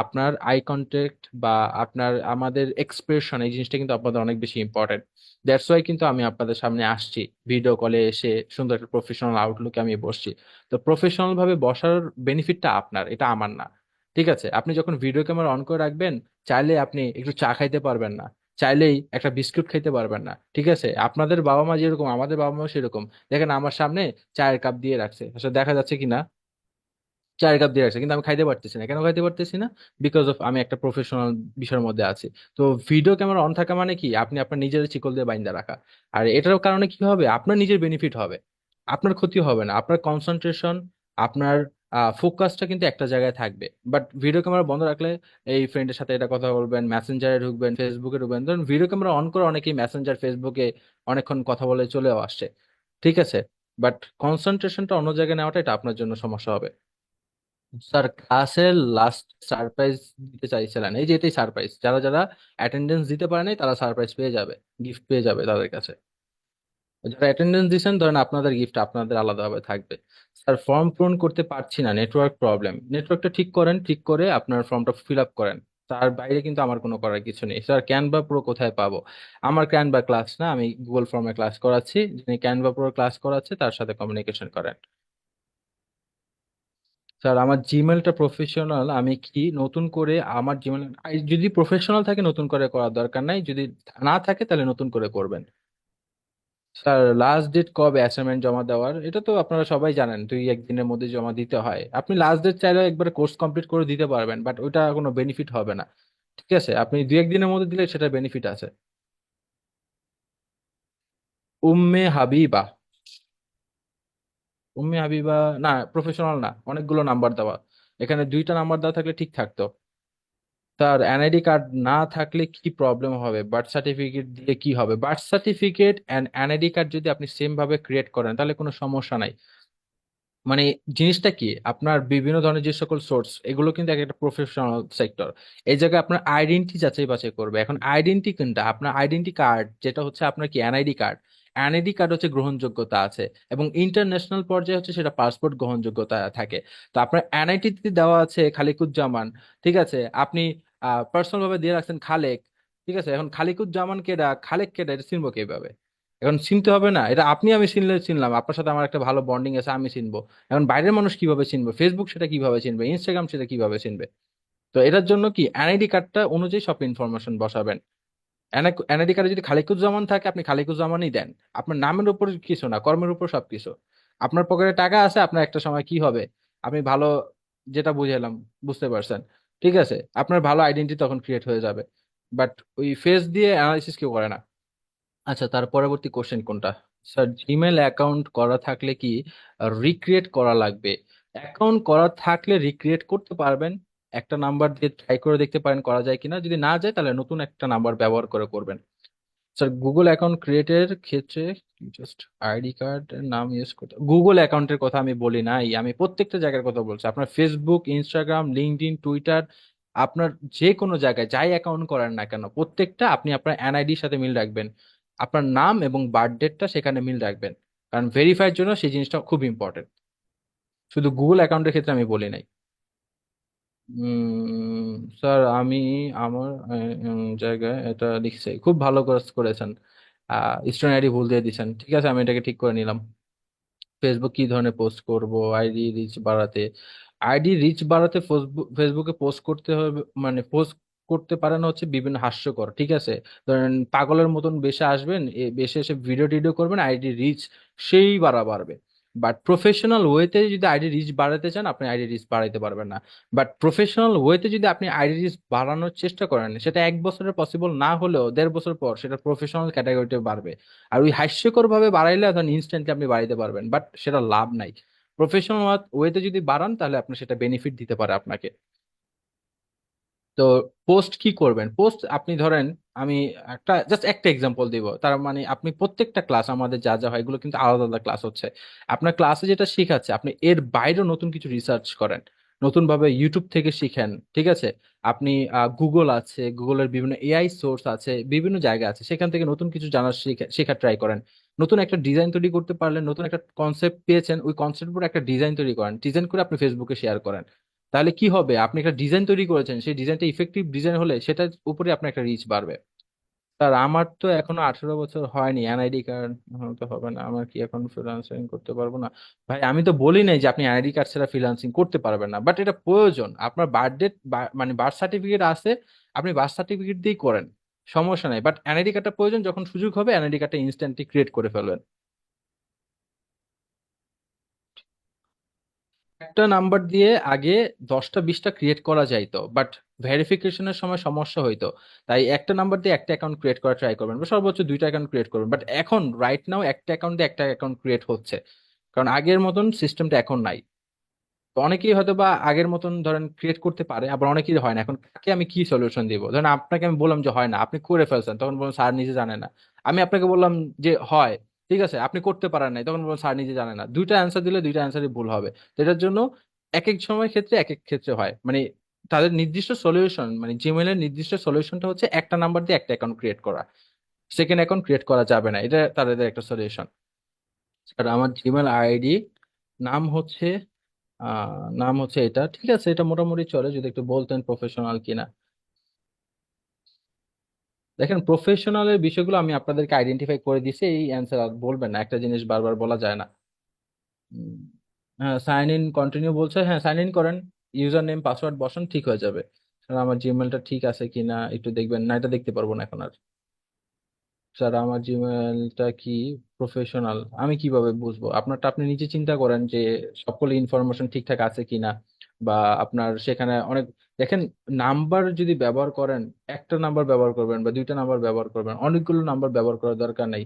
আপনার আই কন্টাক্ট বা আপনার আমাদের এক্সপ্রেশন, এই জিনিসটা কিন্তু আপনাদের অনেক বেশি ইম্পর্টেন্ট। দ্যাটস ওয়াই কিন্তু আমি আপনাদের সামনে আসছি, ভিডিও কলে এসে সুন্দর একটা প্রফেশনাল আউটলুকে আমি বসছি। তো প্রফেশনাল ভাবে বসার বেনিফিটটা আপনার, এটা আমার না। ঠিক আছে, আপনি যখন ভিডিও ক্যামেরা অন করে রাখবেন, চাইলে আপনি একটু চা খাইতে পারবেন না, চাইলেই একটা বিস্কুট খাইতে পারবেন না। ঠিক আছে, আপনাদের বাবা মা যেরকম আমাদের বাবা মা সেরকম। দেখেন আমার সামনে চায়ের কাপ দিয়ে রাখছে, আসলে দেখা যাচ্ছে কিনা, চায়ের কাপ দিয়ে রাখছে, কিন্তু আমি খাইতে পারতেছি না। কেন খাইতে পারতেছি না? বিকজ অফ আমি একটা প্রফেশনাল বিষয়ের মধ্যে আছি। তো ভিডিও ক্যামেরা অন থাকা মানে কি, আপনি আপনার নিজের চিকল দিয়ে বাইন্দা রাখা। আর এটার কারণে কি হবে, আপনার নিজের বেনিফিট হবে, আপনার ক্ষতি হবে না। আপনার কনসেন্ট্রেশন, আপনার ফোকাসটা কিন্তু একটা জায়গায় থাকবে। বাট ভিডিও ক্যামেরা বন্ধ রাখলে এই ফ্রেন্ডের সাথে এটা কথা বলবেন, মেসেঞ্জারে ঢুকবেন, ফেসবুকে ঢুকবেন, ধরুন ভিডিও ক্যামেরা অন করে অনেকেই মেসেঞ্জার ফেসবুকে অনেকক্ষণ কথা বলে চলেও আসছে। ঠিক আছে, বাট কনসেন্ট্রেশনটা অন্য জায়গায় নেওয়াটা এটা আপনার জন্য সমস্যা হবে। স্যার, ক্লাসের লাস্ট সারপ্রাইজ দিতে চাইছিলেন, এই যে এটাই সারপ্রাইজ, যারা যারা অ্যাটেন্ডেন্স দিতে পারে নাই তারা সারপ্রাইজ পেয়ে যাবে, গিফট পেয়ে যাবে তাদের কাছে। যারা অ্যাটেন্ডেন্স দিচ্ছেন ধরেন আপনাদের গিফট আপনাদের আলাদাভাবে থাকবে। স্যার, ফর্ম পূরণ করতে পারছি না, নেটওয়ার্ক প্রবলেম। নেটওয়ার্কটা ঠিক করেন, ঠিক করে আপনার ফর্মটা ফিল আপ করেন। তার বাইরে কিন্তু আমার কোনো করার কিছু নেই। স্যার, ক্যানভা প্রো কোথায় পাবো? আমার ক্যানভা ক্লাস না, আমি গুগল ফর্মে ক্লাস করাচ্ছি, যিনি ক্যানভা প্রো ক্লাস করাচ্ছে তার সাথে কমিউনিকেশন করেন। স্যার, আমার জিমেলটা প্রফেশনাল, আমি কি নতুন করে আমার জিমেল, যদি প্রফেশনাল থাকে নতুন করে করার দরকার নাই, যদি না থাকে তাহলে নতুন করে করবেন। স্যার, লাস্ট ডেট কবে অ্যাসাইনমেন্ট জমা দেওয়ার? এটা তো আপনারা সবাই জানেন, 2-1 দিনের মধ্যে জমা দিতে হয়। আপনি লাস্ট ডেট চাইলে একবার কোর্স কমপ্লিট করে দিতে পারবেন, বাট ওইটা কোনো বেনিফিট হবে না। ঠিক আছে, আপনি 2-1 দিনের মধ্যে দিলে সেটা বেনিফিট আছে। উম্মে হাবিবা? উম্মে হাবিবা না, প্রফেশনাল না, অনেকগুলো নাম্বার দেওয়া। এখানে 2টা নাম্বার দেওয়া থাকলে ঠিক থাকতো। তার এনআইডি কার্ড না থাকলে কি প্রবলেম হবে? বার্থ সার্টিফিকেট দিয়ে কি হবে? Birth certificate and NID card যদি আপনি সেম ভাবে ক্রিয়েট করেন তাহলে কোনো সমস্যা নাই। মানে জিনিসটা কি, আপনার বিভিন্ন ধরনের যে সকল সোর্স, এগুলো কিন্তু এক একটা প্রফেশনাল সেক্টর। এই জায়গায় আপনার আইডেন্টি যাচাই বাছাই করবে। এখন আইডেন্টি কোনটা? আপনার আইডেন্টি কার্ড যেটা হচ্ছে আপনার কি এনআইডি কার্ড। এনআইডি কার্ড হচ্ছে গ্রহণযোগ্যতা আছে, এবং ইন্টারন্যাশনাল পর্যায়ে হচ্ছে সেটা পাসপোর্ট গ্রহণযোগ্যতা থাকে। তো আপনার এনআইটি দেওয়া আছে খালিকুজ্জামান, ঠিক আছে, আপনি পার্সোনাল ভাবে দিয়ে রাখছেন খালেক। ঠিক আছে, এখন খালিকুজ্জামান কেডা, খালেক কেডা, এটা চিনবো কিভাবে? এখন চিনতে হবে না, এটা আপনি আমি চিনলে চিনলাম, আপনার সাথে আমার একটা ভালো বন্ডিং আছে, আমি চিনবো। এখন বাইরের মানুষ কিভাবে চিনবে? ফেসবুক সেটা কিভাবে চিনবে? ইনস্টাগ্রাম সেটা কিভাবে চিনবে? তো এটার জন্য কি এনআইডি কার্ডটা অনুযায়ী সব ইনফরমেশন বসাবেন। এনআইডি কার্ডে যদি খালিকুজ্জামান থাকে আপনি খালিকুজ্জামানই দেন। আপনার নামের উপর কিছু না, কর্মের উপর সবকিছু। আপনার পকেটে টাকা আছে, আপনার একটা সময় কি হবে, আপনি ভালো, যেটা বুঝালাম বুঝতে পারছেন? ঠিক আছে, আপনার ভালো আইডেন্টি তখন ক্রিয়েট হয়ে যাবে। বাট ওই ফেস দিয়ে অ্যানালিসিস কেউ করে না। আচ্ছা, তার পরবর্তী কোশ্চেন কোনটা? স্যার, জিমেল অ্যাকাউন্ট করা থাকলে কি রিক্রিয়েট করা লাগবে? অ্যাকাউন্ট করা থাকলে রিক্রিয়েট করতে পারবেন। একটা নাম্বার দিয়ে ট্রাই করে দেখতে পারেন করা যায় কিনা, যদি না যায় তাহলে নতুন একটা নাম্বার ব্যবহার করে করবেন। স্যার, গুগল অ্যাকাউন্ট ক্রিয়েটের ক্ষেত্রে জাস্ট আইডি কার্ড নাম ইউজ করতে, গুগল অ্যাকাউন্টের কথা আমি বলি নাই, আমি প্রত্যেকটা জায়গার কথা বলছি। আপনার ফেসবুক, ইনস্টাগ্রাম, লিঙ্কডইন, টুইটার, আপনার যে কোনো জায়গায় যাই অ্যাকাউন্ট করেন না কেন, প্রত্যেকটা আপনি আপনার এনআইডির সাথে মিল রাখবেন। আপনার নাম এবং বার্থ ডেটটা সেখানে মিল রাখবেন, কারণ ভেরিফাইয়ের জন্য সেই জিনিসটা খুব ইম্পর্টেন্ট। শুধু গুগল অ্যাকাউন্টের ক্ষেত্রে আমি বলি নাই। স্যার, আমি আমার জায়গায় এটা লিখছি, খুব ভালো কাজ করেছেন। স্টুডেন্ট আইডি ভুল দিয়ে দিয়েছেন, ঠিক আছে, আমি এটাকে ঠিক করে নিলাম। ফেসবুক কি ধরনের পোস্ট করব? আইডি রিচ বাড়াতে। আইডি রিচ বাড়াতে ফেসবুকে পোস্ট করতে হবে, মানে পোস্ট করতে পারেন হচ্ছে বিভিন্ন হাস্যকর, ঠিক আছে। ধরেন পাগলের মতন বেশে আসবেন, বেশে এসে ভিডিও টিডিও করবেন, আইডি রিচ সেই বাড়বে। বাট প্রফেশনাল ওয়েতে যদি আইডি রিচ বাড়াতে চান, আপনি আইডি রিচ বাড়াইতে পারবেন না। বাট প্রফেশনাল ওয়েতে যদি আপনি আইডি রিচ বাড়ানোর চেষ্টা করেন, সেটা 1 বছরে পসিবল না হলেও 1.5 বছর পর সেটা প্রফেশনাল ক্যাটাগরিতে বাড়বে। আর ওই হাস্যকর ভাবে বাড়াইলে তখন ইনস্ট্যান্টলি আপনি বাড়াইতে পারবেন, বাট সেটা লাভ নাই। প্রফেশনাল ওয়েতে যদি বাড়ান তাহলে আপনি সেটা বেনিফিট দিতে পারে আপনাকে। তো পোস্ট কি করবেন? পোস্ট আপনি ধরেন, আমি জাস্ট একটা এক্সাম্পল দিব, তার মানে আপনি প্রত্যেকটা ক্লাস আমাদের যা যা হয় এগুলো কিন্তু আলাদা আলাদা ক্লাস হচ্ছে। আপনার ক্লাসে যেটা শেখাচ্ছে আপনি এর বাইরেও নতুন কিছু রিসার্চ করেন, নতুন ভাবে ইউটিউব থেকে শিখেন, ঠিক আছে। আপনি গুগল আছে, গুগলের বিভিন্ন এআই সোর্স আছে, বিভিন্ন জায়গা আছে, সেখান থেকে নতুন কিছু জানার শেখা ট্রাই করেন। নতুন একটা ডিজাইন তৈরি করতে পারলেন, নতুন একটা কনসেপ্ট পেয়েছেন, ওই কনসেপ্ট উপর একটা ডিজাইন তৈরি করেন, ডিজাইন করে আপনি ফেসবুকে শেয়ার করেন। তাহলে কি হবে, আপনি একটা ডিজাইন তৈরি করেছেন, সেই ডিজাইনটা ইফেক্টিভ ডিজাইন হলে সেটার উপরে আপনার একটা রিচ বাড়বে। স্যার, আমার তো এখনো 18 বছর হয়নি, এনআইডি কার্ড তো হবে না, আমার কি এখন ফ্রিল্যান্সিং করতে পারবো না? ভাই, আমি তো বলি নাই যে আপনি এনআইডি কার্ড ছাড়া ফ্রিল্যান্সিং করতে পারবেন না, বাট এটা প্রয়োজন। আপনার বার্থডে, মানে বার্থ সার্টিফিকেট আছে, আপনি বার্থ সার্টিফিকেট দিয়েই করেন, সমস্যা নাই। বাট এনআইডি কার্ডটা প্রয়োজন, যখন সুযোগ হবে এনআইডি কার্ডটা ইনস্ট্যান্টলি ক্রিয়েট করে ফেলবেন। একটা নাম্বার দিয়ে আগে 10টা 20টা ক্রিয়েট করা যাইতো, বাট ভেরিফিকেশনের সময় সমস্যা হইতো। তাই একটা নাম্বার দিয়ে একটা অ্যাকাউন্ট ক্রিয়েট করা ট্রাই করবেন, বা সর্বোচ্চ 2টা অ্যাকাউন্ট ক্রিয়েট করবেন। বাট এখন রাইট নাও একটা অ্যাকাউন্ট দিয়ে একটা অ্যাকাউন্ট ক্রিয়েট হচ্ছে, কারণ আগের মতন সিস্টেমটা এখন নাই। তো অনেকেই হয়তো বা আগের মতন ধরেন ক্রিয়েট করতে পারে, আবার অনেকেই হয় না। এখন কাকে আমি কি সলিউশন দিব? ধরেন আপনাকে আমি বললাম যে হয় না, আপনি করে ফেলছেন, তখন বলুন স্যার নিজে জানে না। আমি আপনাকে বললাম যে হয়, ঠিক আছে, আপনি করতে পারেন নাই, তখন বলুন স্যার নিজে জানে না। দুইটা অ্যান্সার দিলে দুইটা অ্যান্সারই ভুল হবে। তো এটার জন্য এক এক সময় ক্ষেত্রে এক এক ক্ষেত্রে হয়, মানে তাদের নির্দিষ্ট সলিউশন, মানে জিমেলের নির্দিষ্ট সলিউশনটা হচ্ছে একটা নাম্বার দিয়ে একটা অ্যাকাউন্ট ক্রিয়েট করা, সেকেন্ড অ্যাকাউন্ট ক্রিয়েট করা যাবে না, এটা তাদের একটা সলিউশন। আর আমার জিমেল আইডি নাম হচ্ছে নাম হচ্ছে এটা, ঠিক আছে, এটা মোটামুটি চলে, যদি একটু বলতেন প্রফেশনাল কিনা। দেখেন, প্রফেশনালের বিষয়গুলো আমি আপনাদেরকে আইডেন্টিফাই করে দিছি, এই অ্যান্সার আর বলবেন না, একটা জিনিস বারবার বলা যায় না। উম, হ্যাঁ, সাইন ইন কন্টিনিউ বলছে, হ্যাঁ সাইন ইন করেন, ইউজার নেম পাসওয়ার্ড বসান, ঠিক হয়ে যাবে। স্যার, আমার জিমেলটা ঠিক আছে কিনা একটু দেখবেন না, এটা দেখতে পারবো না এখন আর। স্যার, আমার জিমেলটা কি প্রফেশনাল, আমি কিভাবে বুঝবো? আপনারটা আপনি নিজে চিন্তা করেন যে সকল ইনফরমেশন ঠিকঠাক আছে কিনা, বা আপনার সেখানে অনেক, দেখেন, নাম্বার যদি ব্যবহার করেন, একটা নাম্বার ব্যবহার করবেন বা দুইটা নাম্বার ব্যবহার করবেন, অনেকগুলো নাম্বার ব্যবহার করার দরকার নাই।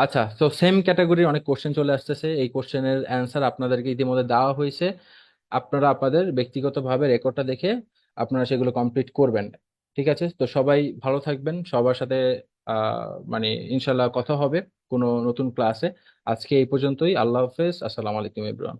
আচ্ছা, তো সেম ক্যাটাগরির অনেক কোশ্চেন চলে আসতেছে, এই কোশ্চেনের অ্যান্সার আপনাদেরকে ইতিমধ্যে দেওয়া হয়েছে। আপনারা আপনাদের ব্যক্তিগতভাবে রেকর্ডটা দেখে আপনারা সেগুলো কমপ্লিট করবেন। ঠিক আছে, তো সবাই ভালো থাকবেন, সবার সাথে মানে ইনশাল্লাহ কথা হবে কোনো নতুন ক্লাসে। আজকে এই পর্যন্তই, আল্লাহ হাফেজ, আসসালামু আলাইকুম এভরিওয়ান।